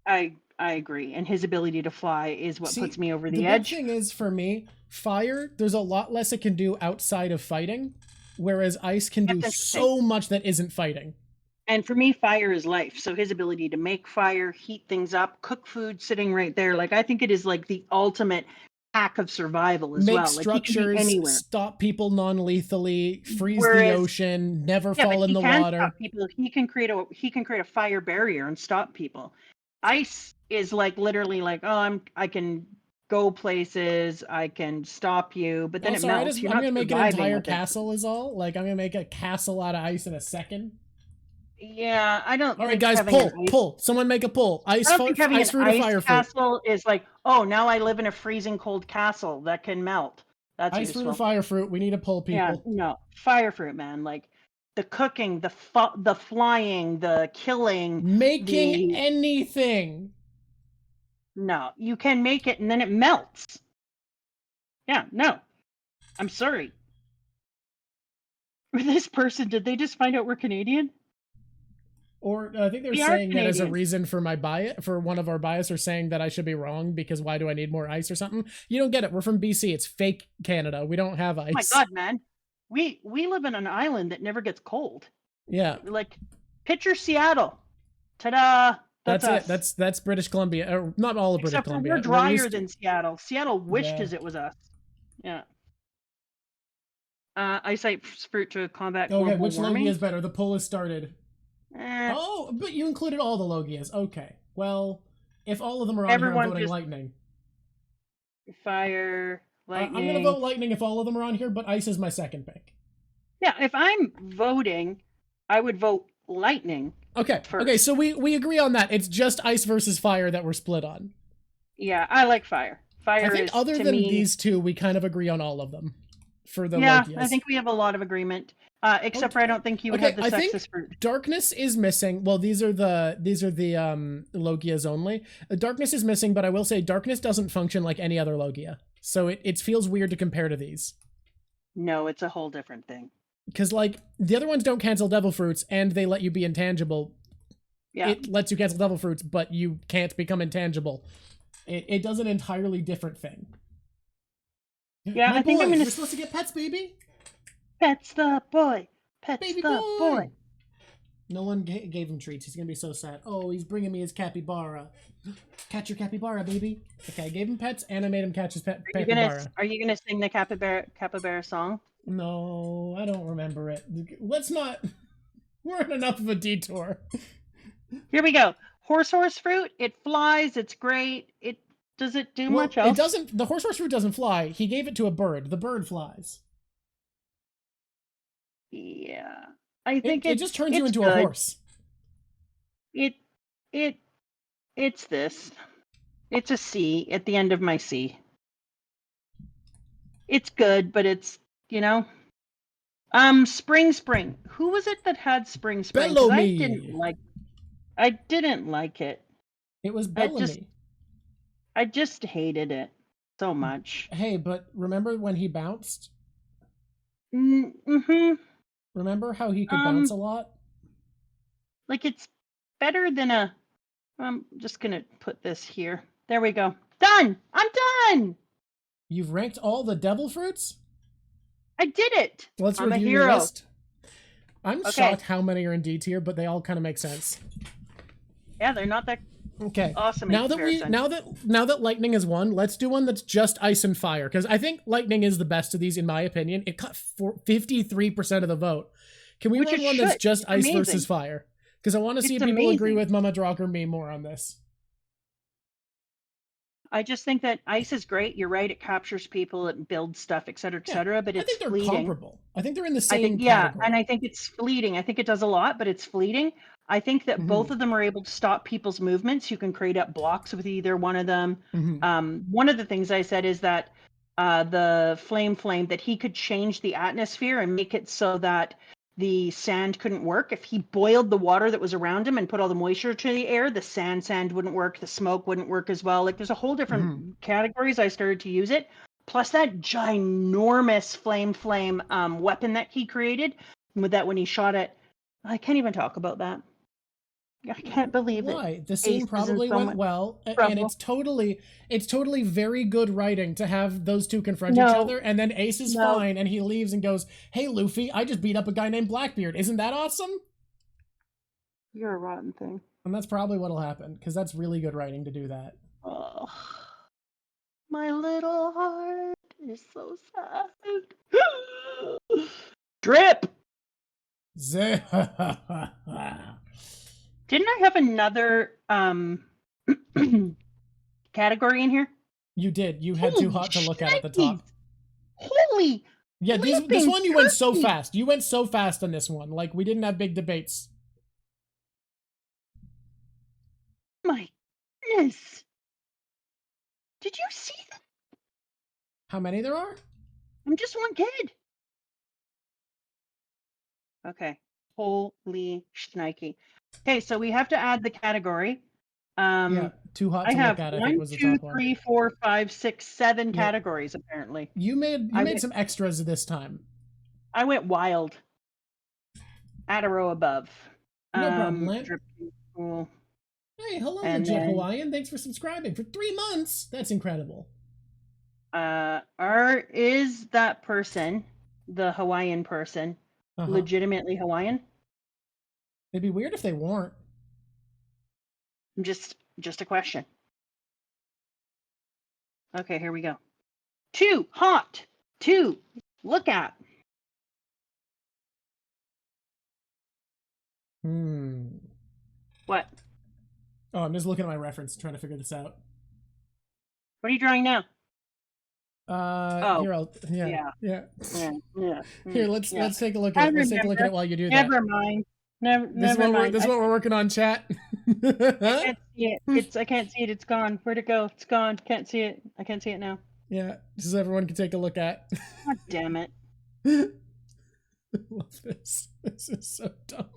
I agree. And his ability to fly is what puts me over the edge.
The big thing is, for me, fire, there's a lot less it can do outside of fighting, whereas ice can do so much that isn't fighting.
And for me, fire is life. So his ability to make fire, heat things up, cook food sitting right there. Like, I think it is like the ultimate hack of survival as well.
Make structures, stop people non-lethally, freeze the ocean, never fall in the water.
Stop people. He can create a fire barrier and stop people. Ice is like literally like, oh, I can go places, I can stop you, but then it melts.
I'm gonna make an entire castle is all. Like, I'm gonna make a castle out of ice in a second.
Yeah, I don't.
All right, guys, pull. Someone make a pull. Ice fruit or fire fruit?
Castle is like, oh, now I live in a freezing cold castle that can melt. That's
ice fruit or fire fruit. We need to pull people.
Yeah, no, fire fruit, man. Like the cooking, the flying, the killing,
making anything.
No, you can make it and then it melts. Yeah, no, I'm sorry. This person, did they just find out we're Canadian?
Or I think they're saying that as a reason for my bias, for one of our bias, or saying that I should be wrong because why do I need more ice or something? You don't get it. We're from BC. It's fake Canada. We don't have ice.
Oh my God, man. We live in an island that never gets cold.
Yeah.
Like, picture Seattle. Ta-da.
That's it. That's British Columbia. Not all of British Columbia.
We're drier than Seattle. Seattle wished as it was us. Yeah. Eyesight fruit to combat global warming.
Which Logia is better? The poll has started. Oh, but you included all the Logias. Okay. Well, if all of them are on here, I'm voting lightning.
Fire, lightning.
I'm going to vote lightning if all of them are on here, but ice is my second pick.
Yeah, if I'm voting, I would vote lightning.
Okay. First. Okay, so we agree on that. It's just ice versus fire that we're split on.
Yeah, I like fire. Fire is,
I think other than these two, we kind of agree on all of them. For the
Logias. I think we have a lot of agreement. Except for I don't think you would have the sexist fruit.
Darkness is missing. Well, these are the Logias only. Darkness is missing, but I will say darkness doesn't function like any other Logia. So it feels weird to compare to these.
No, it's a whole different thing.
Because like the other ones don't cancel devil fruits and they let you be intangible. Yeah. It lets you cancel devil fruits, but you can't become intangible. It does an entirely different thing.
Yeah, I think
you're supposed to get pets, baby.
Pet's the boy. Pet's baby the boy.
No one gave him treats. He's gonna be so sad. Oh, he's bringing me his capybara. Catch your capybara, baby. Okay, I gave him pets and I made him catch his capybara.
Are you gonna sing the capybara song?
No, I don't remember it. Let's not. We're on enough of a detour.
Here we go. Horse fruit. It flies. It's great. Does it do much else?
It doesn't. The horse fruit doesn't fly. He gave it to a bird. The bird flies.
Yeah, I think
it just turns you into a horse.
It's this. It's a C at the end of my C. It's good, but it's, you know. Spring. Who was it that had Spring? Because
Bellamy.
I didn't like it.
It was
I just
Bellamy.
I just hated it so much.
Hey, but remember when he bounced?
Mm-hmm.
Remember how he could bounce a lot?
Like it's better than a. I'm just gonna put this here. There we go. Done. I'm done.
You've ranked all the devil fruits?
I did it.
Let's
I'm a
review your
hero.
list. I'm
Okay.
shocked how many are in D tier, but they all kind of make sense.
Yeah, they're not that
Okay.
awesome.
Now that lightning has won, let's do one that's just ice and fire, because I think lightning is the best of these in my opinion. It got 53% of the vote. Can we run one that's just ice versus fire? Because I want to see if people agree with Mama Drock or me more on this.
I just think that ice is great. You're right; it captures people, it builds stuff, et cetera, et cetera. But it's
they're
fleeting.
comparable. I think they're in the same category.
And I think it's fleeting. I think it does a lot, but it's fleeting. I think that both of them are able to stop people's movements. You can create up blocks with either one of them. One of the things I said is that the flame that he could change the atmosphere and make it so that the sand couldn't work. If he boiled the water that was around him and put all the moisture to the air, the sand wouldn't work. The smoke wouldn't work as well. Like there's a whole different categories. I started to use it. Plus that ginormous flame weapon that he created with that when he shot it. I can't even talk about that. I can't believe it.
Why? The scene probably went well, and it's totally very good writing to have those two confront each other, and then Ace is fine, and he leaves and goes, "Hey, Luffy, I just beat up a guy named Blackbeard. Isn't that awesome?"
You're a rotten thing.
And that's probably what'll happen, because that's really good writing to do that.
Oh, my little heart is so sad. Drip! Didn't I have another category in here?
You did. You had Too Hot to Look at the top.
Holy!
Yeah, this one you went so fast. You went so fast on this one. Like, we didn't have big debates.
My goodness. Did you see that?
How many there are?
I'm just one kid. Okay. Holy shnikey. Okay, so we have to add the category.
Yeah, Too Hot to Look at, I think was the top one.
1, 2, 3, 4, 5, 6, 7 categories, apparently.
You made some extras this time.
I went wild. Add a row above.
No problem, Lent.
Cool.
Hey, hello, Legit Hawaiian. Thanks for subscribing for 3 months. That's incredible.
Is that person, the Hawaiian person, legitimately Hawaiian?
It'd be weird if they weren't.
Just a question. Okay, here we go. Too hot to look at. What?
Oh, I'm just looking at my reference, trying to figure this out.
What are you drawing now?
Here Here, let's take a look at it. Let's take a look at it while you do that.
Never mind.
This is what we're working on, chat.
I can't see it. I can't see it. It's gone. Where'd it go? It's gone. Can't see it. I can't see it now.
Yeah, just so everyone can take a look at.
God damn it.
I love this. This is so dumb.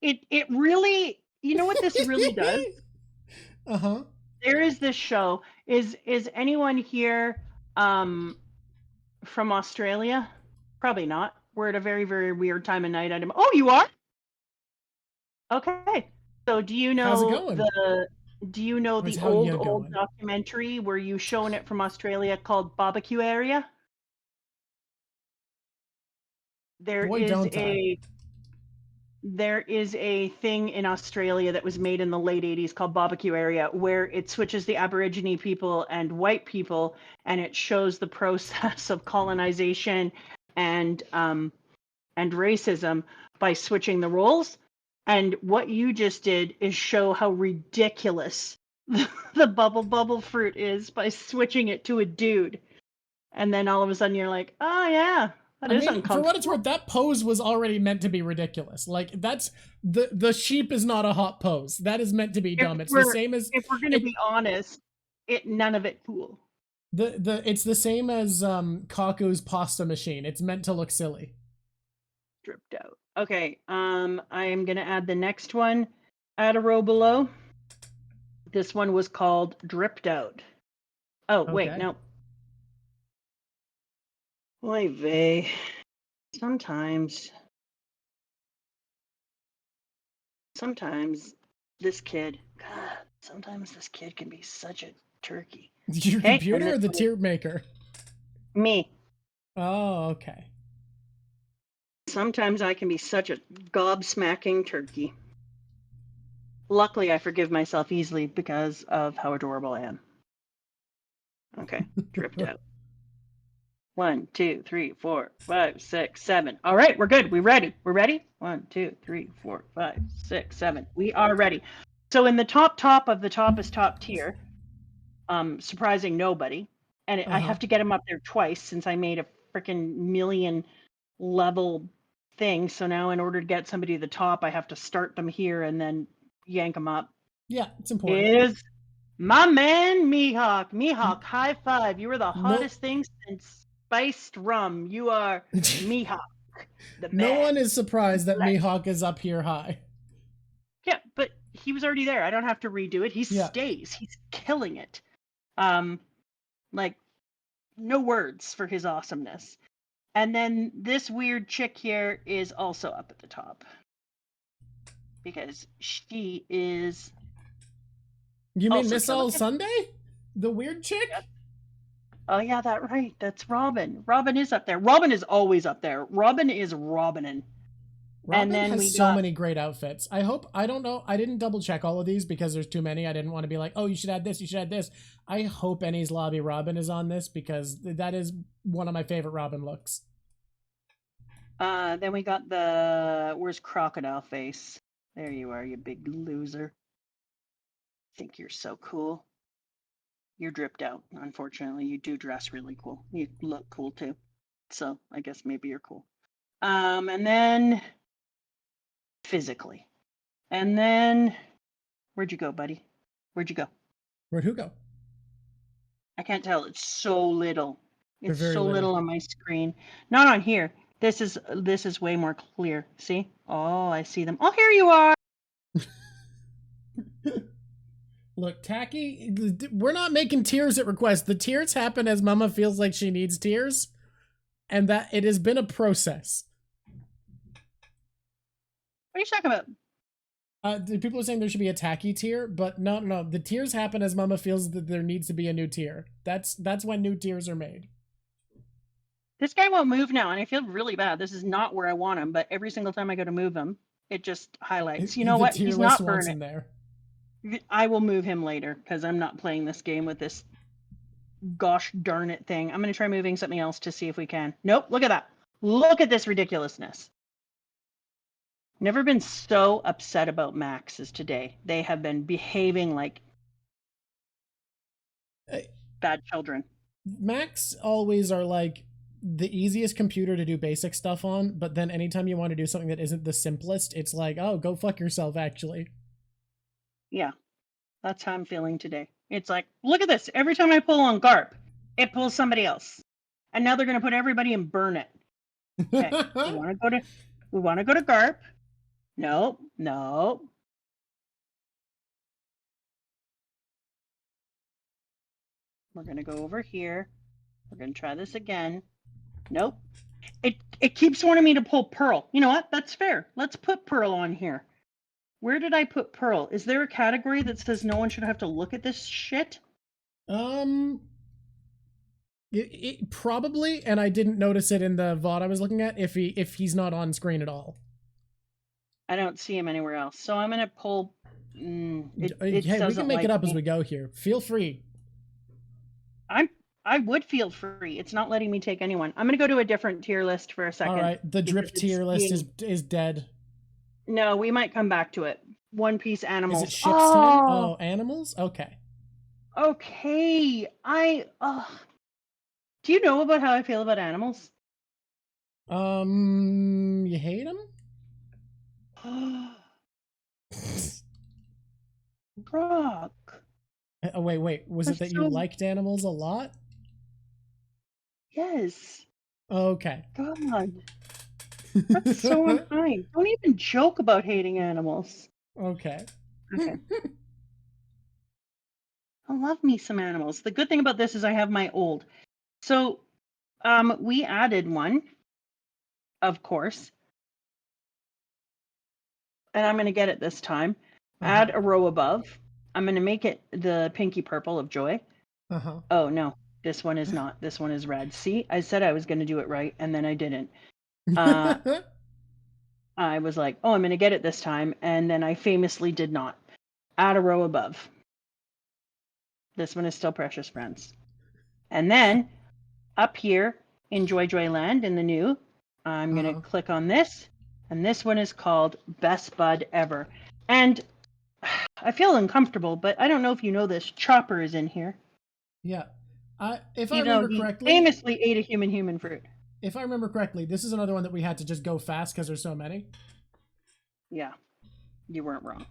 It really, you know what this really does? There is this show. Is anyone here from Australia? Probably not. We're at a very, very weird time of night. Oh, you are? Okay. So do you know the old documentary where you shown it from Australia called Barbecue Area? There is a thing in Australia that was made in the late 80s called Barbecue Area, where it switches the Aborigine people and white people, and it shows the process of colonization and racism by switching the roles. And what you just did is show how ridiculous the bubble fruit is by switching it to a dude. And then all of a sudden you're like, oh yeah, That
I
is
mean, for what it's
uncomfortable.
worth, that pose was already meant to be ridiculous. Like, that's the sheep is not a hot pose. That is meant to be dumb. It's the same as
If we're gonna
it,
be honest, none of it cool.
it's the same as Kaku's pasta machine. It's meant to look silly.
Dripped out. Okay, I am gonna add the next one. Add a row below. This one was called Dripped Out. Oh, wait,
Okay.
no. Oy vey. Sometimes this kid, God, sometimes this kid can be such a turkey.
Your
Okay,
computer or the tier maker?
Me.
Oh, okay.
Sometimes I can be such a gobsmacking turkey. Luckily, I forgive myself easily because of how adorable I am. Okay, dripped out. 1, 2, 3, 4, 5, 6, 7. All right, we're good. We ready? We're ready? 1, 2, 3, 4, 5, 6, 7. We are ready. So in the top of the top is top tier, surprising nobody, and I have to get him up there twice since I made a freaking million level thing. So now in order to get somebody to the top, I have to start them here and then yank them up.
Yeah, it's important.
Is my man Mihawk. Mihawk, high five. You are the hottest thing since spiced rum. You are Mihawk, the man.
No one is surprised that Mihawk is up here high.
Yeah, but he was already there. I don't have to redo it. He stays. He's killing it. Like, no words for his awesomeness. And then this weird chick here is also up at the top. Because she is...
You mean Miss All Sunday? The weird chick?
Yeah. Oh, yeah, that's right. That's Robin. Robin is up there. Robin is always up there. Robin is Robinin.
Robin has so many great outfits. I don't know. I didn't double check all of these because there's too many. I didn't want to be like, oh, you should add this, you should add this. I hope Enies Lobby Robin is on this because that is one of my favorite Robin looks.
Then we got where's Crocodile Face? There you are, you big loser. Think you're so cool. You're dripped out, unfortunately. You do dress really cool. You look cool too. So I guess maybe you're cool. And then physically. And then where'd you go, buddy? Where'd you go?
Where'd who go?
I can't tell. It's so little. It's so
little.
little on my screen. Not on here. This is way more clear. See? Oh, I see them. Oh, here you are.
Look, Tacky, we're not making tiers at request. The tiers happen as Mama feels like she needs tiers, and that it has been a process.
What are you talking about?
People are saying there should be a Tacky tier, but no. The tiers happen as Mama feels that there needs to be a new tier. That's when new tiers are made.
This guy won't move now, and I feel really bad. This is not where I want him, but every single time I go to move him, it just highlights. You know what? He's not burning there. I will move him later because I'm not playing this game with this gosh darn it thing. I'm going to try moving something else to see if we can. Nope, look at that. Look at this ridiculousness. Never been so upset about Max as today. They have been behaving like bad children.
Max always are like the easiest computer to do basic stuff on, but then anytime you want to do something that isn't the simplest, it's like, oh, go fuck yourself, actually.
Yeah, that's how I'm feeling today. It's like, look at this. Every time I pull on Garp, it pulls somebody else. And now they're going to put everybody and burn it. Okay, we want to go to Garp. No. We're going to go over here. We're going to try this again. Nope. It keeps wanting me to pull Pearl. You know what? That's fair. Let's put Pearl on here. Where did I put Pearl? Is there a category that says no one should have to look at this shit?
It probably, and I didn't notice it in the VOD I was looking at, if he's not on screen at all.
I don't see him anywhere else. So I'm going to pull...
Hey, we can make it up as we go here. Feel free.
I would feel free. It's not letting me take anyone. I'm going to go to a different tier list for a second.
All right, the drip tier list is dead.
No, we might come back to it. One Piece Animals.
Is it ships time? Oh, animals? Okay.
Okay. Do you know about how I feel about animals?
You hate him?
Brock.
Oh, wait. Was it
That's
that you
so
liked animals a lot?
yes.
Okay.
God. That's so unkind. Don't even joke about hating animals.
Okay.
Okay. I love me some animals. The good thing about this is I have my old. So we added one, of course, and I'm gonna get it this time.
Uh-huh.
Add a row above. I'm gonna make it the pinky purple of joy.
Uh-huh.
Oh no, this one is not. This one is red. See, I said I was gonna do it right, and then I didn't. Uh I was like, oh, I'm gonna get it this time, and then I famously did not. Add a row above. This one is still Precious Friends. And then up here in Joy Joyland in the new, I'm going to
Uh-huh.
click on this. And this one is called Best Bud Ever. And I feel uncomfortable, but I don't know if you know this. Chopper is in here.
Yeah. If I
You know,
remember
he
correctly,
famously ate a human fruit.
this is another one that we had to just go fast because there's so many.
Yeah, you weren't wrong.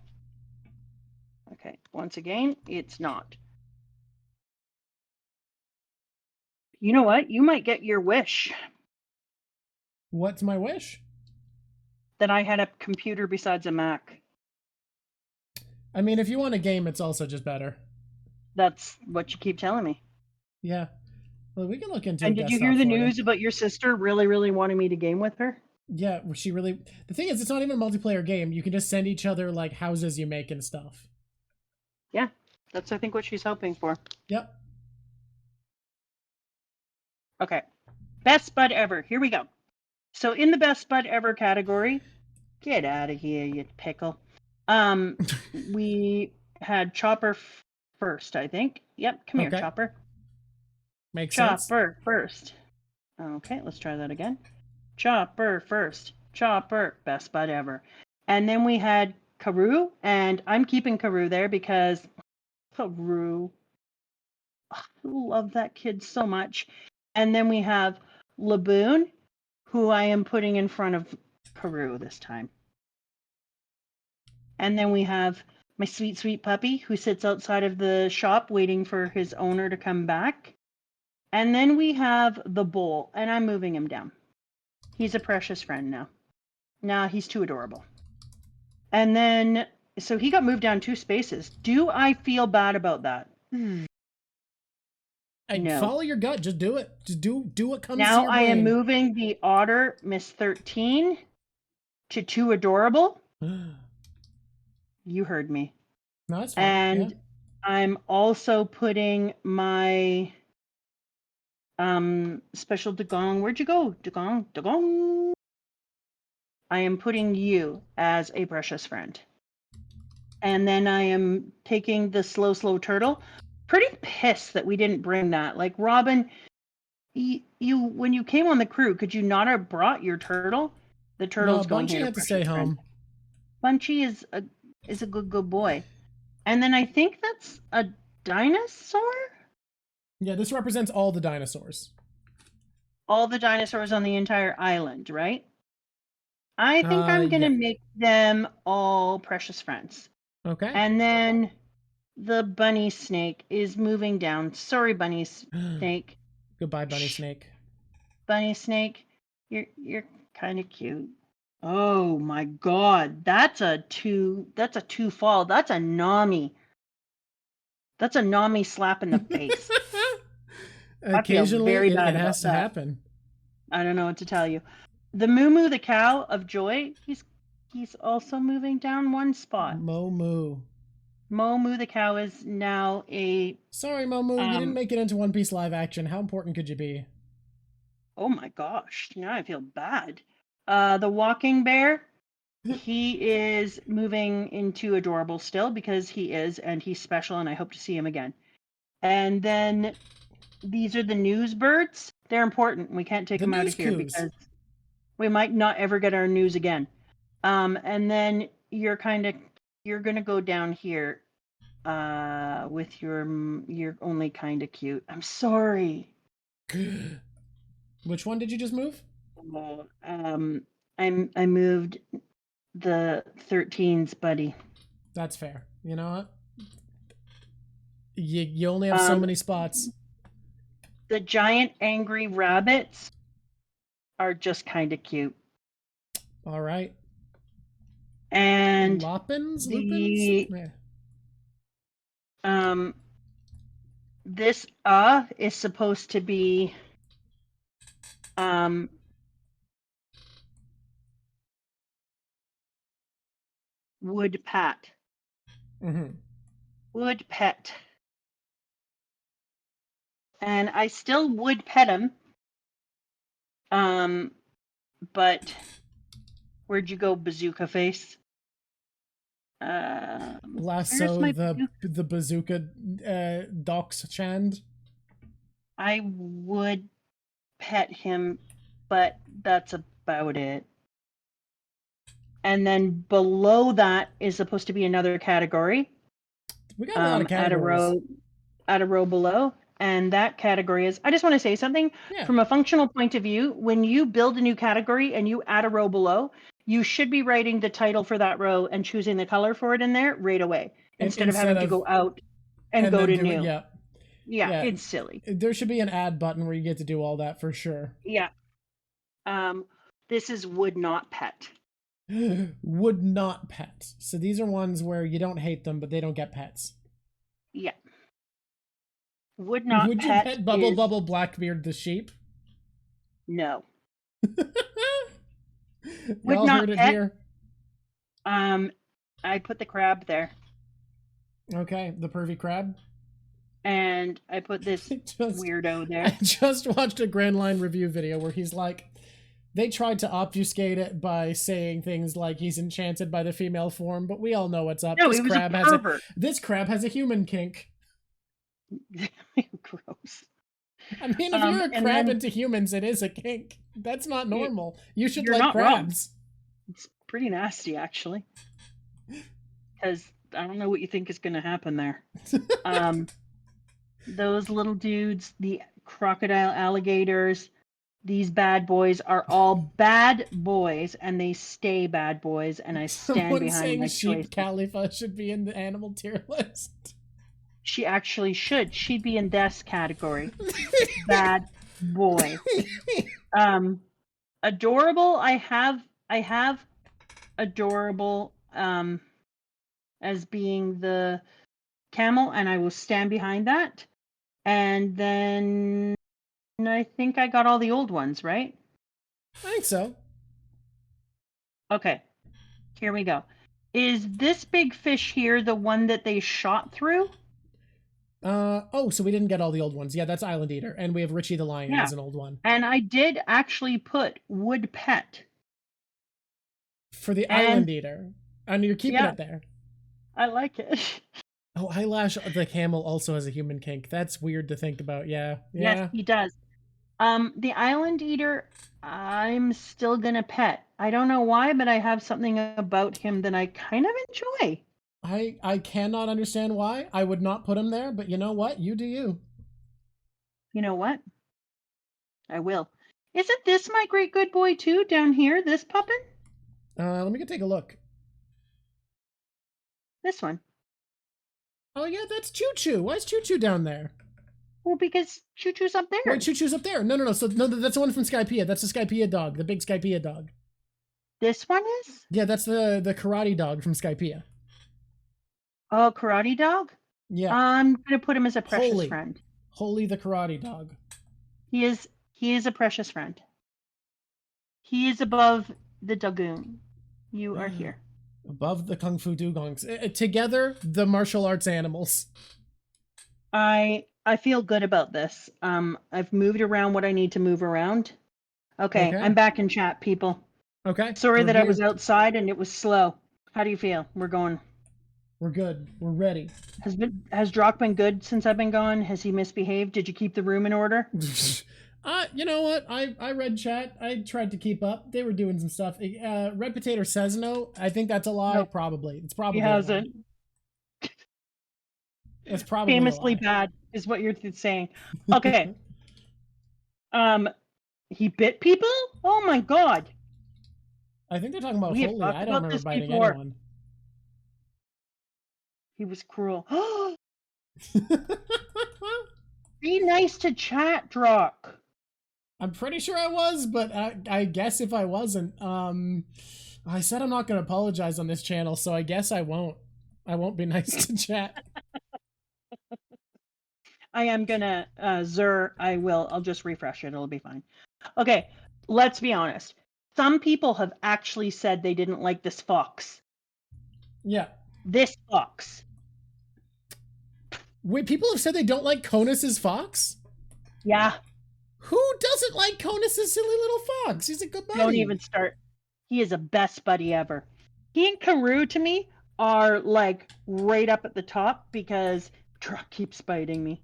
Okay, once again, it's not. You know what? You might get your wish
What's my wish?
that I had a computer besides a Mac.
I mean, if you want a game, it's also just better.
That's what you keep telling me.
Yeah. Well, we can look into a
And did you hear
desktop
the
for you.
news about your sister really wanting me to game with her?
Yeah, she really. The thing is, it's not even a multiplayer game. You can just send each other like houses you make and stuff.
Yeah, that's I think what she's hoping for.
Yep.
Okay, best bud ever. Here we go. So in the best bud ever category, get out of here, you pickle. We had Chopper first, I think. Yep, come here,
Okay.
Chopper.
Makes sense.
Chopper first. Okay, let's try that again. Chopper first. Chopper, best bud ever. And then we had Karoo, and I'm keeping Karoo there because Karoo. I love that kid so much. And then we have Laboon, who I am putting in front of Karoo this time. And then we have my sweet puppy who sits outside of the shop waiting for his owner to come back. And then we have the bull, and I'm moving him down. He's a precious friend now. Nah, he's too adorable. And then, so he got moved down 2 spaces. Do I feel bad about that?
And
No.
follow your gut. Just do it. Just do what comes to
Now
your
I am
brain.
moving the otter, Miss 13, to too adorable. You heard me.
No, that's fine.
And
Yeah.
I'm also putting my special Dagong. Where'd you go? Dagong. I am putting you as a precious friend. And then I am taking the slow turtle. Pretty pissed that we didn't bring that. Like Robin, you when you came on the crew, could you not have brought your turtle? The
No,
turtle's going here
Bunchy
to
had to stay
precious friend.
home.
Bunchy is a good boy. And then I think that's a dinosaur?
Yeah, this represents all the dinosaurs.
All the dinosaurs on the entire island, right? I think I'm going to
Yeah.
make them all precious friends.
Okay.
And then the bunny snake is moving down. Sorry, bunny snake.
Goodbye, Bunny
Shh,
Snake.
bunny snake. You're kind of cute. Oh my god, that's a two fall. That's a Nami. That's a Nami slap in the face. I feel
Occasionally,
very
it
bad
has
about
to
that.
happen.
I don't know what to tell you. The Moo the cow of joy, he's also moving down 1 spot.
Momu.
Moo the cow is now a
Sorry, Momu, you didn't make it into One Piece live action. How important could you be?
oh my gosh, now I feel bad. The walking bear, he is moving into adorable still because he is, and he's special, and I hope to see him again. And then these are the news birds. They're important. We can't take
The
them out
news
of here
coos.
because we might not ever get our news again. And then you're gonna go down here with you're only kind of cute. I'm sorry.
Which one did you just move?
I moved the 13s, buddy.
That's fair. You know what? You only have so many spots.
The giant angry rabbits are just kind of cute.
All right.
And
Lupins?
this is supposed to be wood pat. Would pet. And I still would pet him. But where'd you go, bazooka face?
Lasso the bazooka docs chand.
I would pet him, but that's about it. And then below that is supposed to be another category.
We got a lot of categories.
At a row below. And that category is, I just want to say something.
Yeah.
From a functional point of view, when you build a new category and you add a row below, you should be writing the title for that row and choosing the color for it in there right away. Instead of having to go out and go to new. Yeah, it's silly.
There should be an add button where you get to do all that for sure.
Yeah. This is would not pet.
Would not pet. So these are ones where you don't hate them, but they don't get pets.
Yeah. Would not
Would
pet.
You pet Bubble Blackbeard the sheep?
No.
Would not heard it pet. Here.
I put the crab there.
Okay, the pervy crab.
And I put this weirdo there.
I just watched a Grand Line review video where he's like, they tried to obfuscate it by saying things like he's enchanted by the female form, but we all know what's up.
No,
This crab has a human kink.
Gross.
I mean, if you're a crab into humans, it is a kink. That's not normal. You should like crabs.
Wrong. It's pretty nasty, actually. Because I don't know what you think is going to happen there. Those little dudes, the crocodile alligators, these bad boys are all bad boys, and they stay bad boys, and I stand behind my choice.
Sheep Khalifa should be in the animal tier list.
She actually should. She'd be in this category. Bad boy. Adorable. I have adorable as being the camel, and I will stand behind that. And then I think I got all the old ones, right?
I think so.
Okay. Here we go. Is this big fish here the one that they shot through?
So we didn't get all the old ones. Yeah, that's Island Eater. And we have Richie the Lion as an old one.
And I did actually put wood pet.
For the Island Eater. And you're keeping it there.
I like it.
Oh, Eyelash the camel also has a human kink. That's weird to think about. Yeah.
Yes, he does. The Island Eater, I'm still gonna pet. I don't know why, but I have something about him that I kind of enjoy.
I cannot understand why. I would not put him there, but you know what? You do you.
You know what? I will. Isn't this my great good boy too down here, this puppet?
Let me go take a look.
This one.
Oh yeah, that's Choo Choo. Why is Choo Choo down there?
Well, because Choo Choo's up there.
Wait, Choo Choo's up there. No. So no, that's the one from Skypiea. That's the Skypiea dog, the big Skypiea dog.
This one is?
Yeah, that's the karate dog from Skypiea.
Oh, karate dog?
Yeah.
I'm gonna put him as a precious friend.
Holy the karate dog.
He is a precious friend. He is above the Dagoon. You are here.
Above the Kung Fu Dugongs. Together, the martial arts animals.
I feel good about this. I've moved around what I need to move around. Okay. I'm back in chat, people.
Okay.
Sorry that I was outside and it was slow. How do you feel? We're going.
We're good. We're ready.
Has Drock been good since I've been gone? Has he misbehaved? Did you keep the room in order?
You know what? I read chat. I tried to keep up. They were doing some stuff. Red Potato says no. I think that's a lie. Nope. Probably. It's probably.
He hasn't.
It's probably
famously bad is what you're saying. Okay. He bit people? Oh my god.
I think they're talking about
We have
Holy.
talked
I don't
about
remember
this
biting
before.
anyone.
He was cruel. Be nice to chat, Drock.
I'm pretty sure I was, but I guess if I wasn't, I said I'm not going to apologize on this channel, so I guess I won't. I won't be nice to chat.
I am gonna, I will. I'll just refresh it. It'll be fine. Okay, let's be honest. Some people have actually said they didn't like this fox.
Yeah.
This fox.
Wait, people have said they don't like Conus's fox?
Yeah.
Who doesn't like Conus's silly little fox? He's a good buddy.
Don't even start. He is a best buddy ever. He and Karoo to me are like right up at the top because Truck keeps biting me.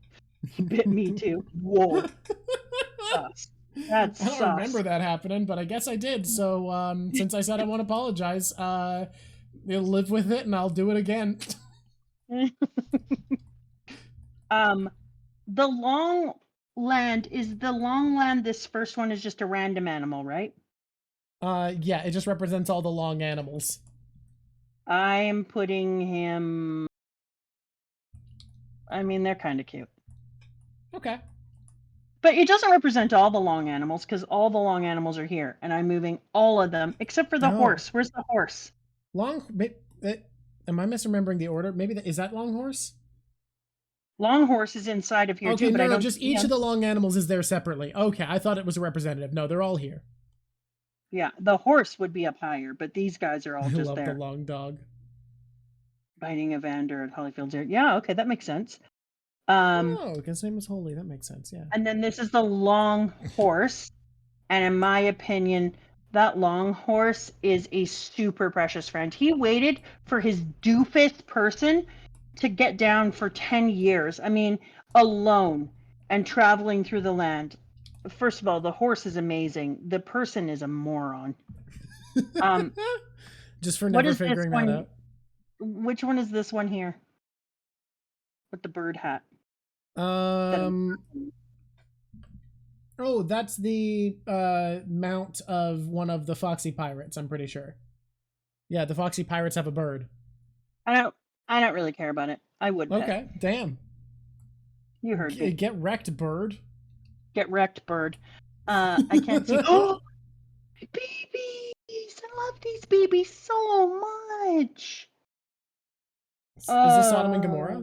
He bit me too. Whoa. Sus. That's
I don't
sus.
remember that happening, but I guess I did. So since I said I won't apologize, you'll live with it and I'll do it again.
The long land, is the long land, this first one is just a random animal, right?
Yeah, it just represents all the long animals.
I'm putting him, I mean, they're kind of cute.
Okay.
But it doesn't represent all the long animals because all the long animals are here, and I'm moving all of them except for the horse. Where's the horse?
Am I misremembering the order? Maybe is that long horse?
Long horse is inside of here too, but I don't.
Just each of the long animals is there separately. Okay, I thought it was a representative. No, they're all here.
Yeah, the horse would be up higher, but these guys are all just there.
I love the long dog.
Biting Evander at Hollyfield's here. Yeah, okay, that makes sense.
Because his name was Holy. That makes sense, yeah.
And then this is the long horse. And in my opinion, that long horse is a super precious friend. He waited for his doofus person to get down for 10 years. I mean, alone and traveling through the land. First of all, the horse is amazing. The person is a moron.
Just for never figuring that out.
Which one is this one here? With the bird hat.
Oh, that's the mount of one of the Foxy Pirates, I'm pretty sure. Yeah, the Foxy Pirates have a bird.
I don't really care about it. I would pet.
Okay, damn.
You heard me.
Get wrecked, bird.
Get wrecked, bird. I can't see. Oh, babies! I love these babies so much.
Is this Sodom and Gomorrah?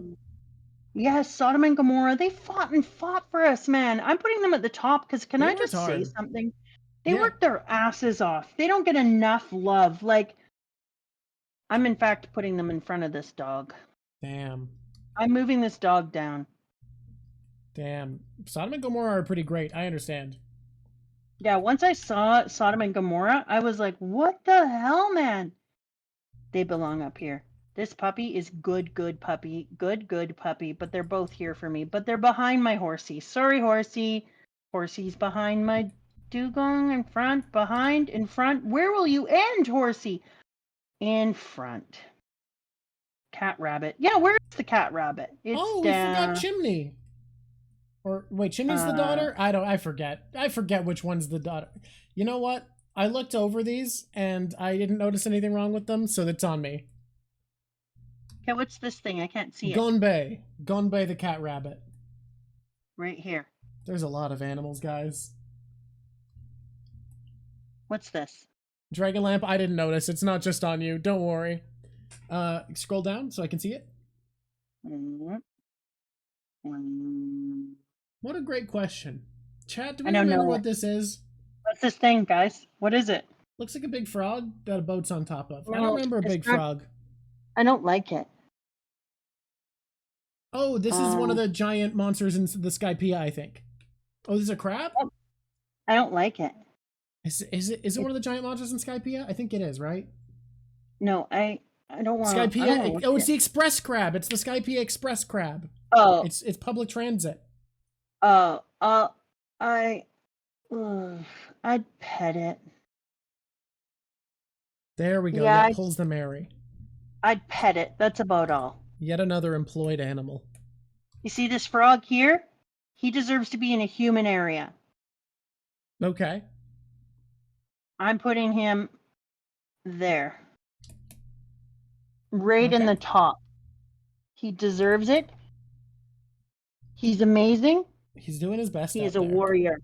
Yes, Sodom and Gomorrah. They fought and fought for us, man. I'm putting them at the top because can I just say something? They work their asses off. They don't get enough love. Like, I'm in fact putting them in front of this dog.
Damn.
I'm moving this dog down.
Damn. Sodom and Gomorrah are pretty great. I understand.
Yeah, once I saw Sodom and Gomorrah, I was like, what the hell, man? They belong up here. This puppy is good puppy. Good puppy. But they're both here for me. But they're behind my horsey. Sorry, horsey. Horsey's behind my dugong. In front, behind, in front. Where will you end, horsey? In front. Cat rabbit. Yeah, where's the cat rabbit? It's
we forgot Chimney. Or wait, Chimney's the daughter? I forget. I forget which one's the daughter. You know what? I looked over these and I didn't notice anything wrong with them, so that's on me.
Okay, what's this thing? I can't see it.
Gonbei. Gonbei the cat rabbit.
Right here.
There's a lot of animals, guys.
What's this?
Dragon lamp, I didn't notice. It's not just on you. Don't worry. Scroll down so I can see it. What a great question. Chat, do we remember what this is?
What's this thing, guys? What is it?
Looks like a big frog that a boat's on top of. I don't remember a big frog.
I don't like it.
Oh, this is one of the giant monsters in the Skypiea, I think. Oh, this is a crab?
I don't like it.
Is it one of the giant monsters in Skypiea? I think it is, right?
No, I don't want
Skypiea. Oh, it's the express crab. It's the Skypiea express crab.
Oh.
It's public transit.
I'd pet it.
There we go. That pulls the Mary.
I'd pet it. That's about all.
Yet another employed animal.
You see this frog here? He deserves to be in a human area.
Okay.
I'm putting him there. Right in
Okay.
the top. He deserves it. He's amazing.
He's doing his best
He is
out
a
there.
warrior.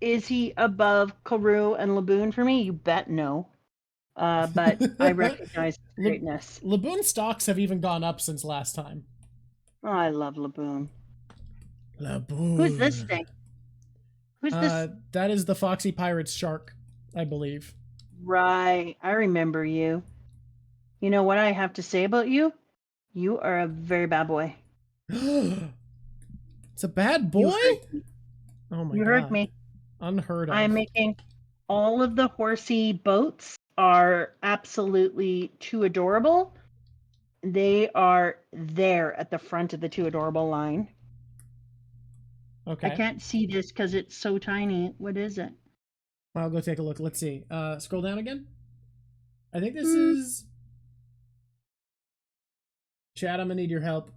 Is he above Karoo and Laboon for me? You bet no. But I recognize his greatness.
Laboon stocks have even gone up since last time.
Oh, I love Laboon. Who's this
Laboon.
thing? Who's this?
That is the Foxy Pirate's shark, I believe.
Right. I remember you. You know what I have to say about you? You are a very bad boy.
It's a bad
You
boy?
heard me.
Oh my
You heard
god.
me.
Unheard
I'm
of.
making all of the horsey boats are absolutely too adorable. They are there at the front of the too adorable line. I
Okay.
can't see this because it's so tiny. What is it?
I'll go take a look. Let's see. Scroll down again. I think this
Hmm.
is... Chat, I'm gonna need your help.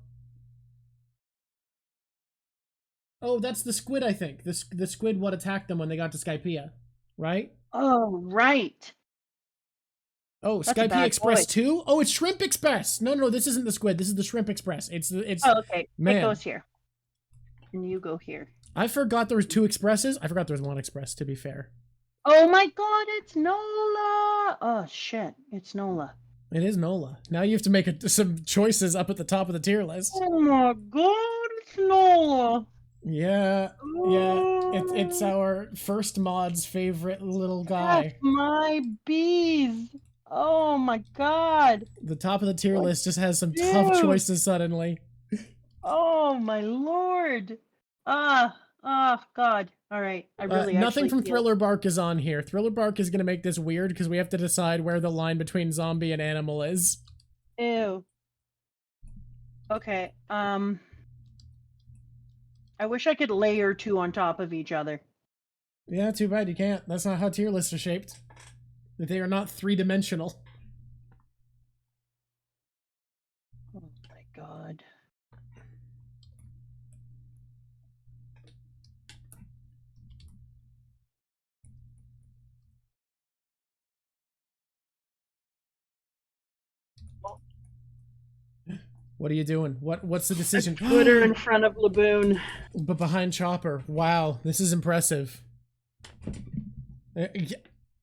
Oh, that's the squid, I think. The squid what attacked them when they got to Skypiea, right?
Oh, right.
Oh,
That's a
Skypiea
bad
Express
boy.
2? Oh, it's Shrimp Express. No, this isn't the squid. This is the Shrimp Express. It's
Oh, okay. It
man.
goes here. And you go here.
I forgot there was 2 expresses. I forgot there was 1 express, to be fair.
Oh my god, it's Nola! Oh shit, it's Nola.
It is Nola. Now you have to make some choices up at the top of the tier list.
Oh my god, it's Nola!
Yeah, yeah. It's
Oh,
our first mod's favorite little
that's
guy.
my bees! Oh my god!
The top of the tier
What
list just has some tough
do?
choices suddenly.
Oh my lord! God. Alright, I really
Nothing
actually
from
feel.
Thriller Bark is on here. Thriller Bark is going to make this weird because we have to decide where the line between zombie and animal is.
Ew. Okay, I wish I could layer two on top of each other.
Yeah, too bad you can't. That's not how tier lists are shaped. They are not 3-dimensional.
Oh my god.
What are you doing? What's the decision?
Put her in front of Laboon.
But behind Chopper. Wow, this is impressive.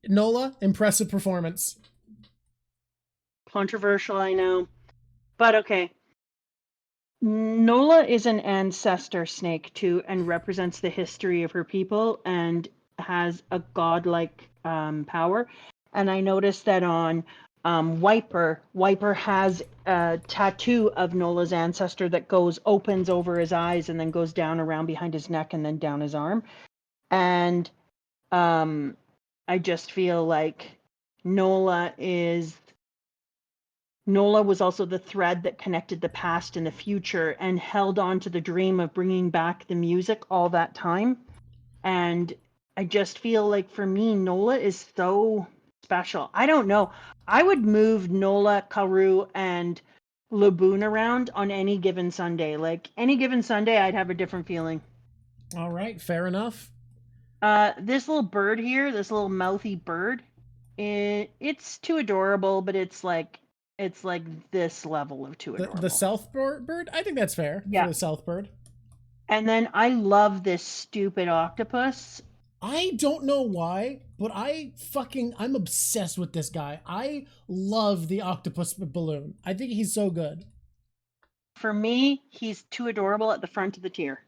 Nola, impressive performance.
Controversial, I know. But okay. Nola is an ancestor snake too and represents the history of her people and has a godlike power. And I noticed that on Wiper has a tattoo of Nola's ancestor that opens over his eyes and then goes down around behind his neck and then down his arm. And I just feel like Nola was also the thread that connected the past and the future and held on to the dream of bringing back the music all that time. And I just feel like for me, Nola is so special. I don't know. I would move Nola, Karoo, and Laboon around on any given Sunday. Like any given Sunday, I'd have a different feeling.
All right, fair enough.
This little bird here, this little mouthy bird, it's too adorable, but it's like this level of too
The
adorable.
South Bird? I think that's fair for
Yeah.
the South Bird.
And then I love this stupid octopus.
I don't know why, but I'm obsessed with this guy. I love the octopus balloon. I think he's so good.
For me, he's too adorable at the front of the tier.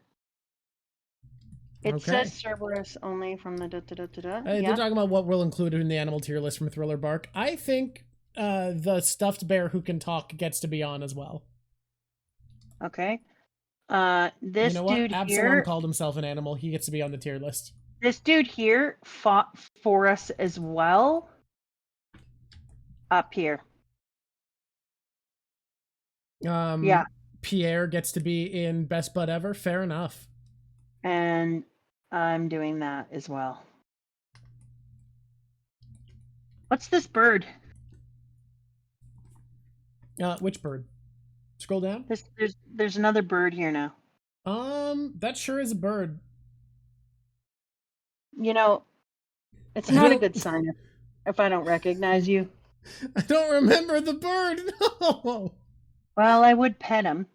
It
Okay.
says Cerberus only from the
They're
yeah.
talking about what we'll include in the animal tier list from Thriller Bark. I think the stuffed bear who can talk gets to be on as well.
Okay.
You
This
know what?
dude
Absalom
here,
called himself an animal. He gets to be on the tier list.
fought for us as well. Up here. Yeah.
Pierre gets to be in Best Bud Ever. Fair enough.
And I'm doing that as well. What's this bird?
Which bird? Scroll down.
There's another bird here now.
That sure is a bird.
You know, it's
I
not a
don't.
good sign if I don't recognize you.
I don't remember the bird. No.
Well, I would pet him.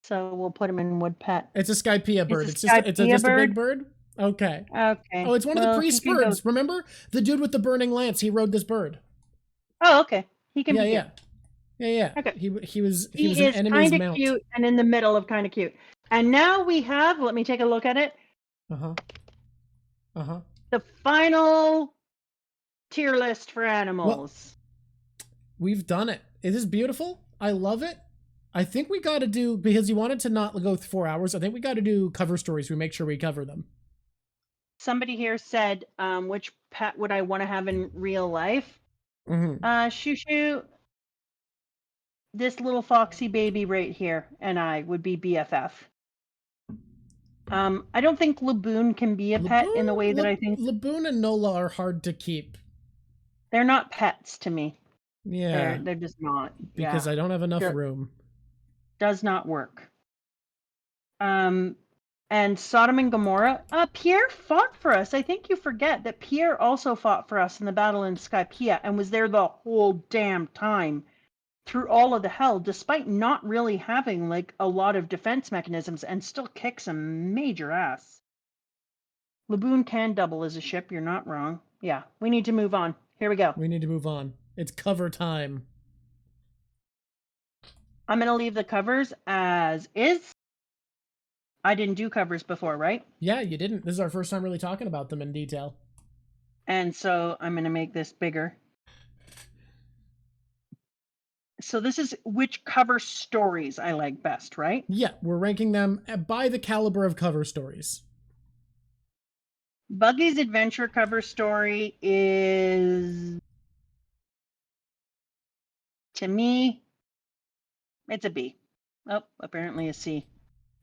So we'll put him in wood pet.
It's a Skypea
It's
bird.
a
It's just
Skypea
just a big
bird?
bird. Okay.
Okay.
Oh, it's one of the
Well, he
priest
can go.
birds. Remember the dude with the burning lance? He rode this bird.
Oh, okay. He can
Yeah,
be
yeah,
here.
yeah.
Okay.
He was
He
an
is
enemy's
kind of
mount.
cute and in the middle of kind of cute. And now we have, let me take a look at it,
Uh huh. Uh huh.
the final tier list for
Well,
animals.
we've done it. It is beautiful. I love it. I think we got to do, because you wanted to not go 4 hours. I think we got to do cover stories. We make sure we cover them.
Somebody here said, which pet would I want to have in real life?
Mm-hmm.
Shoo Shoo, this little foxy baby right here and I would be BFF. I don't think Laboon can be a pet in the way that I think
Laboon and Nola are hard to keep.
they're not pets to me.
Yeah,
They're just not.
because
Yeah.
I don't have enough
Sure.
room.
Does not work. And Sodom and Gomorrah, Pierre fought for us. I think you forget that Pierre also fought for us in the battle in Skypea and was there the whole damn time through all of the hell, despite not really having like a lot of defense mechanisms, and still kick some major ass. Laboon can double as a ship. You're not wrong. Yeah, we need to move on. Here we go.
We need to move on. It's cover time.
I'm going to leave the covers as is. I didn't do covers before, right?
Yeah, you didn't. This is our first time really talking about them in detail.
And so I'm going to make this bigger. So this is which cover stories I like best, right?
Yeah, we're ranking them by the caliber of cover stories.
Buggy's adventure cover story is, to me, it's a B. Oh, apparently a C.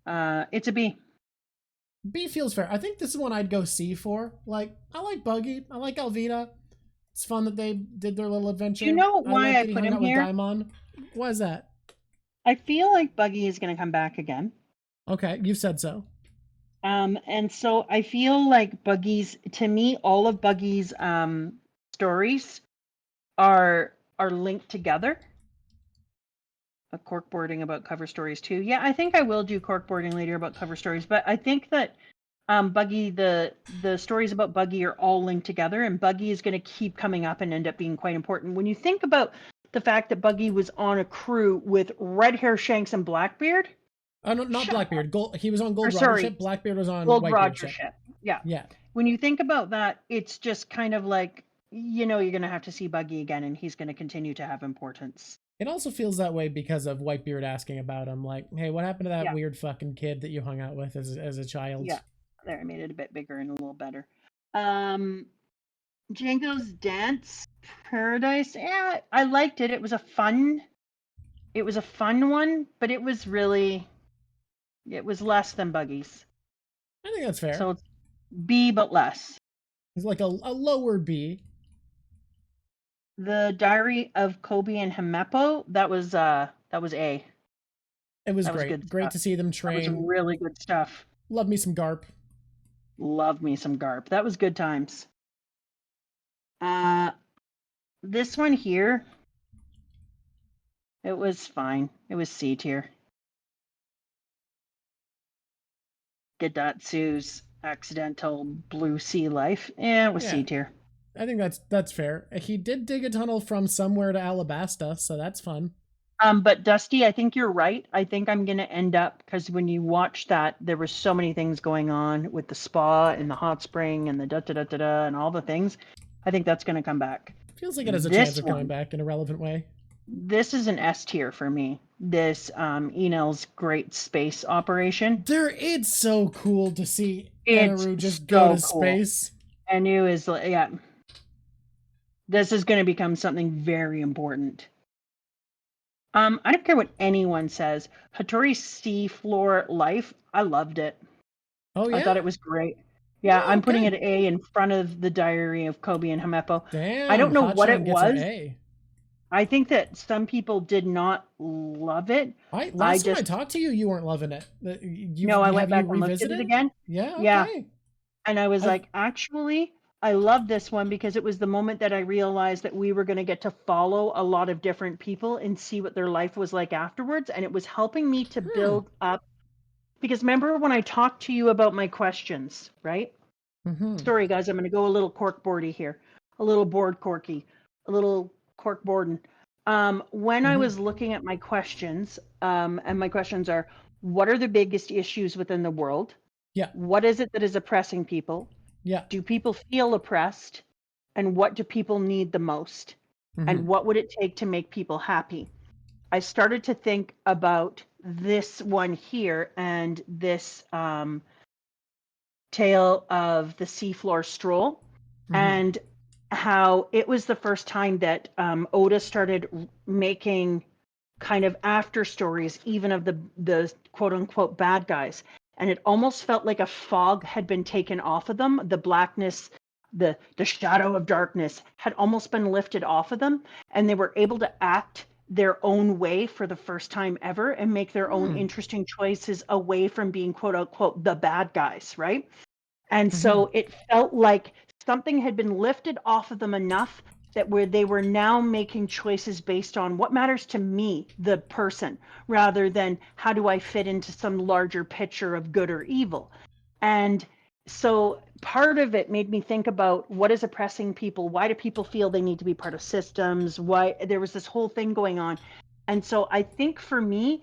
It's a B.
B feels fair. I think this is one I'd go C for. Like, I like Buggy. I like Alvina. It's fun that they did their little adventure.
Do you know
I
why
like
I
that he
put
hung
him
out with
here?
Daimon. Why is that?
I feel like Buggy is going to come back again.
Okay, you've said so.
And so I feel like Buggy's, to me, all of Buggy's stories are linked together. A corkboarding about cover stories too. Yeah, I think I will do corkboarding later about cover stories, but I think that Buggy, the stories about Buggy are all linked together, and Buggy is going to keep coming up and end up being quite important. When you think about the fact that Buggy was on a crew with Red Hair Shanks and Blackbeard.
Oh, no, not Blackbeard. He was on Gold Roger
Sorry,
ship. Blackbeard was on
Gold
Whitebeard
Roger
ship.
ship. Yeah.
Yeah.
When you think about that, it's just kind of like, you're going to have to see Buggy again, and he's going to continue to have importance.
It also feels that way because of Whitebeard asking about him. Like, hey, what happened to that weird fucking kid that you hung out with as a child?
Yeah. There, I made it a bit bigger and a little better. Django's Dance Paradise. Yeah, I liked it. It was a fun one, but it was less than Buggy's.
I think that's fair.
So it's B, but less.
It's like a lower B.
The Diary of Kobe and Himepo, that was A.
It was great. Great to see them train.
That was really good stuff.
Love me some Garp.
Love me some Garp. That was good times. This one here, it was fine. It was C tier. Gadatsu's accidental blue sea life. Yeah, it was C tier.
I think that's fair. He did dig a tunnel from somewhere to Alabasta, so that's fun.
But Dusty, I think you're right. I think I'm gonna end up, because when you watch that, there were so many things going on with the spa and the hot spring and the da and all the things. I think that's gonna come back.
Feels like it has a chance of coming back in a relevant way.
This is an S tier for me. This Enel's great space operation.
It's so cool to see Eneru just go to space.
Enu is, yeah. This is going to become something very important. I don't care what anyone says. Hattori's seafloor life, I loved it.
Oh, yeah?
I thought it was great. Yeah, I'm putting it A in front of the Diary of Kobe and Himepo.
Damn,
I don't know what it was.
A.
I think that some people did not love it.
Last time I talked to you, you weren't loving it.
I went back and looked at it again.
Yeah, okay.
Yeah. And I was
I
like, actually, I love this one because it was the moment that I realized that we were going to get to follow a lot of different people and see what their life was like afterwards. And it was helping me to
hmm.
build up. Because remember when I talked to you about my questions, right?
Mm-hmm.
Sorry, guys, I'm going to go a little corkboardy here, a little board corky, a little corkboarding. When I
Mm-hmm.
was looking at my questions, and my questions are, what are the biggest issues within the world?
Yeah.
What is it that is oppressing people?
Yeah.
Do people feel oppressed? And what do people need the most?
Mm-hmm.
And what would it take to make people happy? I started to think about this one here and this tale of the seafloor stroll,
Mm-hmm.
and how it was the first time that Oda started making kind of after stories, even of the quote unquote bad guys. And it almost felt like a fog had been taken off of them. The blackness, the shadow of darkness had almost been lifted off of them, and they were able to act their own way for the first time ever and make their own
Mm-hmm.
interesting choices away from being quote unquote the bad guys, right? And
Mm-hmm.
so it felt like something had been lifted off of them enough that where they were now making choices based on what matters to me, the person, rather than how do I fit into some larger picture of good or evil. And so part of it made me think about what is oppressing people? Why do people feel they need to be part of systems? Why there was this whole thing going on. And so I think for me,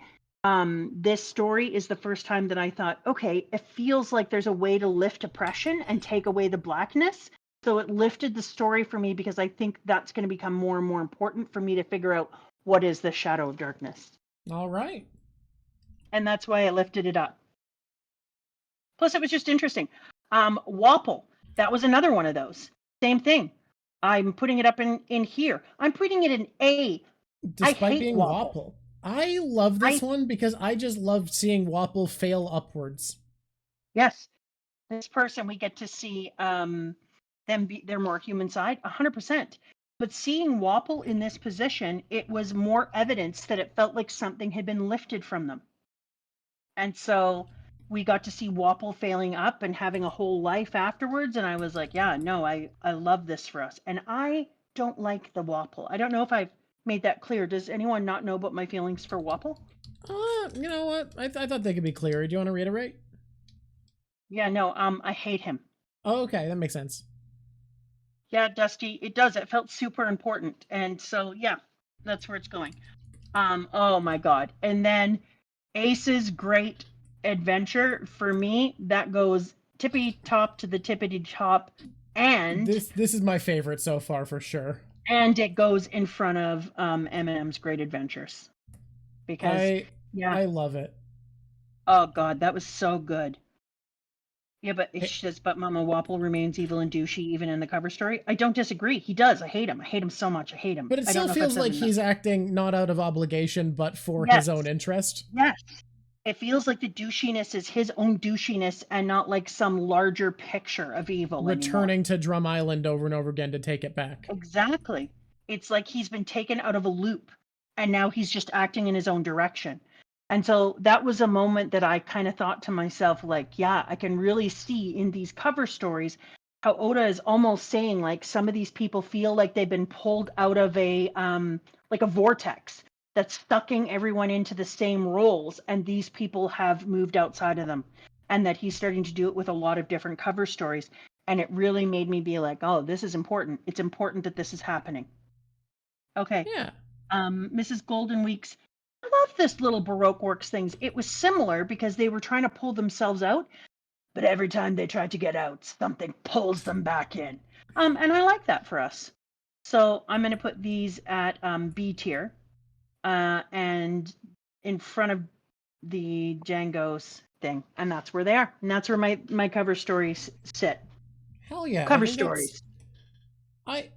this story is the first time that I thought, okay, it feels like there's a way to lift oppression and take away the blackness. So it lifted the story for me because I think that's going to become more and more important for me to figure out what is the shadow of darkness.
All right.
And that's why I lifted it up. Plus, it was just interesting. Wapple, that was another one of those. Same thing. I'm putting it up in here. I'm putting it in A. I
Despite
hate
being
Wapple.
Wapple. I love this
I
one because I just loved seeing Wapple fail upwards.
Yes, this person we get to see them be their more human side 100%. But seeing Wapple in this position, it was more evidence that it felt like something had been lifted from them. And so we got to see Wapple failing up and having a whole life afterwards, and I was like, yeah, no, I love this for us. And I don't like the Wapple. I don't know if I've made that clear. Does anyone not know about my feelings for Wapple?
You know what? I thought they could be clearer. Do you want to reiterate?
Yeah, no, I hate him.
Oh, okay, that makes sense.
Yeah, Dusty, it does. It felt super important. And so, yeah, that's where it's going. Oh my God. And then Ace's great adventure, for me, that goes tippy top to the tippity top, and
This is my favorite so far for sure.
it goes in front of Eminem's Great Adventures. Because
I
yeah,
I love it.
oh God, that was so good. Yeah, but
Hey,
she says, but Mama Wapple remains evil and douchey even in the cover story. I don't disagree. He does. I hate him. I hate him so much. I hate him.
but it
I don't
still
know if I've
feels
said
like
it enough.
he's acting not out of obligation, but for his own
Yes.
interest.
Yes. It feels like the douchiness is his own douchiness and not like some larger picture of evil anymore.
Returning to Drum Island over and over again to take it back.
Exactly. It's like he's been taken out of a loop and now he's just acting in his own direction. And so that was a moment that I kind of thought to myself, like, yeah, I can really see in these cover stories how Oda is almost saying like some of these people feel like they've been pulled out of a like a vortex that's sucking everyone into the same roles, and these people have moved outside of them. And that he's starting to do it with a lot of different cover stories. And it really made me be like, oh, this is important. It's important that this is happening. Okay.
Yeah.
Mrs. Golden Weeks, I love this little Baroque Works things. It was similar because they were trying to pull themselves out, but every time they tried to get out, something pulls them back in. And I like that for us. So I'm going to put these at B tier, and in front of the Django's thing, and that's where they are, and that's where my cover stories sit.
Hell yeah. I
Cover
think that's
stories.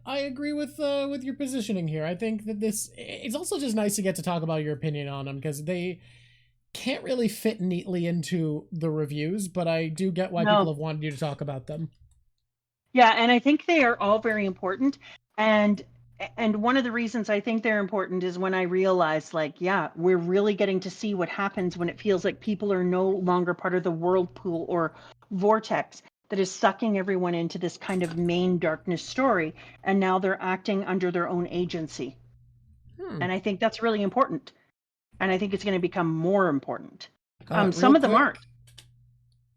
I agree with your positioning here. I think that this it's also just nice to get to talk about your opinion on them because they can't really fit neatly into the reviews, but I do get why people
No,
have wanted you to talk about them.
yeah, and I think they are all very important. And one of the reasons I think they're important is when I realized, like, yeah, we're really getting to see what happens when it feels like people are no longer part of the whirlpool or vortex. that is sucking everyone into this kind of main darkness story, and now they're acting under their own agency. And I think that's really important. And I think it's going to become more important. Some of them aren't.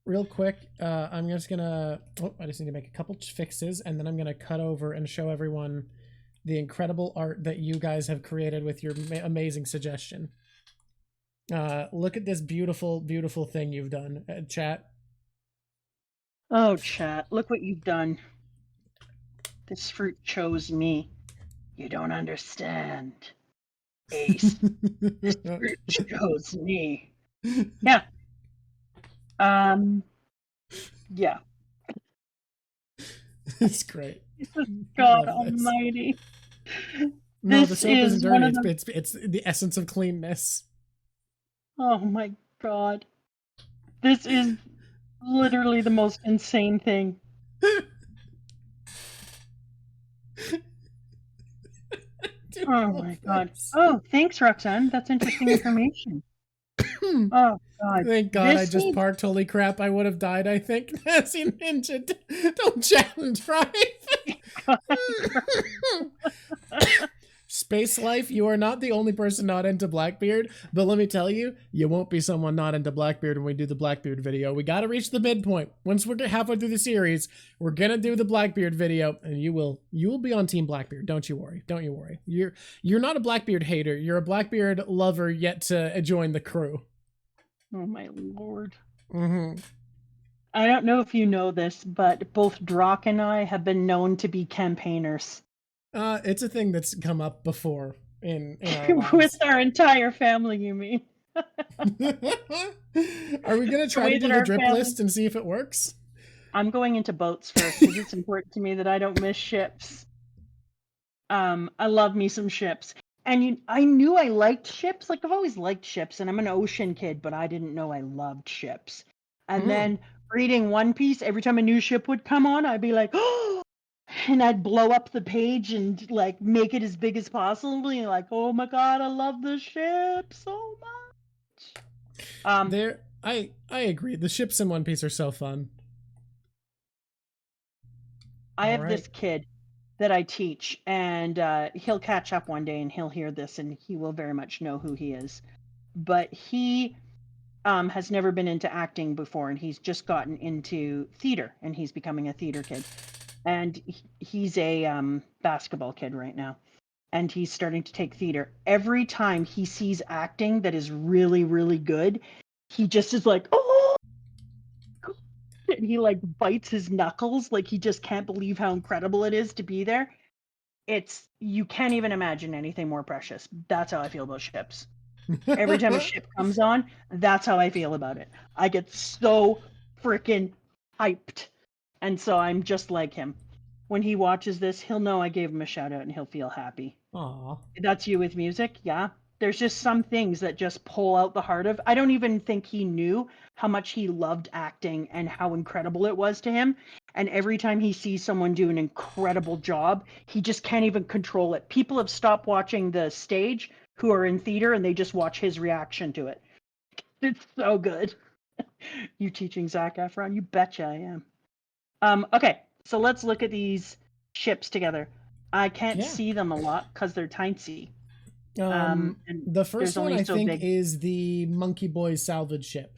Real quick, I'm just gonna. I just need to make a couple fixes, and then I'm gonna cut over and show everyone the incredible art that you guys have created with your amazing suggestion. Look at this beautiful, beautiful thing you've done, chat.
Oh, chat! Look what you've done. This fruit chose me. You don't understand, Ace. This fruit chose me. Yeah. Yeah.
It's great.
God Almighty.
No, the soap isn't dirty. It's the essence of cleanness.
Oh my God. This is literally the most insane thing. Oh my God. Oh, thanks, Roxanne. That's interesting information. Oh God.
Thank God I just parked. Holy crap, I would have died, I think. Nancy Ninja, don't chat and drive. Space Life, you are not the only person not into Blackbeard, but let me tell you, you won't be someone not into Blackbeard when we do the Blackbeard video. We gotta reach the midpoint. Once we're halfway through the series, we're gonna do the Blackbeard video, and you will be on Team Blackbeard. Don't you worry. Don't you worry. You're not a Blackbeard hater. You're a Blackbeard lover yet to join the crew.
Oh my Lord. I don't know if you know this, but both Drock and I have been known to be campaigners.
It's a thing that's come up before in our lives.
With our entire family, you mean?
Are we gonna try to do the drip list and see if it works?
I'm going into boats first because it's important to me that I don't miss ships. I love me some ships. And I knew I liked ships. Like, I've always liked ships, and I'm an ocean kid, but I didn't know I loved ships. And then reading One Piece, every time a new ship would come on, I'd be like, oh, and I'd blow up the page and like make it as big as possible. And like, oh my God, I love the ship so much.
I agree. The ships in One Piece are so fun.
I have this kid that I teach, and he'll catch up one day and he'll hear this and he will very much know who he is. But he has never been into acting before, and he's just gotten into theater, and he's becoming a theater kid. And he's a basketball kid right now, and he's starting to take theater. Every time he sees acting that is really, really good, he just is like, oh, and he like bites his knuckles, like he just can't believe how incredible it is to be there. You can't even imagine anything more precious. That's how I feel about ships. Every time a ship comes on, that's how I feel about it. I get so freaking hyped. And so I'm just like him. When he watches this, he'll know I gave him a shout out and he'll feel happy.
Aww.
That's you with music? Yeah. There's just some things that just pull out the heart of. I don't even think he knew how much he loved acting and how incredible it was to him. And every time he sees someone do an incredible job, he just can't even control it. People have stopped watching the stage who are in theater, and they just watch his reaction to it. It's so good. You teaching Zac Efron? You betcha I am. Okay, so let's look at these ships together. I can't see them a lot because they're tiny.
The first one I think is the Monkey Boy salvage ship.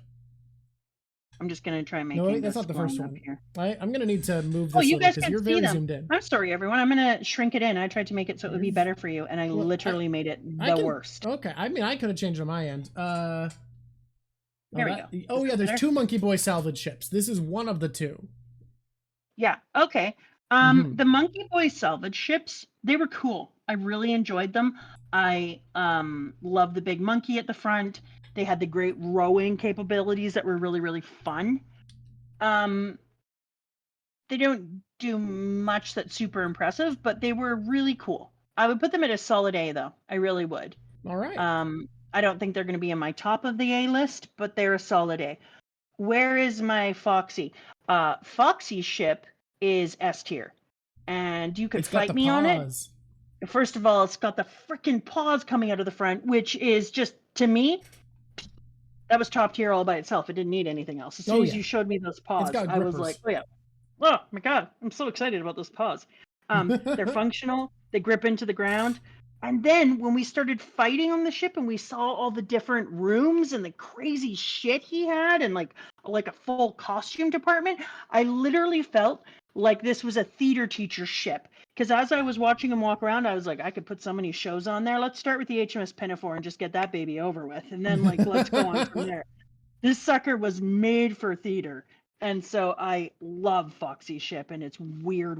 I'm just gonna try and make.
No, that's not the first one. Here. I'm gonna need to move this because you're very zoomed in.
I'm sorry, everyone. I'm gonna shrink it in. I tried to make it so it would be better for you, and I literally made it the worst.
Okay, I mean I could have changed on my end.
There we go.
Oh yeah, there's two Monkey Boy salvage ships. This is one of the two.
Yeah. Okay. The Monkey Boy salvage ships, they were cool. I really enjoyed them. I love the big monkey at the front. They had the great rowing capabilities that were really, really fun. They don't do much that's super impressive, but they were really cool. I would put them at a solid A, though. I really would.
All right.
I don't think they're going to be in my top of the A list, but they're a solid A. Where is my Foxy? Foxy's ship is S tier, and you could fight me on it. First of all, it's got the freaking paws coming out of the front, which is just, to me, that was top tier all by itself. It didn't need anything else. As soon as you showed me those paws, I was like, oh yeah. Oh my god, I'm so excited about this pause. They're functional, they grip into the ground. And then when we started fighting on the ship and we saw all the different rooms and the crazy shit he had and like a full costume department, I literally felt like this was a theater teacher ship. Because as I was watching him walk around, I was like, I could put so many shows on there. Let's start with the HMS Pinafore and just get that baby over with. And then like let's go on from there. This sucker was made for theater. And so I love Foxy's ship and its weird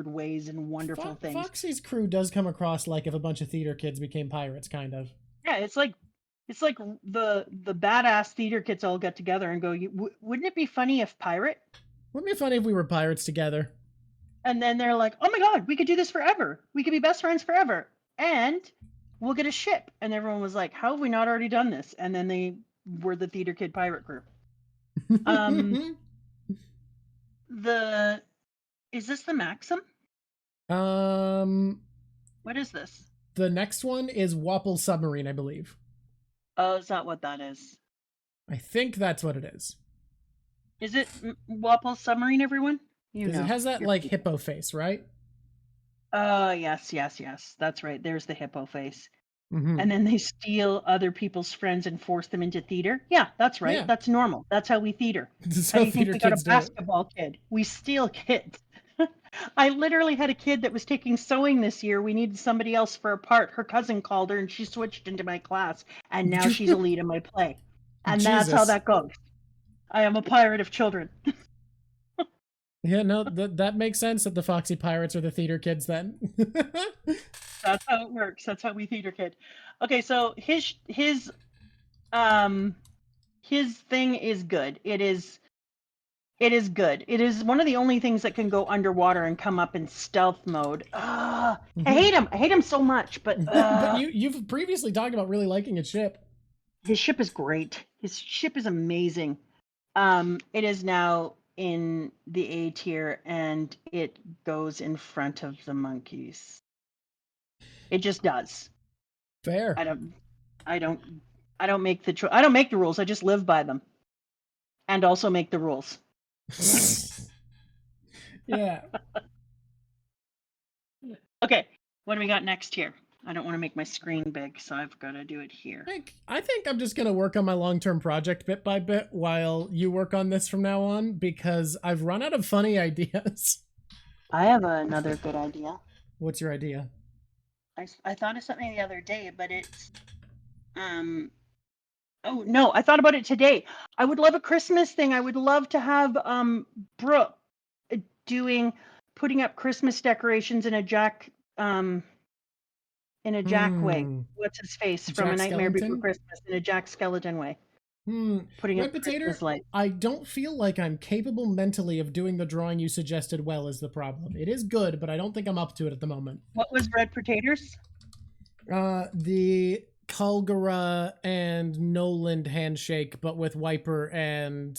ways and wonderful things.
Foxy's crew does come across like if a bunch of theater kids became pirates, kind of.
Yeah, it's like the badass theater kids all get together and go, wouldn't it be funny if pirate?
Wouldn't it be funny if we were pirates together?
And then they're like, oh my god, we could do this forever. We could be best friends forever. And we'll get a ship. And everyone was like, how have we not already done this? And then they were the theater kid pirate crew. Is this the Maxim? What is this?
The next one is Wapple Submarine, I believe.
Oh, is that what that is?
I think that's what it is.
Is it Wapple Submarine, everyone?
Because it has that like hippo face, right?
Yes. That's right. There's the hippo face. Mm-hmm. And then they steal other people's friends and force them into theater. Yeah, that's right. Yeah. That's normal. That's how we theater. How do you think we got a basketball kid? We steal kids. I literally had a kid that was taking sewing this year. We needed somebody else for a part. Her cousin called her and she switched into my class. And now she's a lead in my play. And that's how that goes. I am a pirate of children.
Yeah, no, that makes sense that the Foxy Pirates are the theater kids then.
That's how it works. That's how we theater kid. Okay, so his thing is good. It is good. It is one of the only things that can go underwater and come up in stealth mode. I hate him. I hate him so much, but
but you've previously talked about really liking his ship.
His ship is great. His ship is amazing. It is now in the A tier and it goes in front of the monkeys. It just does.
Fair.
I don't make the rules. I just live by them. And also make the rules.
Yeah.
Okay, what do we got next here? I don't want to make my screen big, so I've got to do it here.
I think I'm just going to work on my long-term project bit by bit while you work on this from now on, because I've run out of funny ideas.
I have another good idea.
What's your idea?
I thought of something the other day, but it's... Oh, no, I thought about it today. I would love a Christmas thing. I would love to have Brooke putting up Christmas decorations in a Jack... in a Jack way. What's his face from
Jack
A Nightmare
Skellington?
Before Christmas? In a Jack Skeleton way. Putting up Christmas lights.
I don't feel like I'm capable mentally of doing the drawing you suggested well is the problem. It is good, but I don't think I'm up to it at the moment.
What was Red Potatoes?
The Kulgara and Noland handshake, but with Wiper and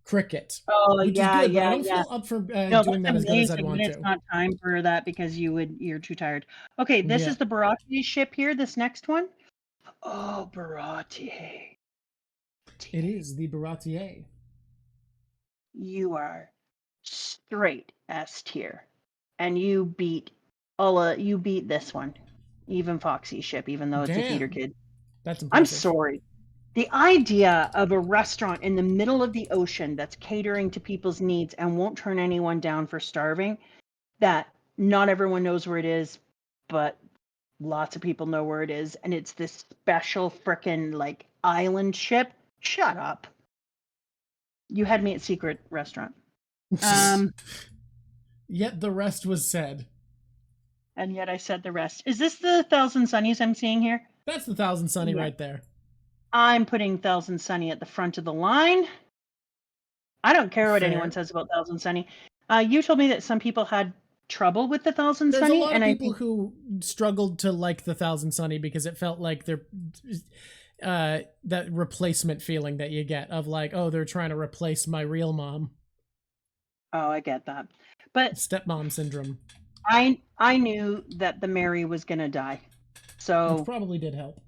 Cricket.
Oh, yeah,
good,
yeah,
I don't feel up for doing that as good as I'd want to.
It's not time for that because you're too tired. Okay, this is the Baratier ship here, this next one. Oh, Baratier.
It is the Baratier.
You are straight S tier. And you beat this one. Even Foxy's ship, even though it's a theater kid.
That's impressive.
I'm sorry. The idea of a restaurant in the middle of the ocean that's catering to people's needs and won't turn anyone down for starving, that not everyone knows where it is, but lots of people know where it is, and it's this special frickin' like island ship. Shut up. You had me at secret restaurant.
Yet the rest was said.
And yet I said the rest. Is this the Thousand Sunnies I'm seeing here?
That's the Thousand Sunny right there.
I'm putting Thousand Sunny at the front of the line. I don't care what anyone says about Thousand Sunny. You told me that some people had trouble with the Thousand Sunny.
There's a lot of people who struggled to like the Thousand Sunny because it felt like they're that replacement feeling that you get of like, oh, they're trying to replace my real mom.
Oh, I get that. But
stepmom syndrome.
I knew that the Mary was gonna die. So
which probably did help.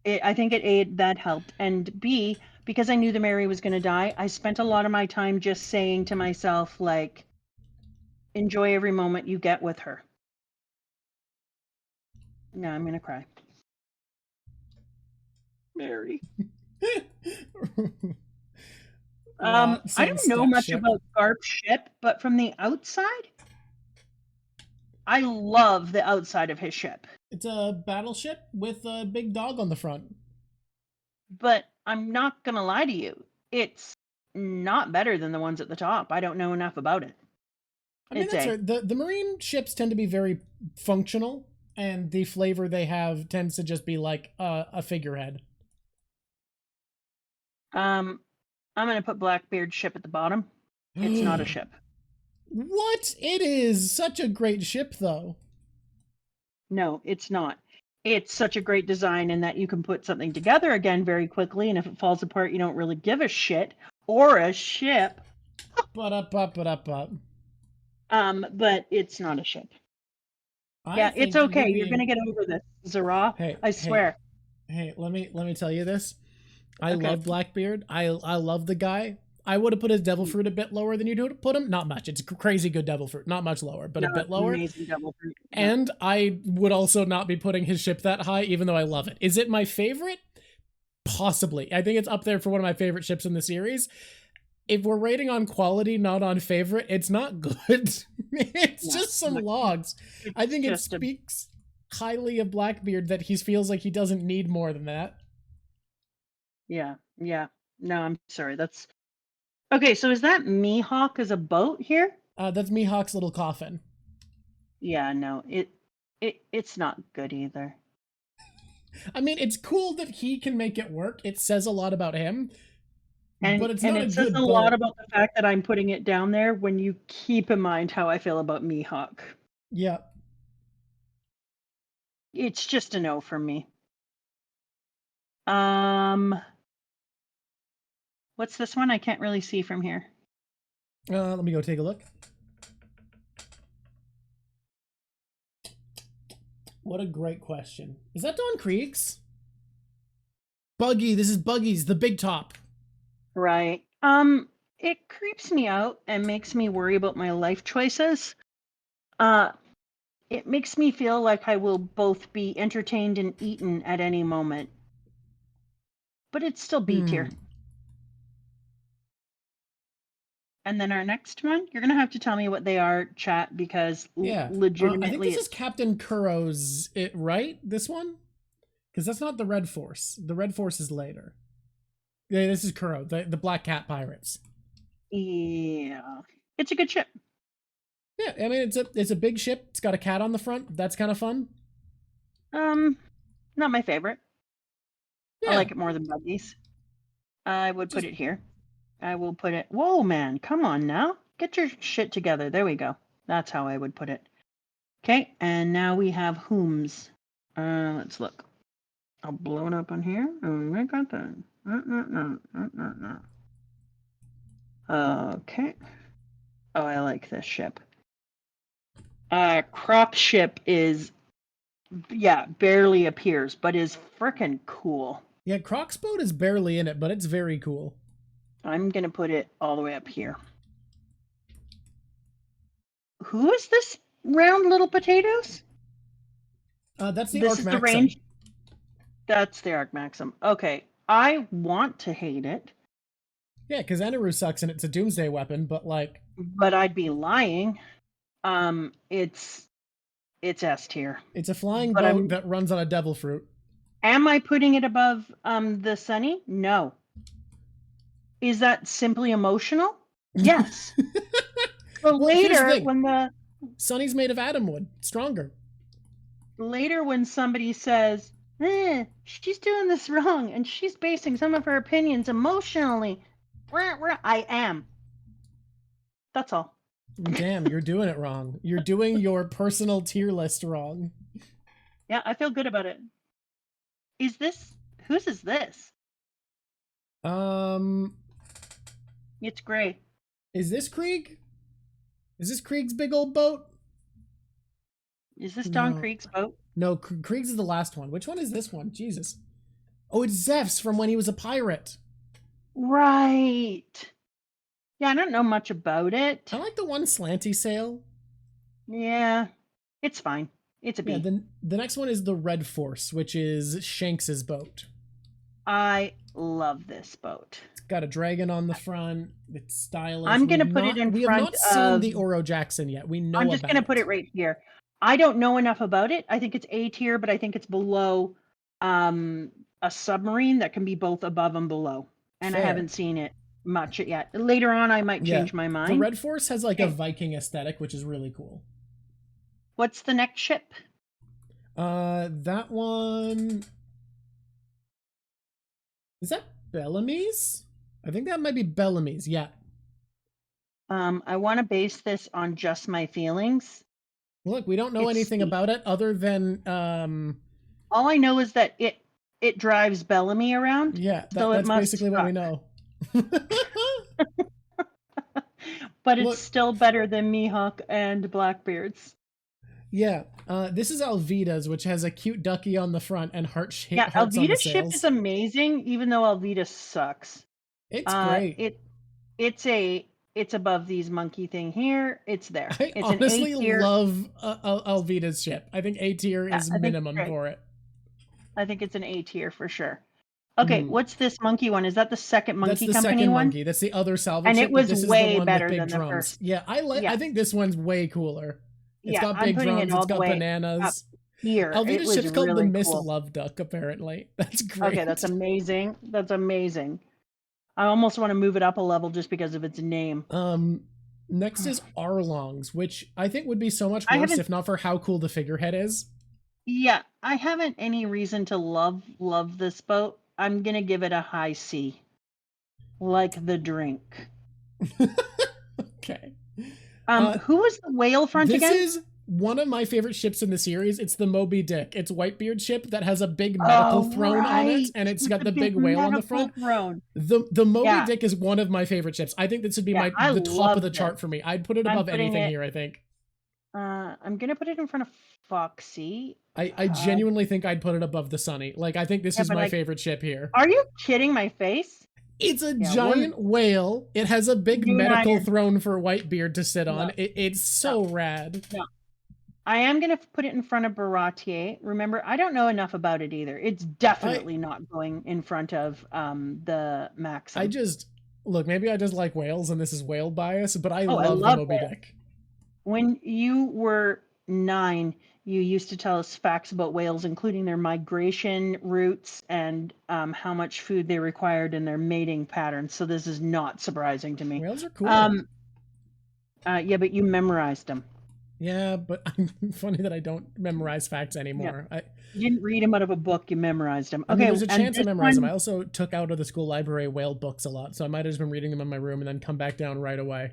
I think that helped. And B, because I knew the Mary was going to die, I spent a lot of my time just saying to myself, like, enjoy every moment you get with her. No, I'm going to cry. Mary. I don't know much about Garp's ship, but from the outside, I love the outside of his ship.
It's a battleship with a big dog on the front.
But I'm not going to lie to you. It's not better than the ones at the top. I don't know enough about it.
I mean, that's right. The marine ships tend to be very functional, and the flavor they have tends to just be like a figurehead.
I'm going to put Blackbeard's ship at the bottom. It's not a ship.
What? It is such a great ship, though.
No, it's not. It's such a great design in that you can put something together again very quickly, and if it falls apart, you don't really give a shit. Or a ship.
But
it's not a ship. Yeah, it's okay. You're gonna get over this, Zara.
Hey,
I swear.
Hey, let me tell you this. I love Blackbeard. I love the guy. I would have put his devil fruit a bit lower than you would put him. Not much. It's crazy good devil fruit. Not much lower, but a bit lower.
Amazing devil fruit.
And I would also not be putting his ship that high, even though I love it. Is it my favorite? Possibly. I think it's up there for one of my favorite ships in the series. If we're rating on quality, not on favorite, it's not good. It's just some logs. I think it speaks highly of Blackbeard that he feels like he doesn't need more than that.
Yeah. No, I'm sorry. That's okay. So is that Mihawk as a boat here?
That's Mihawk's little coffin.
Yeah, no, it's not good either.
I mean, it's cool that he can make it work. It says a lot about him. But it's not a good boat.
It says a lot about the fact that I'm putting it down there when you keep in mind how I feel about Mihawk.
Yeah.
It's just a no for me. What's this one? I can't really see from here.
Let me go take a look. What a great question. Is that Don Krieg's? Buggy, this is Buggy's, the big top.
Right. It creeps me out and makes me worry about my life choices. It makes me feel like I will both be entertained and eaten at any moment. But it's still B tier. And then our next one, you're gonna have to tell me what they are, chat, because legitimately,
I think this is Captain Kuro's. Right? This one, because that's not the Red Force. The Red Force is later. Yeah, this is Kuro, the Black Cat Pirates.
Yeah, it's a good ship.
Yeah, I mean it's a big ship. It's got a cat on the front. That's kind of fun.
Not my favorite.
Yeah.
I like it more than Buggy's. I would put it here. I will put it. Whoa, man! Come on now, get your shit together. There we go. That's how I would put it. Okay, and now we have Whom's. Let's look. I'll blow it up on here. Oh, I got that. No. Okay. Oh, I like this ship. Crop ship is, barely appears, but is frickin' cool.
Yeah, Croc's boat is barely in it, but it's very cool.
I'm gonna put it all the way up here. Who is this round little potatoes?
That's the Arc Maxim.
Range. That's the Arc Maxim. Okay, I want to hate it.
Yeah, because Eneru sucks and it's a doomsday weapon, but like.
But I'd be lying. It's S tier.
It's a flying boat that runs on a devil fruit.
Am I putting it above the Sunny? No. Is that simply emotional? Yes. But later, when the
Sunny's made of atom wood, stronger.
Later, when somebody says, she's doing this wrong and she's basing some of her opinions emotionally, I am. That's all.
Damn, you're doing it wrong. You're doing your personal tier list wrong.
Yeah, I feel good about it. Whose is this? It's gray.
Is this Krieg? Is this Krieg's big old boat?
Is this Don Krieg's boat?
No, Krieg's is the last one. Which one is this one? Jesus. Oh, it's Zeph's from when he was a pirate.
Right. Yeah, I don't know much about it.
I like the one slanty sail.
Yeah, it's fine. It's a B.
Yeah, then the next one is the Red Force, which is Shanks's boat.
I love this boat.
It's got a dragon on the front. It's stylish.
I'm gonna put it in
We have
front
not seen
of
the Oro Jackson yet. We know
I'm just
about
gonna put it right here. I don't know enough about it. I think it's A tier, but I think it's below a submarine that can be both above and below. And I
Fair.
haven't seen it much yet. Later on, I might
Yeah.
change my mind.
The Red Force has like a
Okay.
Viking aesthetic, which is really cool.
What's the next ship?
That one is that Bellamy's? I think that might be Bellamy's. Yeah.
I want to base this on just my feelings.
Look, we don't know
It's
anything
C.
about it other than
All I know is that it drives Bellamy around.
yeah,
so it
that's
must
basically what we know.
But it's
Look.
still better than Mihawk and Blackbeard's.
Yeah, this is Alvida's, which has a cute ducky on the front and hearts on the
Alvida's ship
sails.
is amazing, even though Alvida sucks.
It's great.
It's above these monkey thing here. It's there.
I
It's
honestly
an A tier.
love Alvida's ship. I think A tier is
I think
minimum
it's great.
for it.
I think it's an A tier for sure. Okay, what's this monkey one? Is that the second monkey
That's the
company
second
one?
monkey. That's the other salvage
And
ship.
it was
this is
way
the one
better
with big
than the
drums.
first.
Yeah, I think this one's way cooler. It's got
I'm
big
putting
drums.
it all
It's
the
got
way
bananas.
up here. It
Alvida's
was
ship's called the
really
Miss
cool.
Love Duck. Apparently, that's great.
Okay, that's amazing. That's amazing. I almost want to move it up a level just because of its name.
Next is Arlong's, which I think would be so much
I
worse
haven't-
if not for how cool the figurehead is.
Yeah, I haven't any reason to love this boat. I'm gonna give it a high C. Like the drink.
Okay.
Who was the whale front
This
again?
is one of my favorite ships in the series. It's the Moby Dick. It's Whitebeard ship that has a big medical throne on it, and it's got the big whale on the front.
Throne.
The Moby Dick is one of my favorite ships. I think this would be the top of the chart for me. I'd put it above anything here, I think.
I'm gonna put it in front of Foxy.
I genuinely think I'd put it above the Sunny. Like, I think this is my favorite ship here.
Are you kidding my face?
It's a giant whale. It has a big medical throne for Whitebeard to sit on. It's so rad.
No. I am going to put it in front of Baratier. Remember, I don't know enough about it either. It's definitely not going in front of the Maxim.
Look, maybe I just like whales and this is whale bias, but I love the Moby Dick.
When you were 9, you used to tell us facts about whales, including their migration routes and how much food they required in their mating patterns. So this is not surprising to me.
Whales are cool.
Yeah, but you memorized them.
Yeah, but I'm funny that I don't memorize facts anymore.
Yeah. You didn't read them out of a book, you memorized them. Okay,
there's a chance I memorize them. I also took out of the school library whale books a lot, so I might have just been reading them in my room and then come back down right away.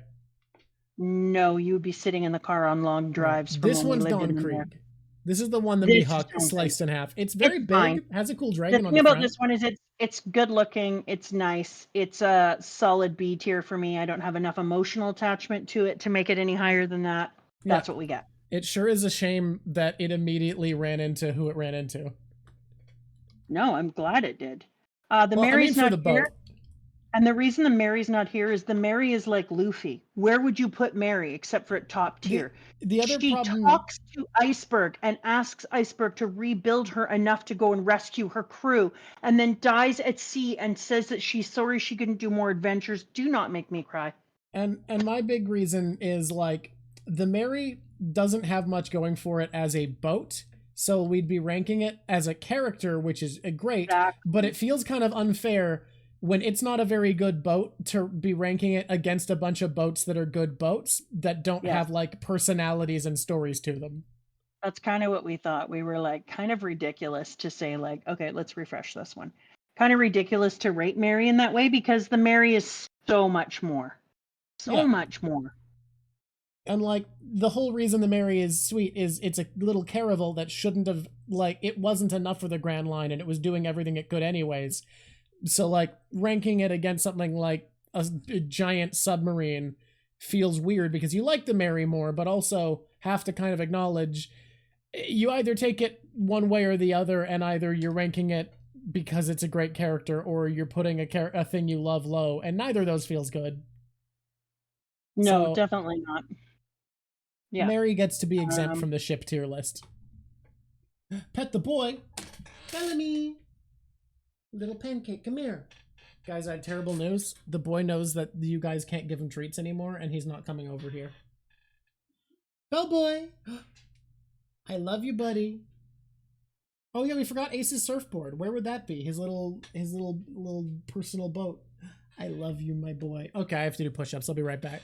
No, you would be sitting in the car on long drives.
This one's Don Krieg. This is the one that Mihawk sliced in half. It's very big, has a cool dragon on the front.
The thing about this one is it's good looking, it's nice. It's a solid B tier for me. I don't have enough emotional attachment to it to make it any higher than that. That's what we got.
It sure is a shame that it immediately ran into who it ran into.
No, I'm glad it did. Mary's not here. And the reason the Mary's not here is the Mary is like Luffy. Where would you put Mary except for at top tier? She talks to Iceberg and asks Iceberg to rebuild her enough to go and rescue her crew, and then dies at sea and says that she's sorry she couldn't do more adventures. Do not make me cry.
And my big reason is, like, the Mary doesn't have much going for it as a boat, so we'd be ranking it as a character, which is great, but it feels kind of unfair when it's not a very good boat to be ranking it against a bunch of boats that are good boats that don't have, like, personalities and stories to them.
That's kind of what we thought. We were like, kind of ridiculous to say, like, okay, let's refresh this one. Kind of ridiculous to rate Mary in that way because the Mary is so much more. So much more.
And, like, the whole reason the Mary is sweet is it's a little caravel that shouldn't have, like, it wasn't enough for the Grand Line and it was doing everything it could anyways. So, like, ranking it against something like a giant submarine feels weird because you like the Mary more, but also have to kind of acknowledge you either take it one way or the other, and either you're ranking it because it's a great character, or you're putting a thing you love low, and neither of those feels good.
No,
So,
definitely not. Yeah.
Mary gets to be exempt from the ship tier list. Pet the boy. Bellamy. Little pancake, come here. Guys, I had terrible news. The boy knows that you guys can't give him treats anymore, and he's not coming over here. Bellboy. I love you, buddy. Oh yeah, we forgot Ace's surfboard. Where would that be? His little personal boat. I love you, my boy. Okay, I have to do push-ups. I'll be right back.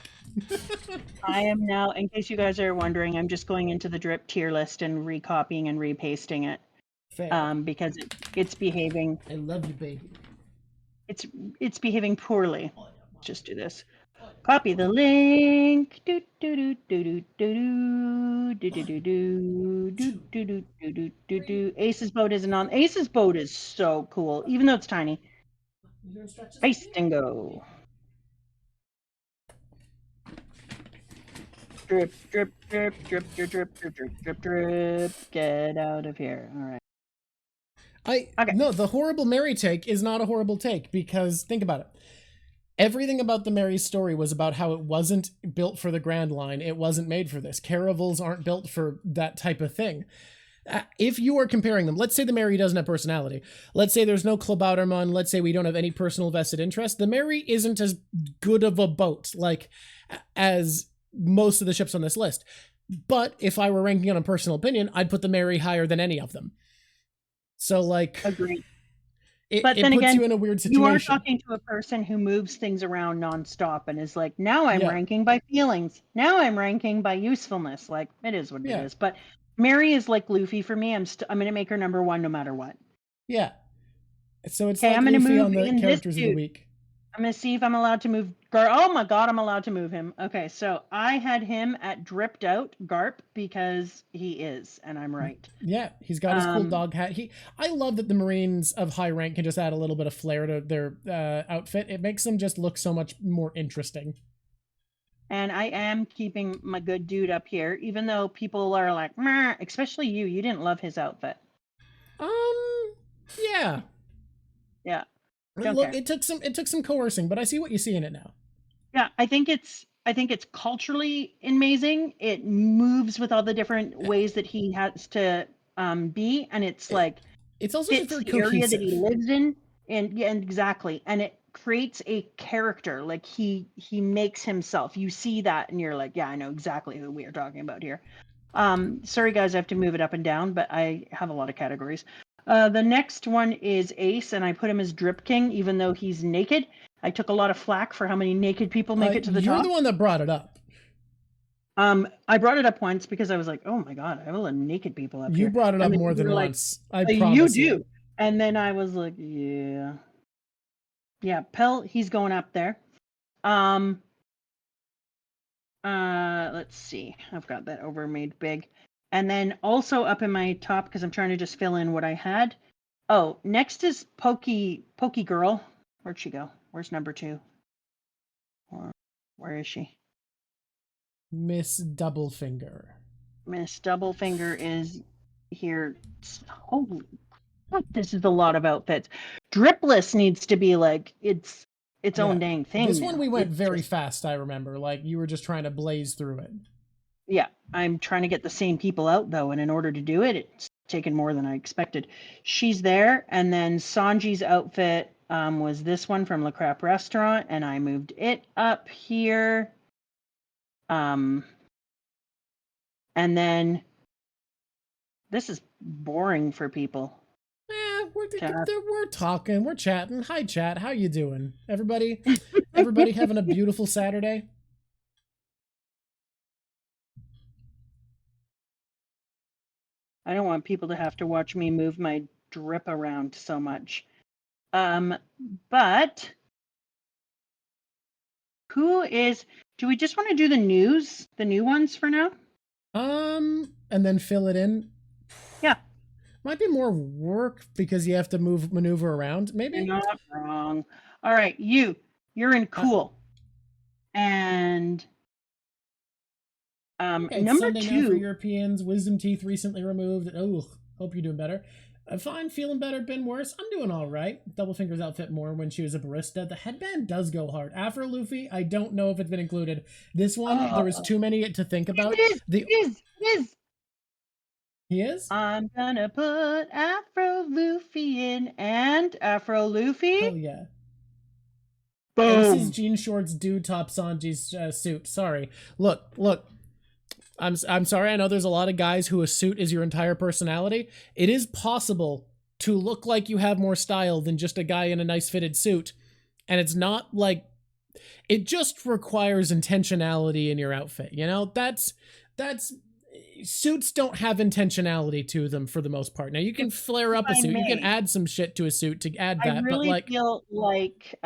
I am now, in case you guys are wondering, I'm just going into the drip tier list and recopying and repasting it.
Fair.
Because it's behaving.
I love you, baby.
It's behaving poorly. Let's just do this. Copy the link. Do do do do do do do do do do do do do do do do. Ace's boat isn't on. Ace's boat is so cool, even though it's tiny. Paste and go. Drip, drip, drip, drip, drip, drip, drip, drip, drip, drip. Get out of here. All right.
No, the horrible Mary take is not a horrible take, because think about it. Everything about the Mary story was about how it wasn't built for the Grand Line. It wasn't made for this. Caravels aren't built for that type of thing. If you are comparing them, let's say the Mary doesn't have personality. Let's say there's no Klabautermann. Let's say we don't have any personal vested interest. The Mary isn't as good of a boat, like, as most of the ships on this list. But if I were ranking on a personal opinion, I'd put the Mary higher than any of them. So, like,
agreed.
But then puts you in a weird situation.
You are talking to a person who moves things around nonstop and is like, now I'm ranking by feelings. Now I'm ranking by usefulness. Like, it is what it is. But Mary is like Luffy for me. I'm going to make her number one no matter what.
Yeah. So it's like
I'm going to move
on the characters of the week.
I'm going to see if I'm allowed to move Garp. Oh my god, I'm allowed to move him. Okay, so I had him at dripped out Garp because he is, and I'm right.
Yeah, he's got his cool dog hat. I love that the Marines of high rank can just add a little bit of flair to their outfit. It makes them just look so much more interesting.
And I am keeping my good dude up here, even though people are like, meh, especially you. You didn't love his outfit.
Yeah.
Yeah.
Look, it took some coercing, but I see what you see in it now.
Yeah, I think it's culturally amazing. It moves with all the different ways that he has to be, and it's like
it's also
fits
very
the
cohesive.
area that he lives in, and exactly, and it creates a character. Like he makes himself. You see that, and you're like, yeah, I know exactly who we are talking about here. Sorry guys, I have to move it up and down, but I have a lot of categories. The next one is Ace, and I put him as Drip King, even though he's naked. I took a lot of flack for how many naked people make it to the top.
You're the one that brought it up.
I brought it up once because I was like, oh my god, I have a lot of naked people up here.
You brought it up more than once. I promise
you do. And then I was like, yeah. Yeah, Pell, he's going up there. Let's see. I've got that overmade big. And then also up in my top, because I'm trying to just fill in what I had. Oh, next is Pokey Girl. Where'd she go? Where's number 2? Where is she?
Miss Doublefinger.
Miss Doublefinger is here. Holy crap, this is a lot of outfits. Dripless needs to be like its own dang thing.
This one we went very fast, I remember. Like, you were just trying to blaze through it.
Yeah, I'm trying to get the same people out, though, and in order to do it, it's taken more than I expected. She's there, and then Sanji's outfit was this one from Le Crap Restaurant, and I moved it up here. And then this is boring for people.
We're talking, we're chatting. Hi, chat. How you doing? Everybody having a beautiful Saturday?
I don't want people to have to watch me move my drip around so much. But do we just want to do the new ones for now?
And then fill it in?
Yeah.
Might be more work because you have to maneuver around, maybe?
You're not wrong. All right, you're in cool. And number
Sunday
2
now for Europeans, wisdom teeth recently removed. Oh, hope you're doing better. I'm fine, feeling better, been worse. I'm doing all right. Double Fingers outfit more when she was a barista. The headband does go hard. Afro Luffy, I don't know if it's been included. This one, there was too many to think about.
It is.
The
It is.
He is?
I'm gonna put Afro Luffy in and Afro Luffy.
Hell yeah.
Boom.
This is Jean Short's dude top Sanji's suit. Sorry. Look. I'm sorry. I know there's a lot of guys who a suit is your entire personality. It is possible to look like you have more style than just a guy in a nice fitted suit. And it's not like, it just requires intentionality in your outfit. You know, that's suits don't have intentionality to them for the most part. Now you can flare up a suit. You can add some shit to a suit to add that.
I really
but like,
feel like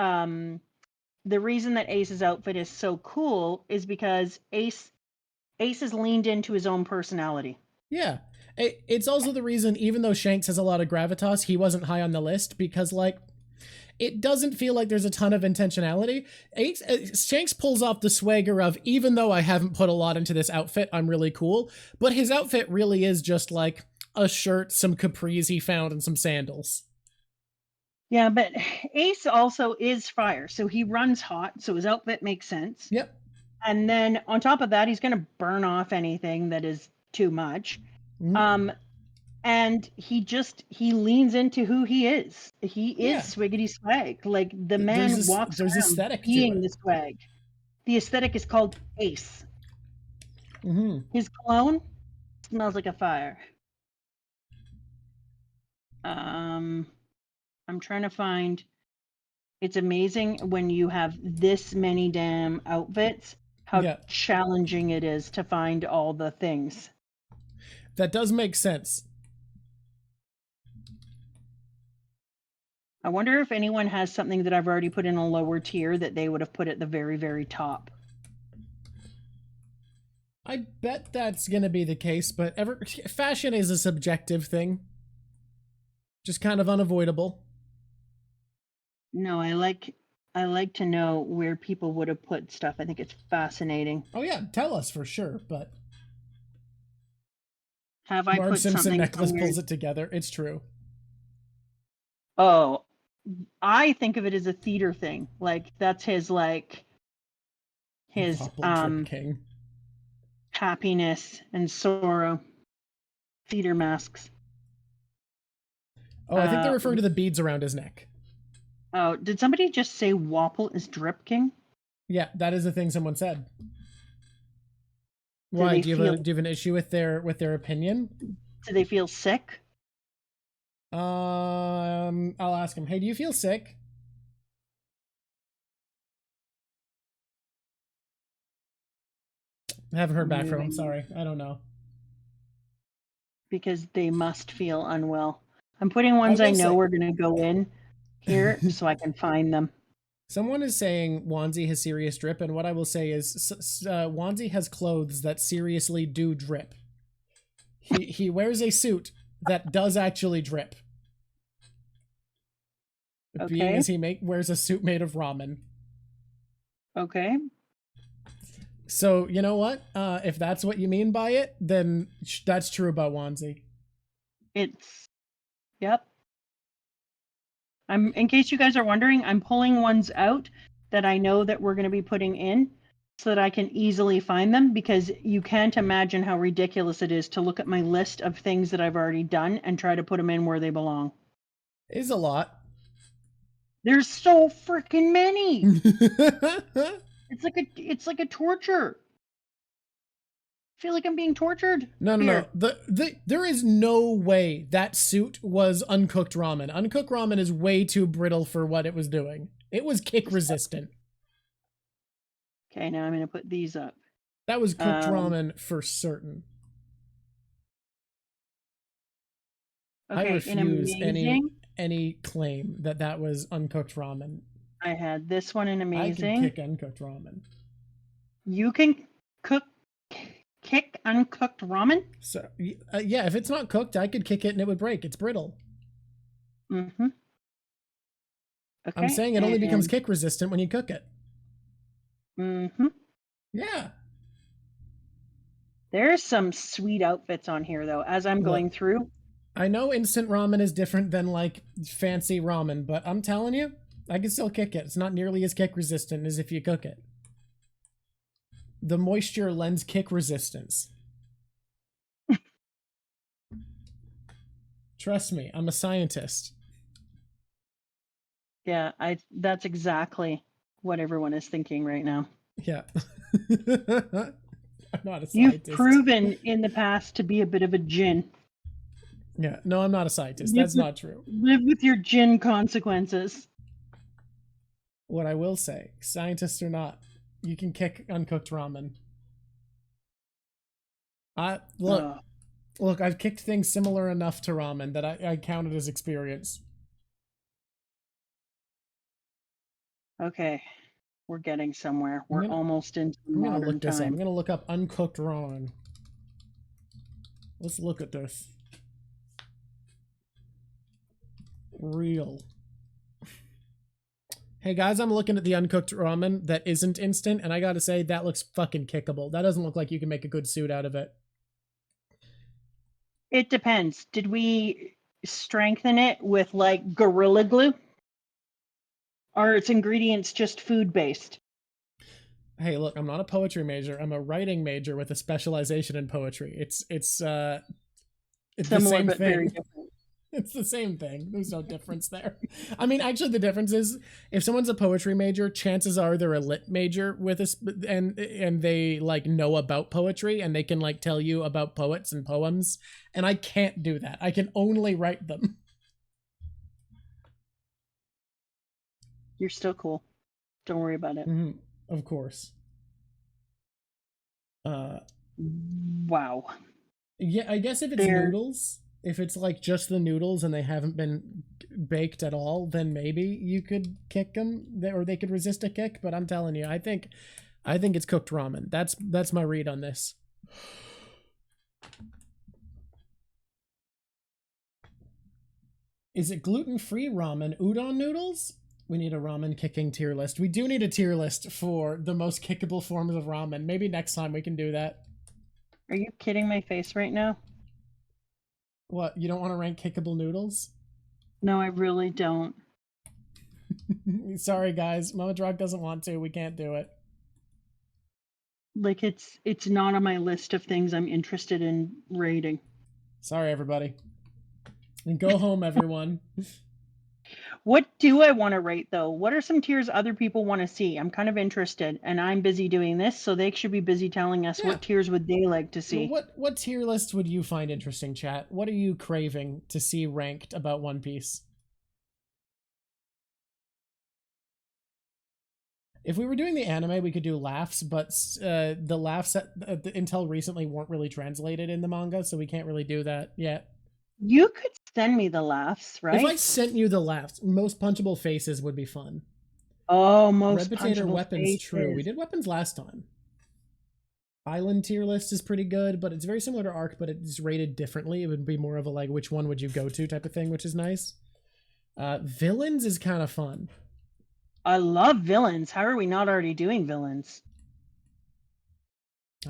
the reason that Ace's outfit is so cool is because Ace has leaned into his own personality.
Yeah. It's also the reason, even though Shanks has a lot of gravitas, he wasn't high on the list, because like, it doesn't feel like there's a ton of intentionality. Shanks pulls off the swagger of, even though I haven't put a lot into this outfit, I'm really cool. But his outfit really is just like a shirt, some capris he found, and some sandals.
Yeah, but Ace also is fire, so he runs hot, so his outfit makes sense.
Yep.
And then on top of that, he's going to burn off anything that is too much. And he leans into who he is. He is Swiggity Swag. Like, the man walks around
aesthetic
being the swag. The aesthetic is called Ace. His cologne smells like a fire. I'm trying to find. It's amazing when you have this many damn outfits, how challenging it is to find all the things.
That does make sense.
I wonder if anyone has something that I've already put in a lower tier that they would have put at the very, very top.
I bet that's going to be the case, but fashion is a subjective thing. Just kind of unavoidable.
No, I like to know where people would have put stuff. I think it's fascinating.
Oh yeah, tell us for sure, but
have I
Marge
put
Simpson
something
necklace pulls it together. It's true.
Oh, I think of it as a theater thing. Like, that's his
King.
Happiness and sorrow theater masks.
Oh, I think they're referring to the beads around his neck.
Oh, did somebody just say Wapple is Drip King?
Yeah, that is the thing someone said. Why? Do you have an issue with their opinion?
Do they feel sick?
I'll ask him. Hey, do you feel sick? I haven't heard back from him. Sorry, I don't know.
Because they must feel unwell. I'm putting ones I know are going to go in here so I can find them.
Someone is saying Wanzi has serious drip, and what I will say is Wanzi has clothes that seriously do drip. He wears a suit that does actually drip.
Okay.
Being as he wears a suit made of ramen.
Okay.
So, you know what? If that's what you mean by it, then that's true about Wanzi.
Yep. In case you guys are wondering, I'm pulling ones out that I know that we're going to be putting in so that I can easily find them, because you can't imagine how ridiculous it is to look at my list of things that I've already done and try to put them in where they belong.
It is a lot.
There's so freaking many. It's like a torture. I feel like I'm being tortured.
No. There is no way that suit was uncooked ramen. Uncooked ramen is way too brittle for what it was doing. It was kick resistant.
Okay, now I'm going to put these up.
That was cooked ramen for certain.
Okay,
I refuse any claim that was uncooked ramen.
I had this one in amazing.
I can kick uncooked ramen.
You can kick uncooked ramen?
So yeah, if it's not cooked, I could kick it and it would break. It's brittle.
Mm-hmm. Okay.
I'm saying it only becomes kick resistant when you cook it.
Mm-hmm.
Yeah.
There's some sweet outfits on here, though. As I'm going through,
I know instant ramen is different than like fancy ramen, but I'm telling you, I can still kick it. It's not nearly as kick resistant as if you cook it. The moisture lends kick resistance. Trust me, I'm a scientist.
Yeah, that's exactly what everyone is thinking right now.
Yeah. I'm not a scientist.
You've proven in the past to be a bit of a djinn.
Yeah, no, I'm not a scientist. That's not true.
Live with your djinn consequences.
What I will say, scientist or not, you can kick uncooked ramen. Look, I've kicked things similar enough to ramen that I count it as experience.
Okay, we're getting somewhere. We're almost into modern time.
I'm gonna look this up. I'm gonna look up uncooked ramen. Let's look at this. Real. Hey guys, I'm looking at the uncooked ramen that isn't instant, and I gotta say, that looks fucking kickable. That doesn't look like you can make a good suit out of it.
It depends. Did we strengthen it with like Gorilla Glue? Are its ingredients just food-based?
Hey, look, I'm not a poetry major. I'm a writing major with a specialization in poetry. It's
similar,
the same
but
thing.
very different.
It's the same thing. There's no difference there. I mean, actually, the difference is if someone's a poetry major, chances are they're a lit major with us, and they like know about poetry and they can like tell you about poets and poems. And I can't do that. I can only write them.
You're still cool. Don't worry about it.
Mm-hmm. Of course.
Wow.
Yeah, I guess if it's noodles, if it's like just the noodles and they haven't been baked at all, then maybe you could kick them, or they could resist a kick. But I'm telling you, I think it's cooked ramen. That's my read on this. Is it gluten-free ramen udon noodles? We need a ramen kicking tier list. We do need a tier list for the most kickable forms of ramen. Maybe next time we can do that.
Are you kidding my face right now?
What, you don't want to rank kickable noodles?
No, I really don't.
Sorry, guys. Mama Drog doesn't want to. We can't do it.
Like, it's not on my list of things I'm interested in rating.
Sorry, everybody. And go home, everyone.
What do I want to rate, though? What are some tiers other people want to see? I'm kind of interested, and I'm busy doing this, so they should be busy telling us what tiers would they like to see.
What tier list would you find interesting, chat? What are you craving to see ranked about One Piece? If we were doing the anime, we could do laughs, but the laughs until recently weren't really translated in the manga, so we can't really do that yet.
You could send me the laughs, right?
If I sent you the laughs, most punchable faces would be fun.
Oh, most
Red potato
punchable
weapons,
faces.
true. We did weapons last time. Island tier list is pretty good, but it's very similar to Arc, but it's rated differently. It would be more of a like, which one would you go to type of thing, which is nice. Villains is kind of fun.
I love villains. How are we not already doing villains?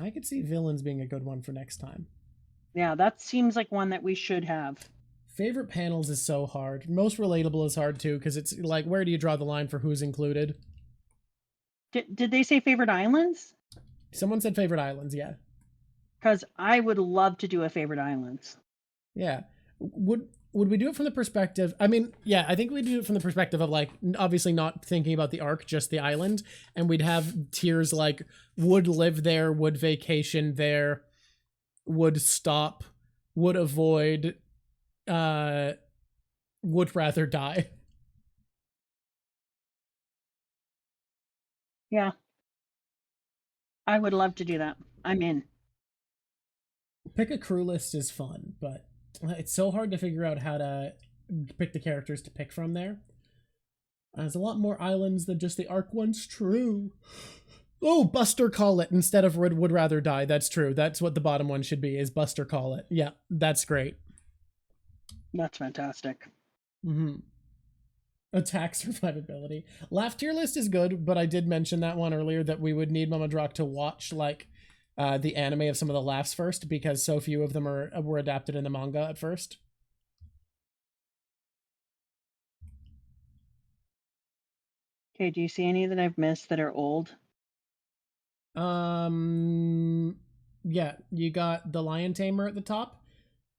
I could see villains being a good one for next time.
Yeah, that seems like one that we should have.
Favorite panels is so hard. Most relatable is hard too, because it's like, where do you draw the line for who's included?
Did they say favorite islands?
Someone said favorite islands, yeah.
Because I would love to do a favorite islands.
Yeah. Would we do it from the perspective? I mean, yeah, I think we'd do it from the perspective of like, obviously not thinking about the arc, just the island. And we'd have tiers like, would live there, would vacation there, would stop, would avoid, would rather die.
Yeah. I would love to do that. I'm in.
Pick a crew list is fun, but it's so hard to figure out how to pick the characters to pick from there. There's a lot more islands than just the arc ones, true. Oh, Buster Call It instead of would rather die. That's true. That's what the bottom one should be, is Buster Call It. Yeah, that's great.
That's fantastic.
Mm-hmm. Attack survivability. Laugh tier list is good, but I did mention that one earlier that we would need Mama Drock to watch like the anime of some of the laughs first, because so few of them were adapted in the manga at first.
Okay, do you see any that I've missed that are old?
Yeah, you got the Lion Tamer at the top.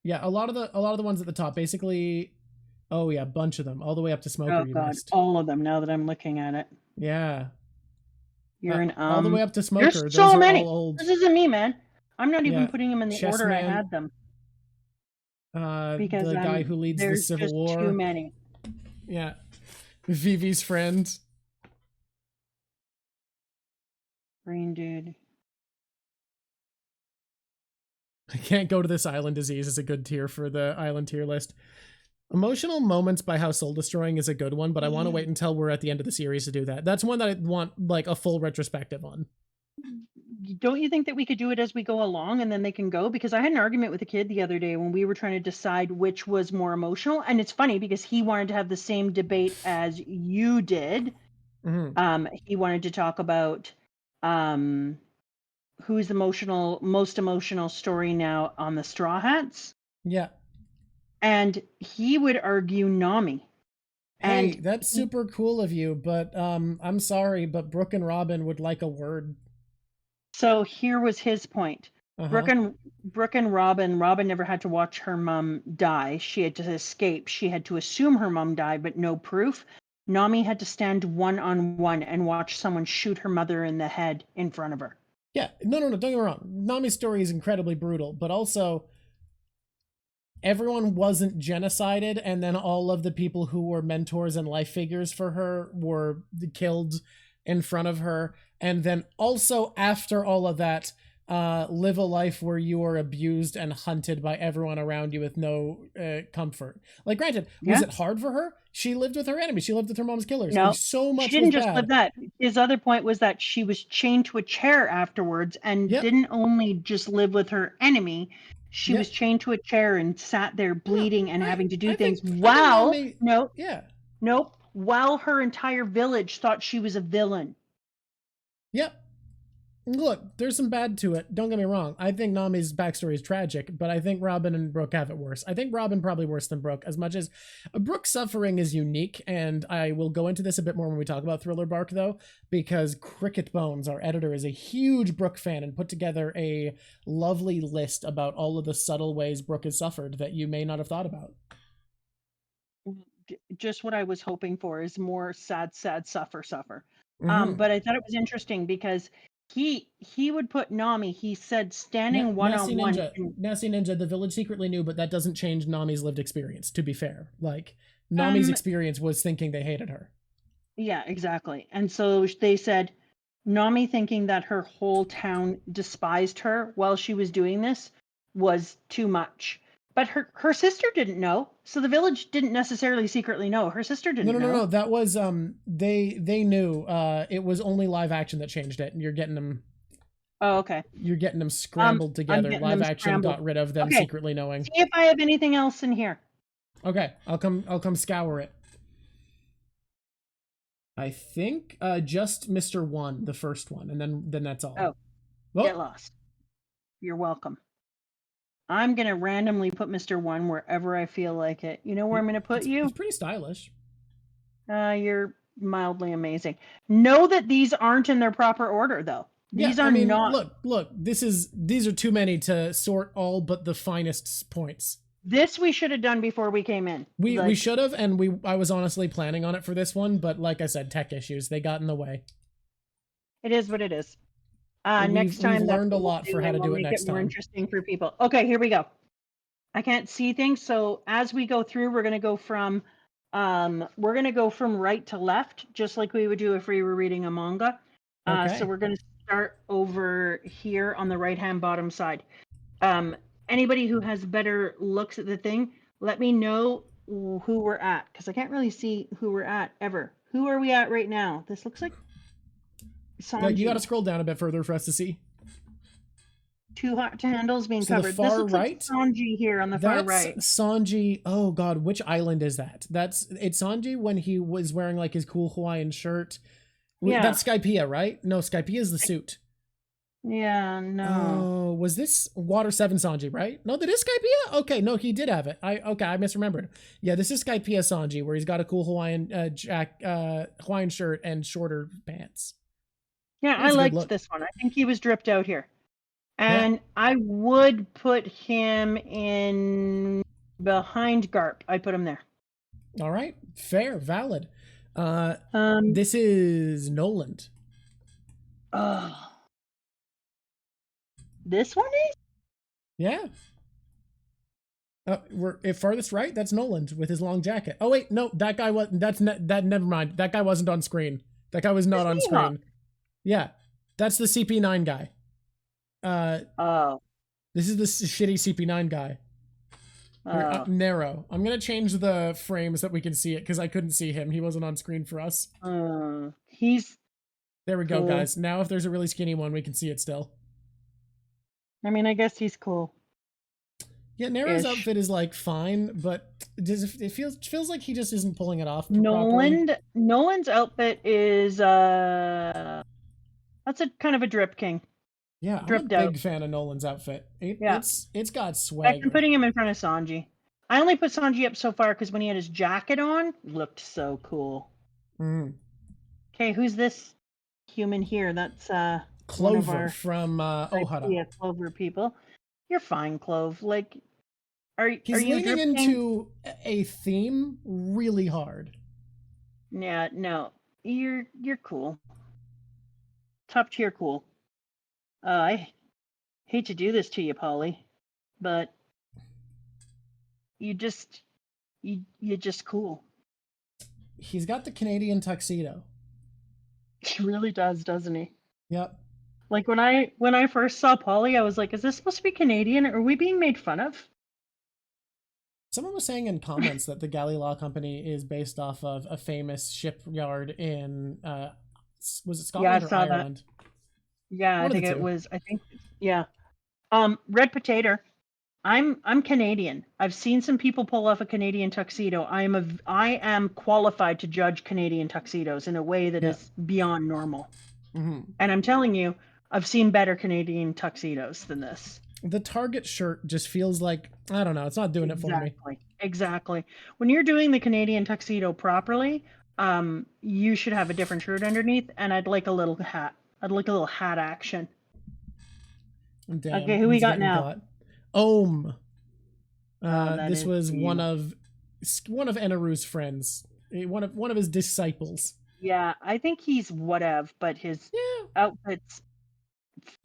Yeah, a lot of the ones at the top, basically. Oh yeah, a bunch of them, all the way up to Smoker.
Oh
You
god,
missed.
all of them now that I'm looking at it.
Yeah,
You're an
all the way up to
There's
Smoker. Those
so
are all
many.
old.
This isn't me, man. I'm not even
Yeah,
putting them in the order I
Chessman.
had them because
The guy who leads the
there's
Civil
just too
War.
many.
Yeah, Vivi's friend.
Green dude.
I can't go to this island disease is a good tier for the island tier list. Emotional moments by How Soul Destroying is a good one, but I want to wait until we're at the end of the series to do that. That's one that I want like a full retrospective on.
Don't you think that we could do it as we go along and then they can go? Because I had an argument with a kid the other day when we were trying to decide which was more emotional. And it's funny because he wanted to have the same debate as you did. He wanted to talk about who's most emotional story now on the Straw Hats.
Yeah.
And he would argue Nami.
Hey,
And
that's super cool of you, but I'm sorry, but Brooke and Robin would like a word.
so here was his point.
Uh-huh.
Brooke and Robin never had to watch her mom die. She had to escape. She had to assume her mom died, but no proof. Nami had to stand one-on-one and watch someone shoot her mother in the head in front of her.
Yeah, no, don't get me wrong. Nami's story is incredibly brutal, but also everyone wasn't genocided, and then all of the people who were mentors and life figures for her were killed in front of her. And then also after all of that, live a life where you are abused and hunted by everyone around you with no comfort. Like, granted, was it hard for her? She lived with her enemies. She lived with her mom's killers.
No,
So much
she didn't
was
just
bad.
live that. His other point was that she was chained to a chair afterwards and
Yep.
didn't only just live with her enemy. She was
Yep.
chained to a chair and sat there
No,
bleeding and having to do things
I think
while
Nami. Yeah.
while her entire village thought she was a villain.
Yep. Look, there's some bad to it. Don't get me wrong. I think Nami's backstory is tragic, but I think Robin and Brooke have it worse. I think Robin probably worse than Brooke, as much as Brooke's suffering is unique, and I will go into this a bit more when we talk about Thriller Bark, though, because Cricket Bones, our editor, is a huge Brooke fan and put together a lovely list about all of the subtle ways Brooke has suffered that you may not have thought about.
Just what I was hoping for is more sad, suffer.
Mm-hmm.
But I thought it was interesting because he would put Nami, he said standing one-on-one.
Nasty Ninja, the village secretly knew, but that doesn't change Nami's lived experience, to be fair. Like, Nami's experience was thinking they hated her.
Yeah, exactly. And so they said Nami thinking that her whole town despised her while she was doing this was too much. But her sister didn't know. So the village didn't necessarily secretly know. Her sister didn't know.
No. That was they knew. It was only live action that changed it. And you're getting them.
Oh, okay.
You're getting them scrambled together. Live action got rid of them secretly knowing.
See if I have anything else in here.
Okay, I'll come scour it. I think just Mr. 1, the first one, and then that's all.
Oh, get lost. You're welcome. I'm going to randomly put Mr. 1 wherever I feel like it. You know where I'm going to put you?
It's pretty stylish.
You're mildly amazing. Know that these aren't in their proper order, though. These are not.
Look. These are too many to sort all but the finest points.
This we should have done before we came in.
We should have, and I was honestly planning on it for this one, but like I said, tech issues, they got in the way.
It is what it is. Next time
we've learned a lot for how to do it next time.
More interesting for people. Okay, here we go. I can't see things, so as we go through, we're gonna go from right to left, just like we would do if we were reading a manga.
Okay.
So we're gonna start over here on the right-hand bottom side. Anybody who has better looks at the thing, let me know who we're at, because I can't really see who we're at ever. Who are we at right now? This looks like Sanji.
You got to scroll down a bit further for us to see.
2 heart handles being covered.
The far
this looks
right,
like Sanji here on the far right.
Sanji. Oh God, which island is that? It's Sanji when he was wearing like his cool Hawaiian shirt. Yeah. That's Skypiea, right? No, Skypiea is the suit.
Yeah, no.
Oh, was this Water 7 Sanji, right? No, that is Skypiea? Okay, no, he did have it. I misremembered. Yeah, this is Skypiea Sanji, where he's got a cool Hawaiian Hawaiian shirt and shorter pants.
Yeah, I
It's a good
liked
look.
this one. I think he was dripped out here.
Yeah.
And I would put him in behind Garp. I'd put him there.
All right. Fair, valid.
Um
This is Noland.
oh. This one is?
Yeah. We're at farthest right. That's Noland with his long jacket. Oh wait, no, that guy was. That. Never mind. That guy wasn't on screen. That guy was not on screen. Yeah, that's the CP9 guy.
Oh.
This is the shitty CP9 guy. Narrow. I'm gonna change the frames that we can see it because I couldn't see him. He wasn't on screen for us.
He's.
There we go,
cool.
guys. Now if there's a really skinny one, we can see it still.
I mean, I guess he's cool.
Yeah, Nero's outfit is like fine, but it feels like he just isn't pulling it off.
Noland's outfit is that's a kind of a drip king.
Yeah, I'm a big fan of Noland's outfit. It's got swag.
I'm putting him in front of Sanji. I only put Sanji up so far because when he had his jacket on, looked so cool. Okay, who's this human here? That's
Clover from Ohara.
Yeah, Clover people. You're fine, Clove. Like,
he's leaning into a theme really hard.
Yeah, no, you're cool. Top tier cool. I hate to do this to you, Polly, but you're just cool.
He's got the Canadian tuxedo.
He really does, doesn't he?
Yep.
Like when I first saw Polly, I was like, is this supposed to be Canadian? Are we being made fun of?
Someone was saying in comments that the Galley Law Company is based off of a famous shipyard in was it Scotland or Ireland?
That. Yeah, I think it was. Yeah. Red Potato. I'm Canadian. I've seen some people pull off a Canadian tuxedo. I am qualified to judge Canadian tuxedos in a way that is beyond normal. And I'm telling you, I've seen better Canadian tuxedos than this.
The Target shirt just feels like, I don't know, it's not doing it for me.
Exactly. When you're doing the Canadian tuxedo properly, you should have a different shirt underneath, and I'd like a little hat. I'd like a little hat action.
Damn,
okay, who we got now?
Ohm. This was one of Enaru's friends. One of his disciples.
Yeah, I think he's whatever, but his outfit's...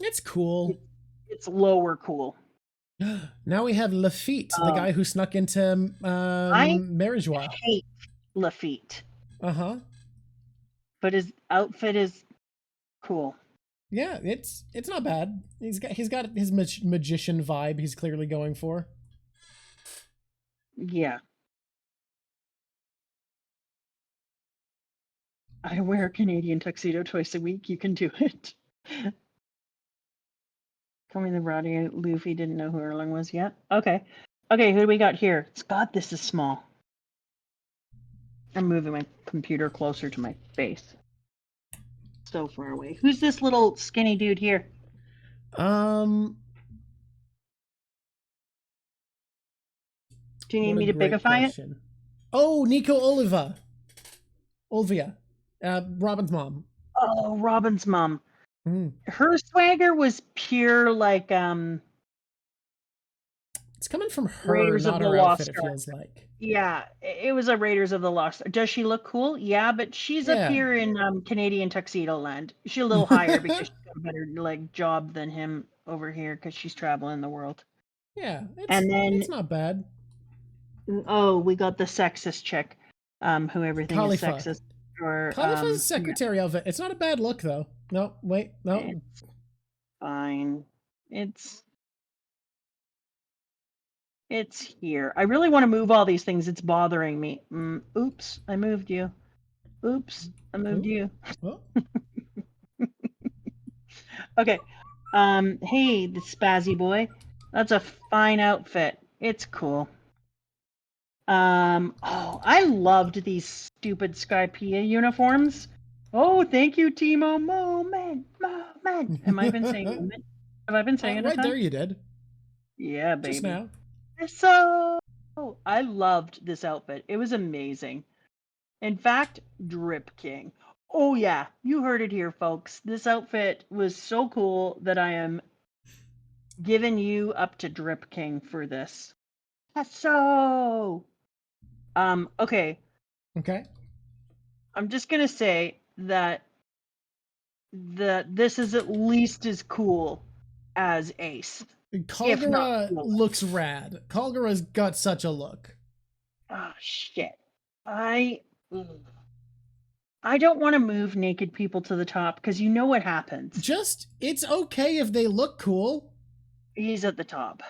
It's cool.
It's lower cool.
Now we have Lafitte, the guy who snuck into Marijois.
I hate Lafitte.
Uh-huh.
But his outfit is cool.
Yeah, it's not bad. He's got his magician vibe he's clearly going for.
Yeah. I wear a Canadian tuxedo twice a week. You can do it. Tell me the Roddy Luffy didn't know who Erling was yet. Okay. Okay, who do we got here? Scott, this is small. I'm moving my computer closer to my face. So far away. Who's this little skinny dude here?
Do
you need me to bigify it?
Oh, Nico Olvia. Robin's mom.
Oh, Robin's mom. Her swagger was pure like
it's coming from her,
Raiders
not
of the
her
Lost
outfit, it feels like.
Yeah, it was a Raiders of the Lost. Does she look cool? Yeah, but she's up here in Canadian tuxedo land. She's a little higher because she's got a better job than him over here because she's traveling the world.
Yeah, it's not bad.
Oh, we got the sexist chick, who everything is sexist. Or
Khalifa's secretary outfit. It's not a bad look though. No, wait, no.
It's fine. It's here. I really want to move all these things. It's bothering me. Oops, I moved you. Oops, I moved you. Okay. Hey, the spazzy boy. That's a fine outfit. It's cool. Oh, I loved these stupid Skypiea uniforms. Oh, thank you, Timo. Moment. woman. Am I been saying woman? Have I been saying it?
Right there, you did.
Yeah, baby.
Just now.
So I loved this outfit. It was amazing. In fact, Drip King. Oh yeah, you heard it here, folks. This outfit was so cool that I am giving you up to Drip King for this. So, okay.
Okay.
I'm just gonna say that this is at least as cool as Ace.
Kagura looks rad. Kagura's got such a look.
Oh shit. I don't want to move naked people to the top because you know what happens.
It's okay if they look cool.
He's at the top.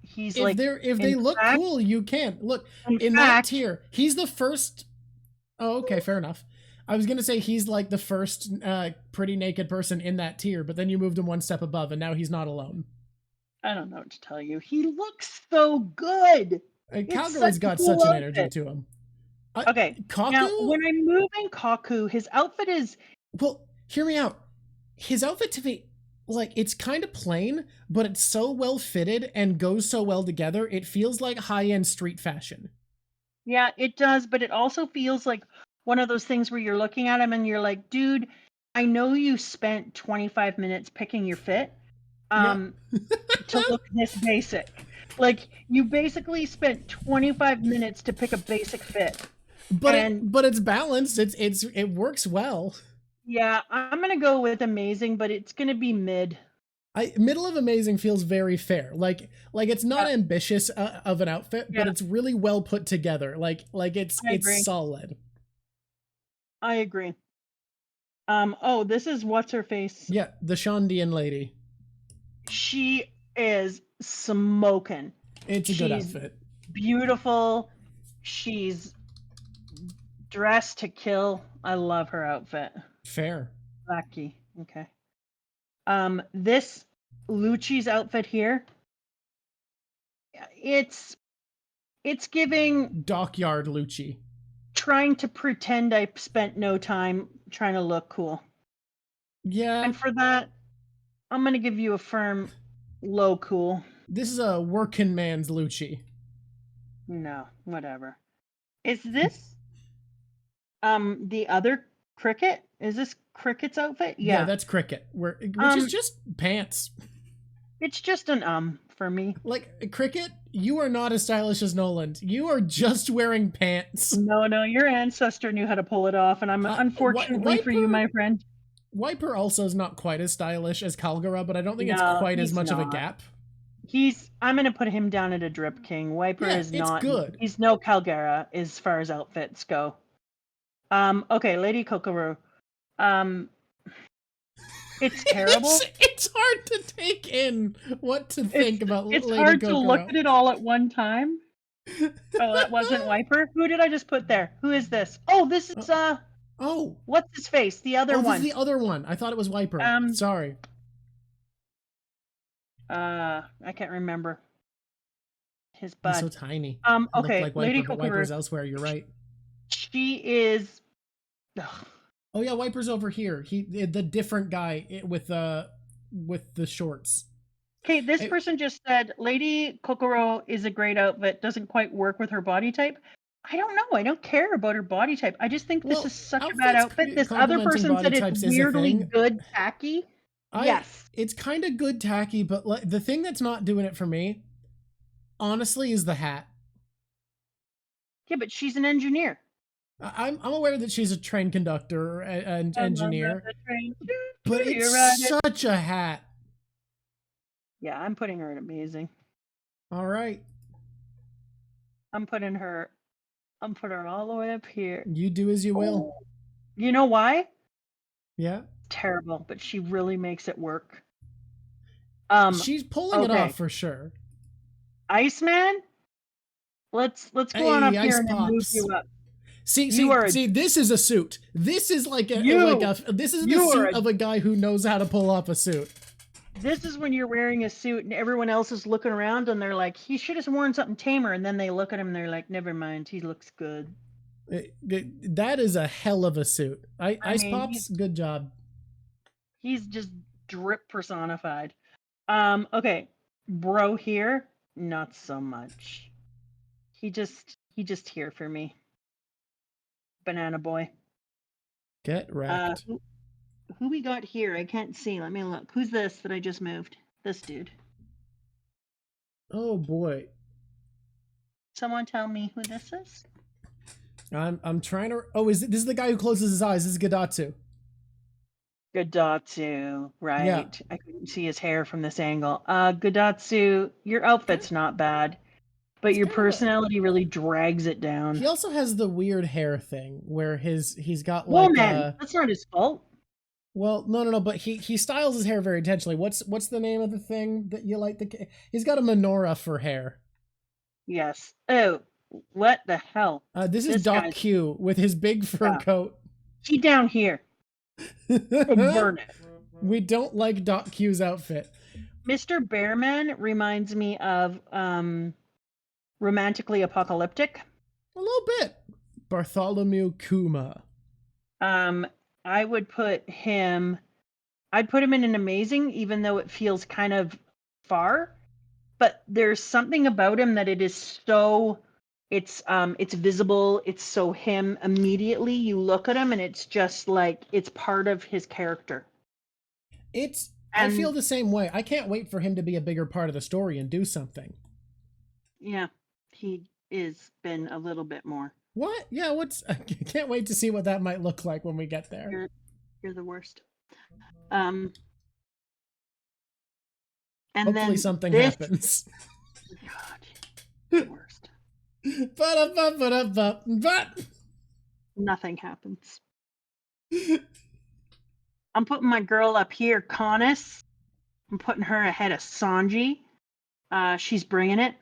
He's
if they look cool, you can't. Look, in that tier, he's the first. Oh, okay, fair enough. I was gonna say he's like the first pretty naked person in that tier, but then you moved him one step above, and now he's not alone.
I don't know what to tell you. He looks so good.
Kagura's got such an energy to him.
Okay,
Kaku?
Now when I'm moving Kaku, his outfit is...
Well, hear me out. His outfit to me, like, it's kind of plain, but it's so well fitted and goes so well together, it feels like high-end street fashion.
Yeah, it does, but it also feels like one of those things where you're looking at him and you're like, dude, I know you spent 25 minutes picking your fit to look this basic. Like, you basically spent 25 minutes to pick a basic fit.
But it's balanced. It works well.
Yeah, I'm gonna go with amazing, but it's gonna be mid.
Middle of amazing feels very fair. Like it's not ambitious of an outfit, but it's really well put together. Like it's solid.
I agree. Oh, this is what's her face?
Yeah, the Shondian lady.
She is smoking.
It's a good outfit.
Beautiful. She's dressed to kill. I love her outfit.
Fair.
Lucky. Okay. This Lucci's outfit here. It's giving
Dockyard Lucci.
Trying to pretend I spent no time trying to look cool.
Yeah.
And for that, I'm gonna give you a firm low cool.
This is a working man's Lucci.
No, whatever. Is this the other Cricket? Is this Cricket's outfit?
Yeah, that's Cricket. Which is just pants.
It's just an for me.
Like, Cricket, you are not as stylish as Noland. You are just wearing pants.
No, your ancestor knew how to pull it off, and I'm unfortunately for you, my friend.
Wiper also is not quite as stylish as Kagura, but I don't think it's quite as much of a gap.
I'm gonna put him down at a Drip King. Wiper is not
good.
He's no Calgara as far as outfits go. Okay, Lady Kokoro. It's terrible.
It's hard to take in what to think about Lady Kokoro.
It's hard to look at it all at one time. Oh, that wasn't Wiper. Who did I just put there? Who is this? Oh, this is
Oh,
what's his face? The other one.
This is the other one. I thought it was Wiper. Sorry.
I can't remember. His butt.
He's so tiny.
Okay,
like
Lady
Wiper, but Wiper's elsewhere. You're right.
She is.
Oh yeah, Wiper's over here. The different guy with the shorts.
Okay, this person just said Lady Kokoro is a great outfit. Doesn't quite work with her body type. I don't know. I don't care about her body type. I just think this is such a bad outfit. This other person said it's weirdly good tacky. Yes.
It's kind of good tacky, but the thing that's not doing it for me, honestly, is the hat.
Yeah, but she's an engineer.
I'm aware that she's a train conductor and engineer, but it's such a hat.
Yeah, I'm putting her at amazing.
All right.
I'm putting her all the way up here.
You do as you will.
You know why?
Yeah.
Terrible, but she really makes it work.
She's pulling it off for sure.
Iceman, let's go on up here and move you up.
See, this is a suit. This is this is the suit of a guy who knows how to pull off a suit.
This is when you're wearing a suit and everyone else is looking around and they're like, he should have worn something tamer, and then they look at him and they're like, never mind, he looks good.
That is a hell of a suit. Ice Pops, good job.
He's just drip personified. Okay. Bro here, not so much. He just here for me. Banana boy.
Get wrecked.
Who we got here? I can't see. Let me look. Who's this that I just moved? This dude.
Oh boy.
Someone tell me who this is?
I'm trying to. Oh, this is the guy who closes his eyes? This is Gadatsu.
Gadatsu, right?
Yeah.
I couldn't see his hair from this angle. Gadatsu, your outfit's not bad, but your personality really drags it down.
He also has the weird hair thing where he's got
Well,
like.
man, that's not his fault.
Well, no, but he styles his hair very intentionally. What's the name of the thing that you like? He's got a menorah for hair.
Yes. Oh, what the hell?
This is Doc Q with his big fur coat.
He down here. Burn it.
We don't like Doc Q's outfit.
Mr. Bearman reminds me of Romantically Apocalyptic.
A little bit. Bartholomew Kuma.
I would put him. I'd put him in an amazing, even though it feels kind of far. But there's something about him that it is so. It's visible. It's so him. Immediately, you look at him, and it's just like it's part of his character.
I feel the same way. I can't wait for him to be a bigger part of the story and do something.
Yeah, he is been a little bit more.
What? Yeah, I can't wait to see what that might look like when we get there.
You're the worst. And
hopefully
then
something happens.
God, the worst.
But
Nothing happens. I'm putting my girl up here, Conus. I'm putting her ahead of Sanji. She's bringing it.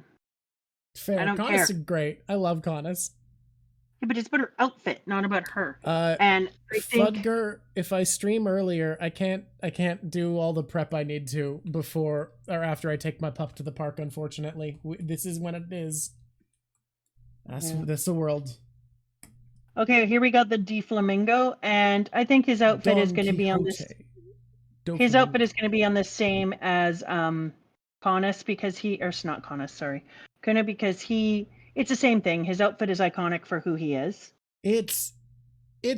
Fair.
I don't
Conus
care.
is great. I love Conus.
Yeah, but it's about her outfit, not about her. And I think
Fudger, if I stream earlier, I can't do all the prep I need to before or after I take my pup to the park. Unfortunately, this is when it is. That's the world.
Okay, here we got the Flamingo, and I think his outfit is going to be on this. His outfit is going to be on the same as Conus because not Conus, sorry, because it's the same thing. His outfit is iconic for who he is.
It's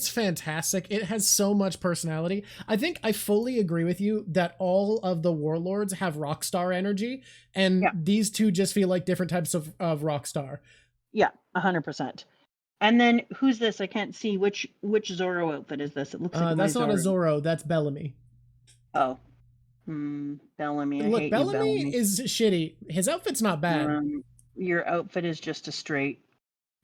fantastic. It has so much personality. I think I fully agree with you that all of the warlords have rock star energy, and these two just feel like different types of rock star.
Yeah, 100%. And then who's this? I can't see which Zoro outfit is this. It looks like
that's not a Zoro. That's Bellamy.
Oh, Bellamy.
Look, Bellamy is shitty. His outfit's not bad.
Your outfit is just a straight.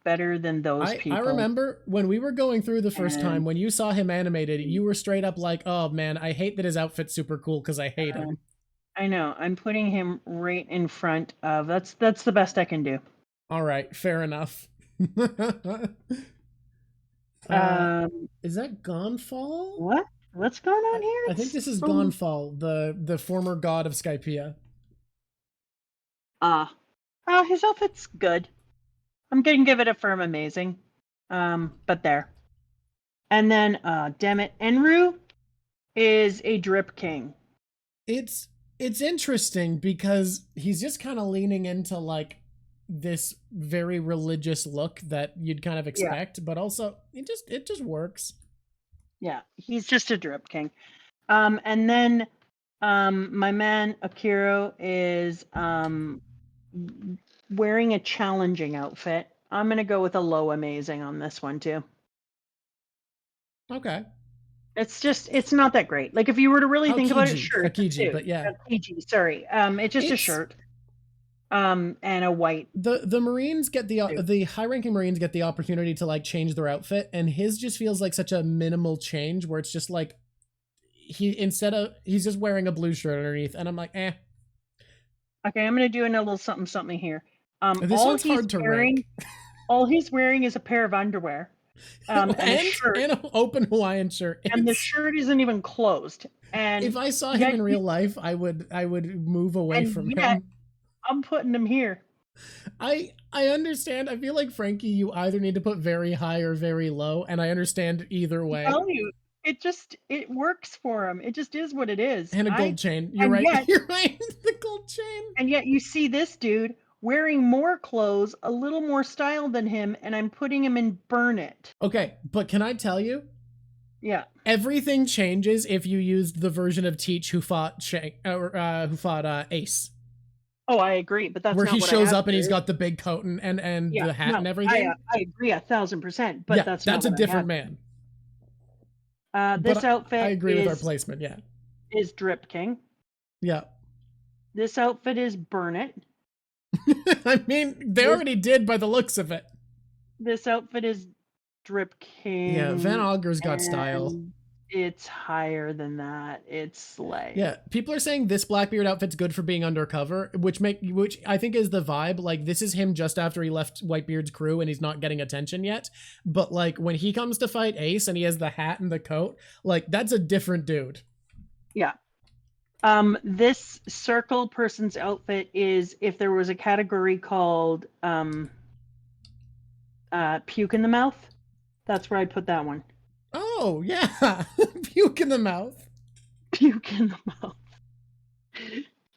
Better than those people.
I remember when we were going through the first time, when you saw him animated, you were straight up like, oh man, I hate that his outfit's super cool because I hate him.
I know. I'm putting him right in front of. That's the best I can do.
All right, fair enough. Is that Gonfall?
What? What's going on here?
I think this is Gonfall, the former god of Skypiea.
His outfit's good. I'm gonna give it a firm amazing. But there. And then, damn it, Enru is a drip king.
It's interesting because he's just kind of leaning into like this very religious look that you'd kind of expect, but also it just works.
Yeah, he's just a drip king. And then my man Akiro is wearing a challenging outfit. I'm gonna go with a low amazing on this one too.
Okay.
It's not that great. Like if you were to really think about it, sure.
Akiji, but yeah.
Akiji, sorry. It's just a shirt. And a white.
The Marines get the high-ranking Marines get the opportunity to like change their outfit, and his just feels like such a minimal change where it's just like he's just wearing a blue shirt underneath, and I'm like, eh.
Okay, I'm gonna do a little something here.
This one's hard to rank.
All he's wearing is a pair of underwear. And a shirt.
And an open Hawaiian shirt.
And the shirt isn't even closed. And
if I saw him in real life, I would move away from him.
I'm putting him here.
I understand. I feel like Frankie, you either need to put very high or very low, and I understand either way.
it works for him. It just is what it is.
And a gold chain. You're
and
right.
yet
You're right. The gold chain.
and yet you see this dude wearing more clothes, a little more style than him, and I'm putting him in Burn It.
Okay, but can I tell you?
Yeah.
Everything changes if you used the version of Teach who fought Ace.
Oh, I agree, but that's
where
not
he
what
shows
I
up and he's got the big coat and the hat and everything.
I agree 1,000%, but
yeah,
that's
a different man.
This outfit
I agree with our placement, yeah.
Is Drip King.
Yeah.
This outfit is Burn It.
I mean, they already did by the looks of it.
This outfit is Drip King.
Yeah, Van Auger's got style.
It's higher than that. It's slay.
Yeah, people are saying this Blackbeard outfit's good for being undercover, which I think is the vibe. Like, this is him just after he left Whitebeard's crew and he's not getting attention yet. But like when he comes to fight Ace and he has the hat and the coat, like that's a different dude.
Yeah. This circle person's outfit is, if there was a category called puke in the mouth, that's where I'd put that one.
Oh, yeah. Puke in the mouth.
Puke in the mouth.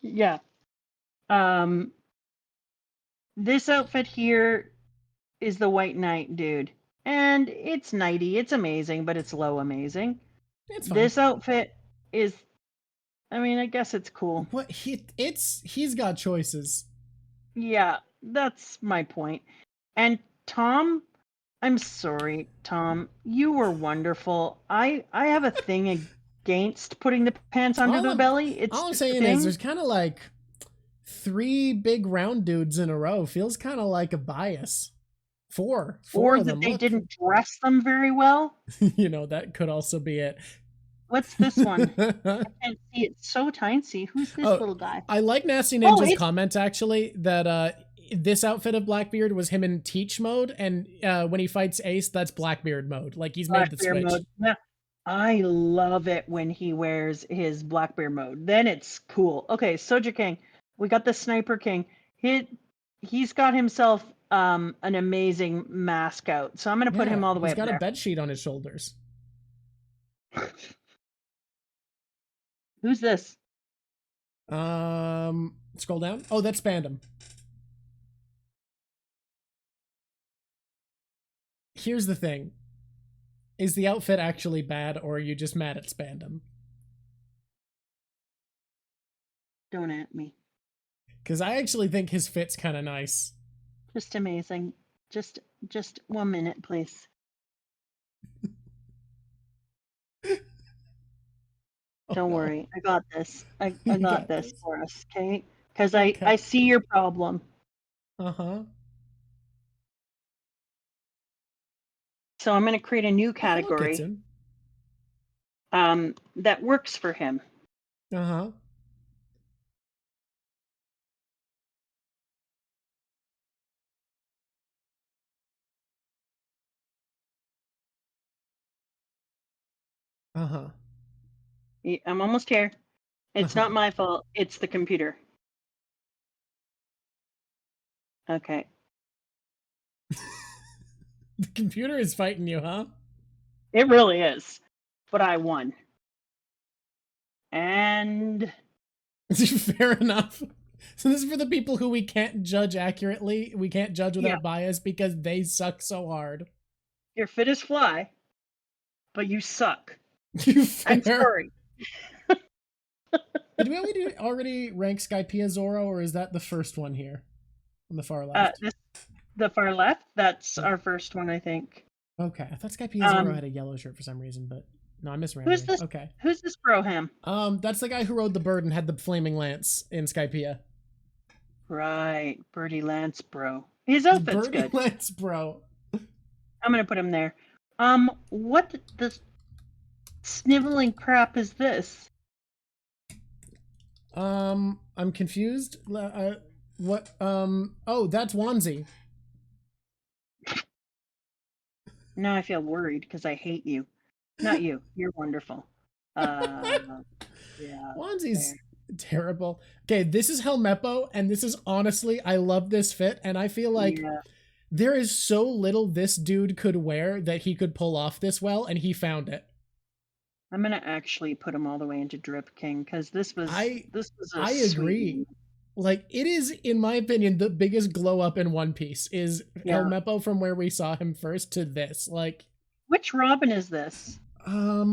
Yeah. This outfit here is the White Knight dude. And it's nighty. It's amazing, but it's low amazing.
It's fine.
This outfit is, I mean, I guess it's cool.
What he's got choices.
Yeah, that's my point. And Tom, I'm sorry, Tom. You were wonderful. I have a thing against putting the pants under the belly. It's
all I'm saying is there's kind of like 3 big round dudes in a row. Feels kind of like a bias. 4
or
of
that
them.
They didn't dress them very well.
You know, that could also be it.
What's this one? I can't see. It's so tiny. Who's this little guy?
I like Nasty Ninja's comment, actually, that this outfit of Blackbeard was him in Teach mode, and when he fights Ace, that's Blackbeard mode. Like, he's made the switch. Mode.
Yeah. I love it when he wears his Blackbeard mode. Then it's cool. Okay, Soja King. We got the Sniper King. He's got himself an amazing mask out. So I'm going to put him all the way up there.
He's got a bed sheet on his shoulders.
Who's this?
Scroll down. Oh, that's Spandam. Here's the thing. Is the outfit actually bad, or are you just mad at Spandam?
Don't at me.
Because I actually think his fit's kind of nice.
Just amazing. Just 1 minute, please. Don't worry, I got this. I got this for us, okay? Because I see your problem.
Uh-huh.
So I'm going to create a new category that works for him.
Uh-huh. Uh-huh.
I'm almost here. It's not my fault. It's the computer. Okay.
The computer is fighting you, huh?
It really is. But I won. And...
Fair enough. So this is for the people who we can't judge accurately. We can't judge without bias because they suck so hard.
You're fit as fly, but you suck.
I'm
sorry.
Did we already rank Skypiea Zoro, or is that the first one here on the far left?
The far left? That's our first one, I think.
Okay, I thought Skypiea Zoro had a yellow shirt for some reason, but no, I misread.
Who's this?
Okay,
who's this Broham?
That's the guy who rode the bird and had the flaming lance in Skypiea.
Right, Birdie Lance, bro. His outfit's good.
Birdie Lance, bro.
I'm gonna put him there. What the sniveling crap is this?
I'm confused. What? Oh, that's Wanzi.
Now I feel worried because I hate you. Not you. You're wonderful. Yeah.
Wanzi's terrible. Okay, this is Helmeppo, and this is honestly, I love this fit, and I feel like there is so little this dude could wear that he could pull off this well, and he found it.
I'm gonna actually put him all the way into Drip King because this was a
I agree.
sweet.
Like, it is, in my opinion, the biggest glow up in One Piece is
Yeah.
Helmeppo from where we saw him first to this. Like,
Which Robin is this?
I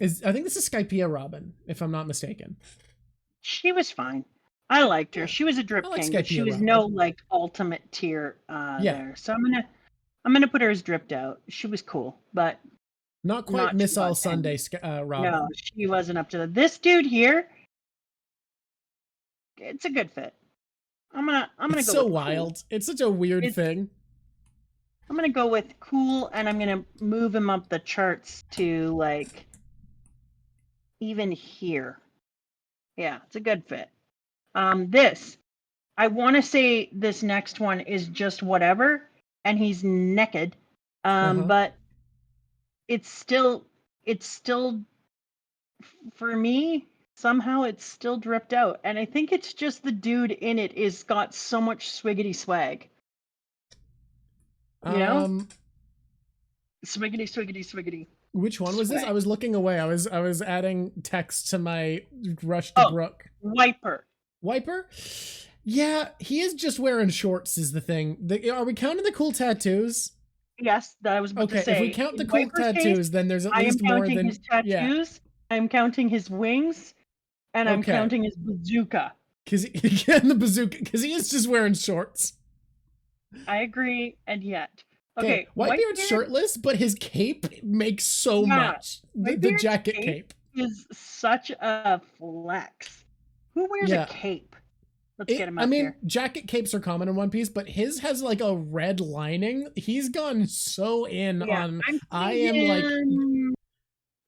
think this is Skypiea Robin, if I'm not mistaken.
She was fine. I liked her. She was a Drip
I like
King, but she
Skypiea
was
Robin.
no like ultimate tier there. So I'm gonna put her as dripped out. She was cool, but
not quite Miss All Sunday Robin.
No, she wasn't up to that. This dude here, it's a good fit. I'm gonna
It's
go
so
with
wild.
Cool.
It's such a weird thing.
I'm gonna go with cool, and I'm gonna move him up the charts to like even here. Yeah, it's a good fit. I want to say this next one is just whatever, and he's naked. But it's still for me, somehow it's still dripped out, and I think it's just the dude in it is got so much swiggity swag. You know? Swiggity.
Which one was this? I was looking away. I was adding text to my rush to Brook.
Wiper?
Yeah, he is just wearing shorts is the thing. Are we counting the cool tattoos?
Yes, that I was about to say.
If we count the cool tattoos, then there's at least more than
his tattoos. Yeah. I'm counting his wings, and I'm counting his bazooka.
And the bazooka, because he is just wearing shorts.
I agree, and yet. Okay,
Whitebeard's shirtless, but his cape makes so much. The jacket cape
is such a flex. Who wears a cape? Let's get him up here.
Jacket capes are common in One Piece, but his has like a red lining. He's gone so in on. I am like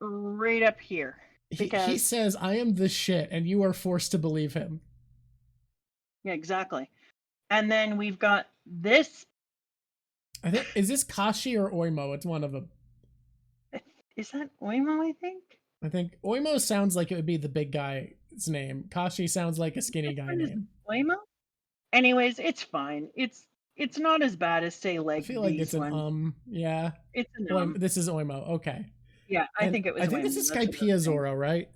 right up here.
He says, "I am the shit," and you are forced to believe him.
Yeah, exactly. And then we've got this.
I think, is this Kashi or Oimo? It's one of them.
Is that Oimo,
I think Oimo sounds like it would be the big guy's name. Kashi sounds like a skinny guy name.
Oimo? Anyways, it's fine. It's not as bad as, say, like,
I feel like it's an yeah.
It's an
This is Oimo, okay.
Yeah, I think it was
I think this is Skypiea Zoro, right?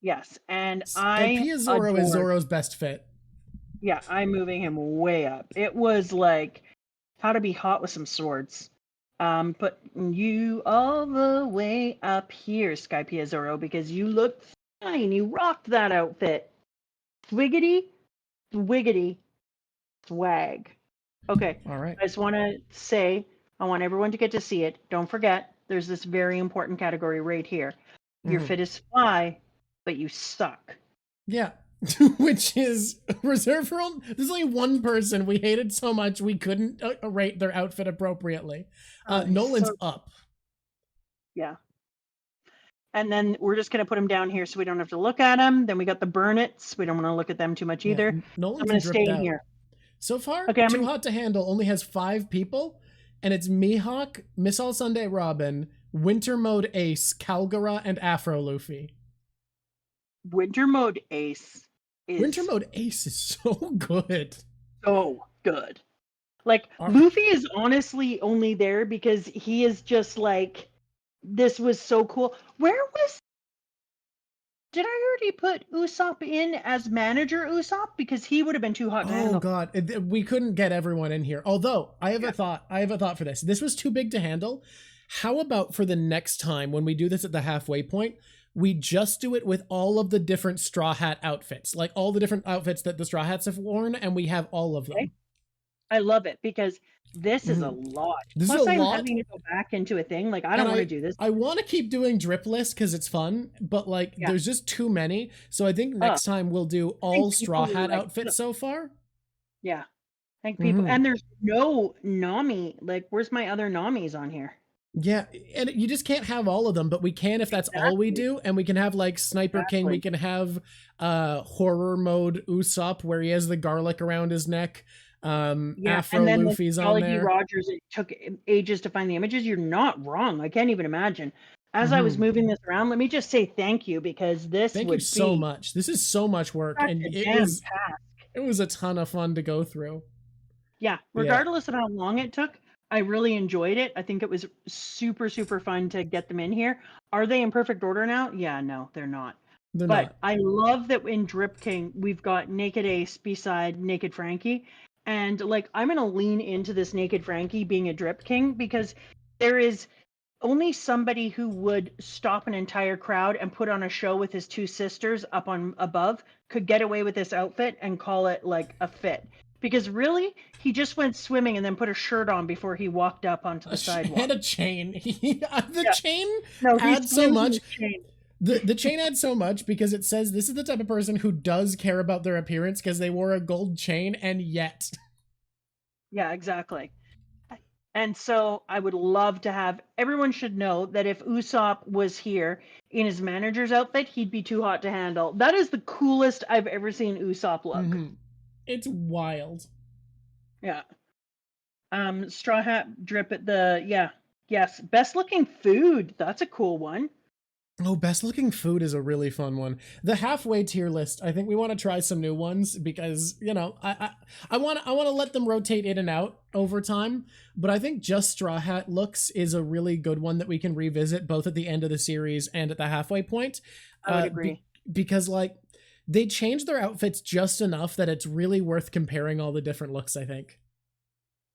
Yes, and
Skypiea Zoro is Zoro's best fit.
Yeah, I'm moving him way up. It was like how to be hot with some swords. Put you all the way up here, Skypiea Zoro, because you look fine. You rocked that outfit. Swiggity, swag. Okay.
All right.
I just want to say, I want everyone to get to see it. Don't forget, there's this very important category right here. Your fit is fly, but you suck.
Yeah. Which is reserved for there's only one person we hated so much we couldn't rate their outfit appropriately. Nolan's up.
Yeah. And then we're just going to put him down here so we don't have to look at him. Then we got the Burnits. We don't want to look at them too much either.
Nolan's
I'm going to stay in here.
So far, Too Hot to Handle only has 5 people, and it's Mihawk, Miss All Sunday Robin, Winter Mode Ace, Calgara, and Afro Luffy.
Winter Mode Ace
is so good.
So good. Like, Luffy is honestly only there because he is just like, this was so cool. Did I already put Usopp in as manager Usopp? Because he would have been too hot to handle.
Oh god, we couldn't get everyone in here. Although, I have a thought for this. This was too big to handle. How about for the next time when we do this at the halfway point, we just do it with all of the different Straw Hat outfits, like all the different outfits that the Straw Hats have worn, and we have all of them. Okay.
I love it because this is a lot. Plus, I'm having to go back into a thing. Like, I don't want to do this.
I want to keep doing drip lists because it's fun, but like, there's just too many. So I think next time we'll do all Straw Hat outfits so far.
Yeah. I think people, and there's no Nami. Like, where's my other Namis on here?
Yeah, and you just can't have all of them, but we can if that's all we do, and we can have like Sniper King, we can have horror mode Usopp where he has the garlic around his neck. Afro Luffy's on there.
Rogers, it took ages to find the images. You're not wrong. I can't even imagine. As I was moving this around, let me just say thank you because thank you
so much. This is so much work, and it was a ton of fun to go through.
Yeah, regardless of how long it took, I really enjoyed it. I think it was super, super fun to get them in here. Are they in perfect order now? Yeah, no, they're not.
They're
But
not.
I love that in Drip King, we've got Naked Ace beside Naked Frankie. And like, I'm going to lean into this Naked Frankie being a Drip King because there is only somebody who would stop an entire crowd and put on a show with his two sisters up on above could get away with this outfit and call it like a fit. Because really, he just went swimming and then put a shirt on before he walked up onto the sidewalk.
And a chain. The
Yeah.
chain
No, he
adds so
swims in
much.
his chain.
The chain adds so much because it says this is the type of person who does care about their appearance because they wore a gold chain and yet.
Yeah, exactly. And so I would love to have everyone should know that if Usopp was here in his manager's outfit, he'd be too hot to handle. That is the coolest I've ever seen Usopp look.
Mm-hmm. It's wild.
Yeah. Straw Hat Drip at the yes. Best looking food. That's a cool one.
Oh, best looking food is a really fun one. The halfway tier list. I think we want to try some new ones because I want to let them rotate in and out over time. But I think just Straw Hat looks is a really good one that we can revisit both at the end of the series and at the halfway point.
I would agree
because like they changed their outfits just enough that it's really worth comparing all the different looks. I think.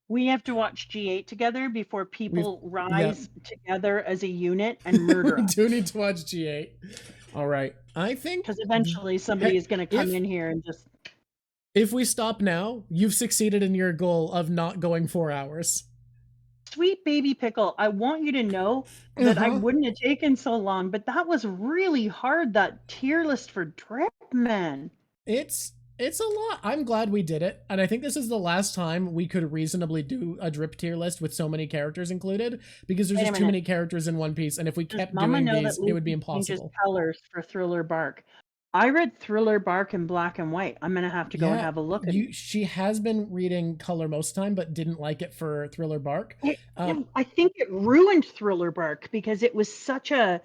we have to watch G8 together before people rise together as a unit and murder
We
us.
do need to watch G8. All right. I think
because eventually somebody is going to come in here and just.
If we stop now, you've succeeded in your goal of not going 4 hours.
Sweet baby pickle, I want you to know that I wouldn't have taken so long, but that was really hard, that tier list for Drip, man.
It's a lot. I'm glad we did it. And I think this is the last time we could reasonably do a Drip tier list with so many characters included, because there's just too many characters in One Piece. And if we kept doing these, it would be impossible.
Colors for Thriller Bark. I read Thriller Bark in black and white. I'm going to have to go and have a look at it.
She has been reading color most time, but didn't like it for Thriller Bark.
I think it ruined Thriller Bark because it was such a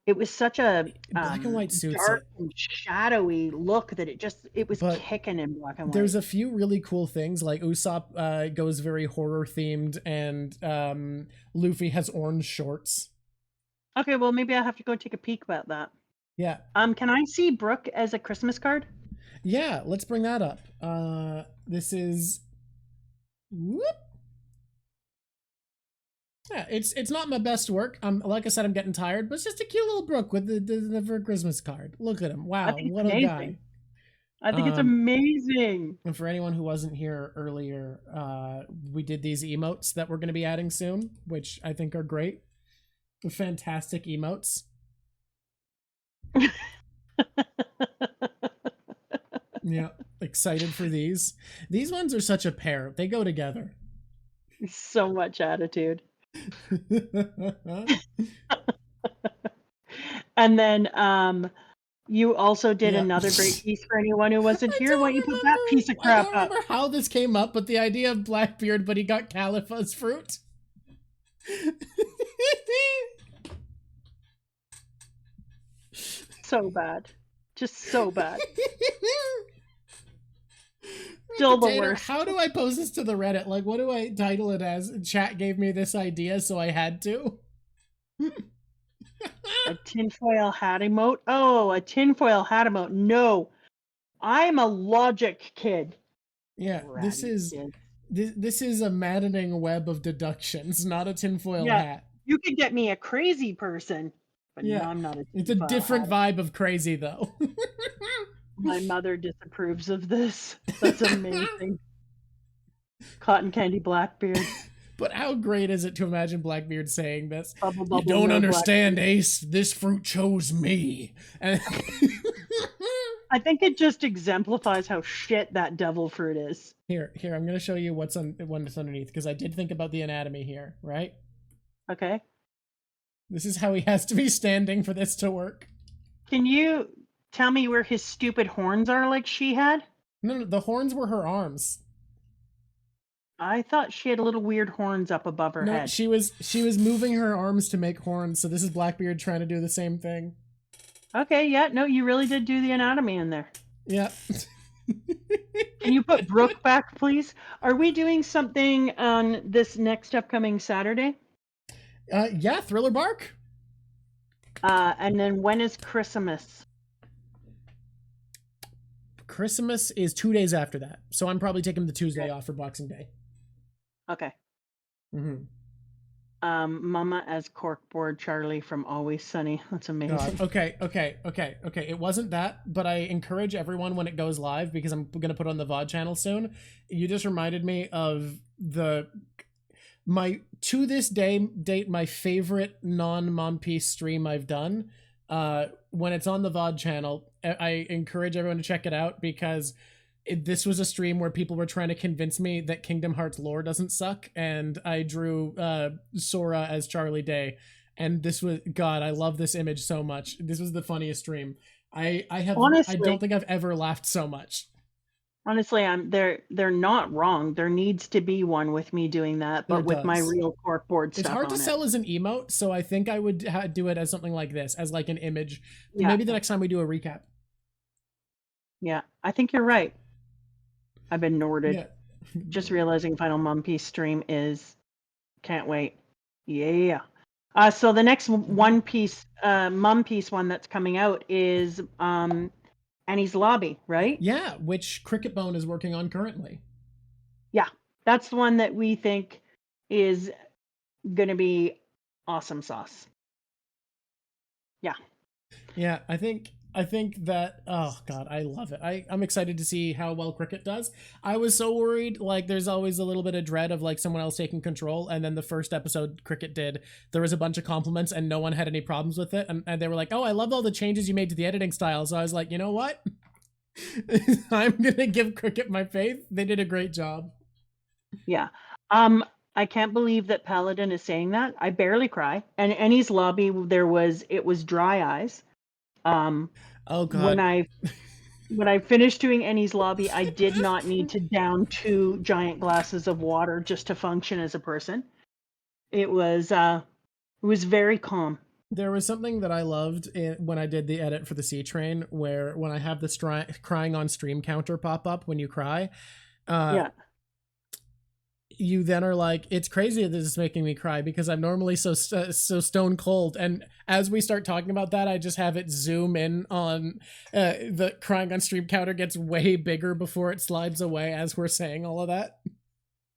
black and white suits
dark and shadowy look that it was kicking in black and white.
There's a few really cool things, like Usopp goes very horror themed, and Luffy has orange shorts.
Okay, well maybe I'll have to go take a peek about that.
Yeah.
Can I see Brooke as a Christmas card?
Yeah, let's bring that up. This is. Whoop. Yeah, it's not my best work. Like I said, I'm getting tired, but it's just a cute little Brooke with the Christmas card. Look at him! Wow, what a guy!
I think it's amazing.
And for anyone who wasn't here earlier, we did these emotes that we're going to be adding soon, which I think are great. Fantastic emotes. Yeah, excited for these. These ones are such a pair. They go together.
So much attitude. And then you also did another great piece for anyone who wasn't here. Why don't you put that piece of crap up?
I don't remember how this came up, but the idea of Blackbeard, but he got Califa's fruit.
So bad. Just so bad. Still the worst.
How do I post this to the Reddit? Like, what do I title it as? Chat gave me this idea, so I had to.
A tinfoil hat emote? Oh, a tinfoil hat emote. No. I'm a logic kid.
Yeah, this is a maddening web of deductions, not a tinfoil hat.
You could get me a crazy person, but no, I'm not a tinfoil
It's a different vibe of crazy, though.
My mother disapproves of this. That's amazing. Cotton candy Blackbeard.
But how great is it to imagine Blackbeard saying this?
Bubble, bubble,
you don't understand,
Blackbeard.
Ace. This fruit chose me. And
I think it just exemplifies how shit that devil fruit is.
Here, I'm going to show you what's underneath, because I did think about the anatomy here, right?
Okay.
This is how he has to be standing for this to work.
Can you tell me where his stupid horns are like she had?
No, the horns were her arms.
I thought she had little weird horns up above her head.
She was moving her arms to make horns, so this is Blackbeard trying to do the same thing.
Okay, yeah, no, you really did do the anatomy in there.
Yeah.
Can you put Brooke back, please? Are we doing something on this next upcoming Saturday?
Yeah, Thriller Bark.
And then when is Christmas?
Christmas is 2 days after that, so I'm probably taking the Tuesday off for Boxing Day.
Okay.
Mm-hmm.
Mama as corkboard Charlie from Always Sunny. That's amazing.
God. Okay. It wasn't that, but I encourage everyone when it goes live, because I'm gonna put it on the VOD channel soon. You just reminded me of my to this date my favorite non-Mom Piece stream I've done. When it's on the VOD channel, I encourage everyone to check it out, because this was a stream where people were trying to convince me that Kingdom Hearts lore doesn't suck, and I drew Sora as Charlie Day, and this was, God, I love this image so much. This was the funniest stream. I don't think I've ever laughed so much.
Honestly, they're not wrong. There needs to be one with me doing that, but with my real corkboard stuff.
It's hard to sell as an emote, so I think I would do it as something like this, as like an image. Yeah. Maybe the next time we do a recap.
Yeah, I think you're right. I've been Norded. Yeah. Just realizing final Mom Piece stream is, can't wait. Yeah. So the next One Piece, Mom Piece one that's coming out is Annie's Lobby, right?
Yeah, which Cricket Bone is working on currently.
Yeah, that's the one that we think is going to be awesome sauce. Yeah.
Yeah, I think that, oh God, I love it. I'm excited to see how well Cricket does. I was so worried, like there's always a little bit of dread of like someone else taking control, and then the first episode Cricket did, there was a bunch of compliments and no one had any problems with it, and they were like, oh, I love all the changes you made to the editing style. So I was like, you know what? I'm gonna give Cricket my faith. They did a great job.
Yeah. I can't believe that Paladin is saying that. I barely cry. And Annie's Lobby, it was dry eyes.
Oh God.
When I finished doing Annie's Lobby, I did not need to down 2 giant glasses of water just to function as a person. It was very calm.
There was something that I loved when I did the edit for the Sea Train, where when I have the crying on stream counter pop up when you cry,
yeah,
you then are like, it's crazy that this is making me cry, because I'm normally so stone cold. And as we start talking about that, I just have it zoom in on the crying on stream counter gets way bigger before it slides away as we're saying all of that.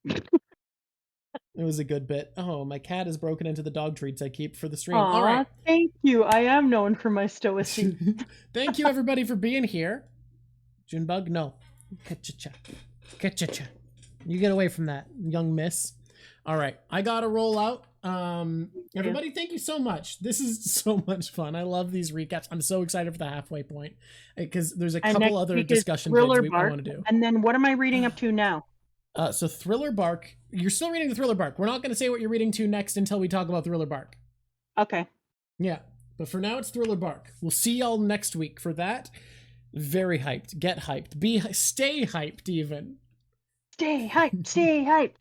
It was a good bit. Oh, my cat has broken into the dog treats I keep for the stream.
All right. Thank you. I am known for my stoicism.
Thank you, everybody, for being here. Junebug, no. Ka-cha-cha. You get away from that, young miss. All right, I gotta roll out. Everybody, thank you so much. This is so much fun. I love these recaps. I'm so excited for the halfway point, because there's a couple other discussion vids we want to do.
And then what am I reading up to now?
So Thriller Bark. You're still reading the Thriller Bark. We're not going to say what you're reading to next until we talk about Thriller Bark.
Okay.
Yeah, but for now it's Thriller Bark. We'll see y'all next week for that. Very hyped. Get hyped. Stay hyped even.
Stay hyped. Stay hyped.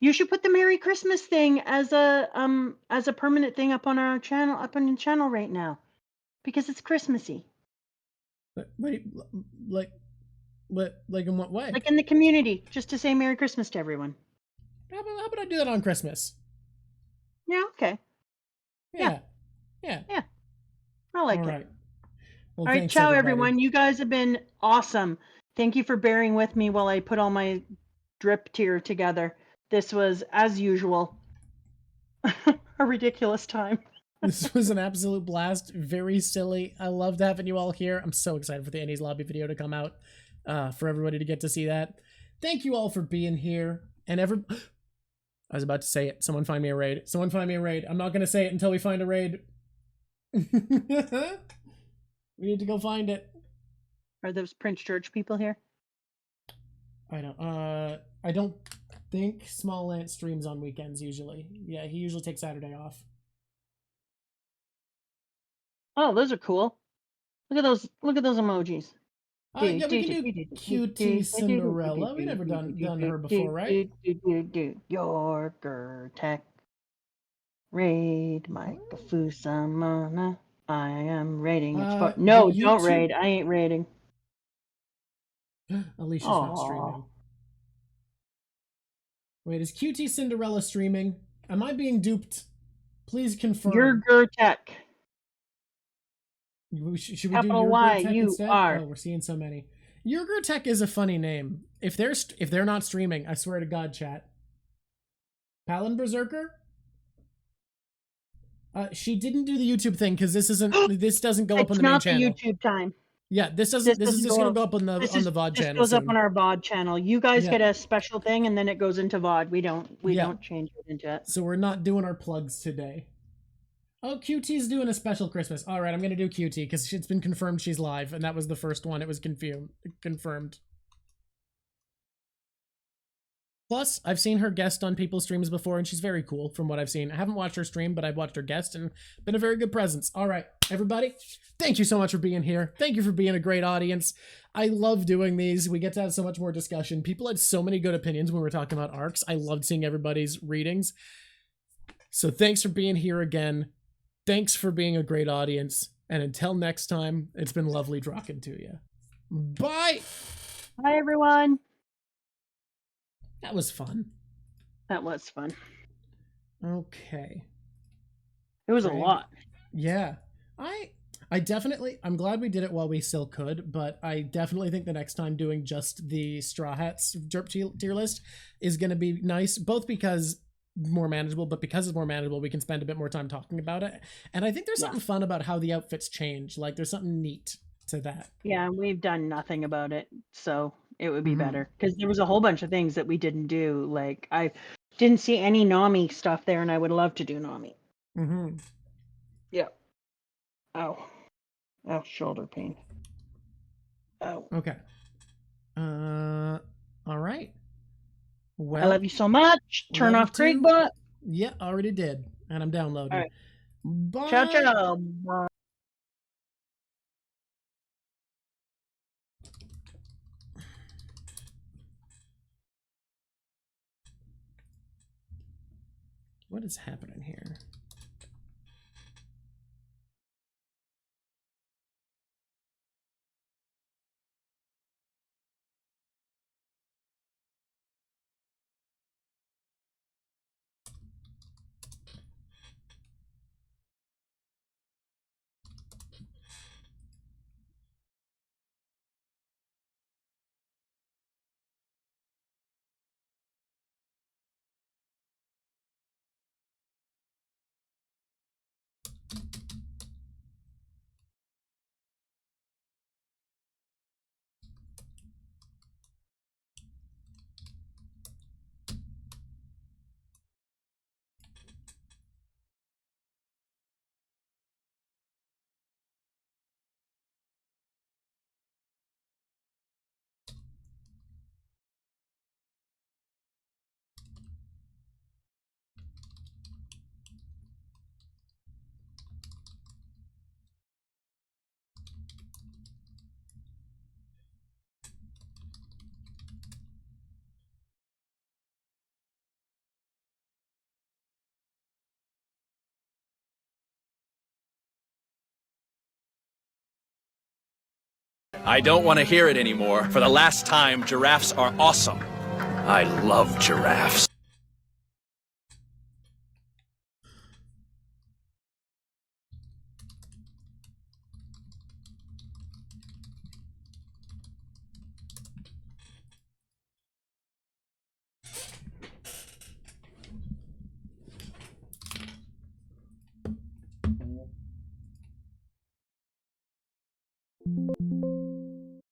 You should put the Merry Christmas thing as a permanent thing up on our channel, up on the channel right now, because it's Christmassy.
Wait, like in what way?
Like in the community, just to say Merry Christmas to everyone.
How about I do that on Christmas?
Yeah. Okay.
Yeah.
I like it.
Right. Well,
all right. Ciao, everyone. You guys have been awesome. Thank you for bearing with me while I put all my drip tier together. This was, as usual, a ridiculous time.
This was an absolute blast. Very silly. I loved having you all here. I'm so excited for the Annie's Lobby video to come out, for everybody to get to see that. Thank you all for being here. And I was about to say it. Someone find me a raid. Someone find me a raid. I'm not going to say it until we find a raid. We need to go find it.
Are those Prince George people here?
I don't think Small Lance streams on weekends usually. Yeah, he usually takes Saturday off.
Oh, those are cool. Look at those emojis.
Yeah, we can do Cutie Cinderella. We've never done her before, right?
Your Gertech. Raid Micah Fusamana. I am raiding. No, don't raid. I ain't raiding.
Alicia's not streaming. Wait, is QT Cinderella streaming? Am I being duped? Please confirm.
You're Gertech.
Should we
Capital
do
Y,
Yurgertech
you
instead?
are.
Oh, we're seeing so many. Yurgertech is a funny name. If they're not streaming, I swear to God, chat. Palin Berserker? She didn't do the YouTube thing because this doesn't go up on the main channel.
It's not the YouTube time.
Yeah, this is just gonna go up on the VOD channel.
This goes up on our VOD channel. You guys get a special thing, and then it goes into VOD. We don't change it into it.
So we're not doing our plugs today. Oh, QT's doing a special Christmas. All right, I'm gonna do QT because it's been confirmed she's live, and that was the first one. It was confirmed. Plus, I've seen her guest on people's streams before, and she's very cool from what I've seen. I haven't watched her stream, but I've watched her guest, and been a very good presence. All right, everybody, thank you so much for being here. Thank you for being a great audience. I love doing these. We get to have so much more discussion. People had so many good opinions when we were talking about arcs. I loved seeing everybody's readings. So thanks for being here again. Thanks for being a great audience. And until next time, it's been lovely talking to you. Bye!
Bye, everyone.
That was fun.
That was fun.
Okay.
It was a lot.
Yeah. I'm glad we did it while we still could, but I definitely think the next time doing just the Straw Hats derp tier list is going to be nice, both because more manageable, but because it's more manageable, we can spend a bit more time talking about it. And I think there's something fun about how the outfits change. Like, there's something neat to that.
Yeah, we've done nothing about it, so it would be better. Because there was a whole bunch of things that we didn't do. Like, I didn't see any Nami stuff there, and I would love to do Nami. Yeah. Ow. Ow, shoulder pain. Oh.
Okay. All right. Well,
I love you so much. Turn off Craigbot.
Yeah, already did. And I'm downloading.
All right.
Bye.
Ciao, ciao. Bye.
What is happening here?
I don't want to hear it anymore. For the last time, giraffes are awesome. I love giraffes.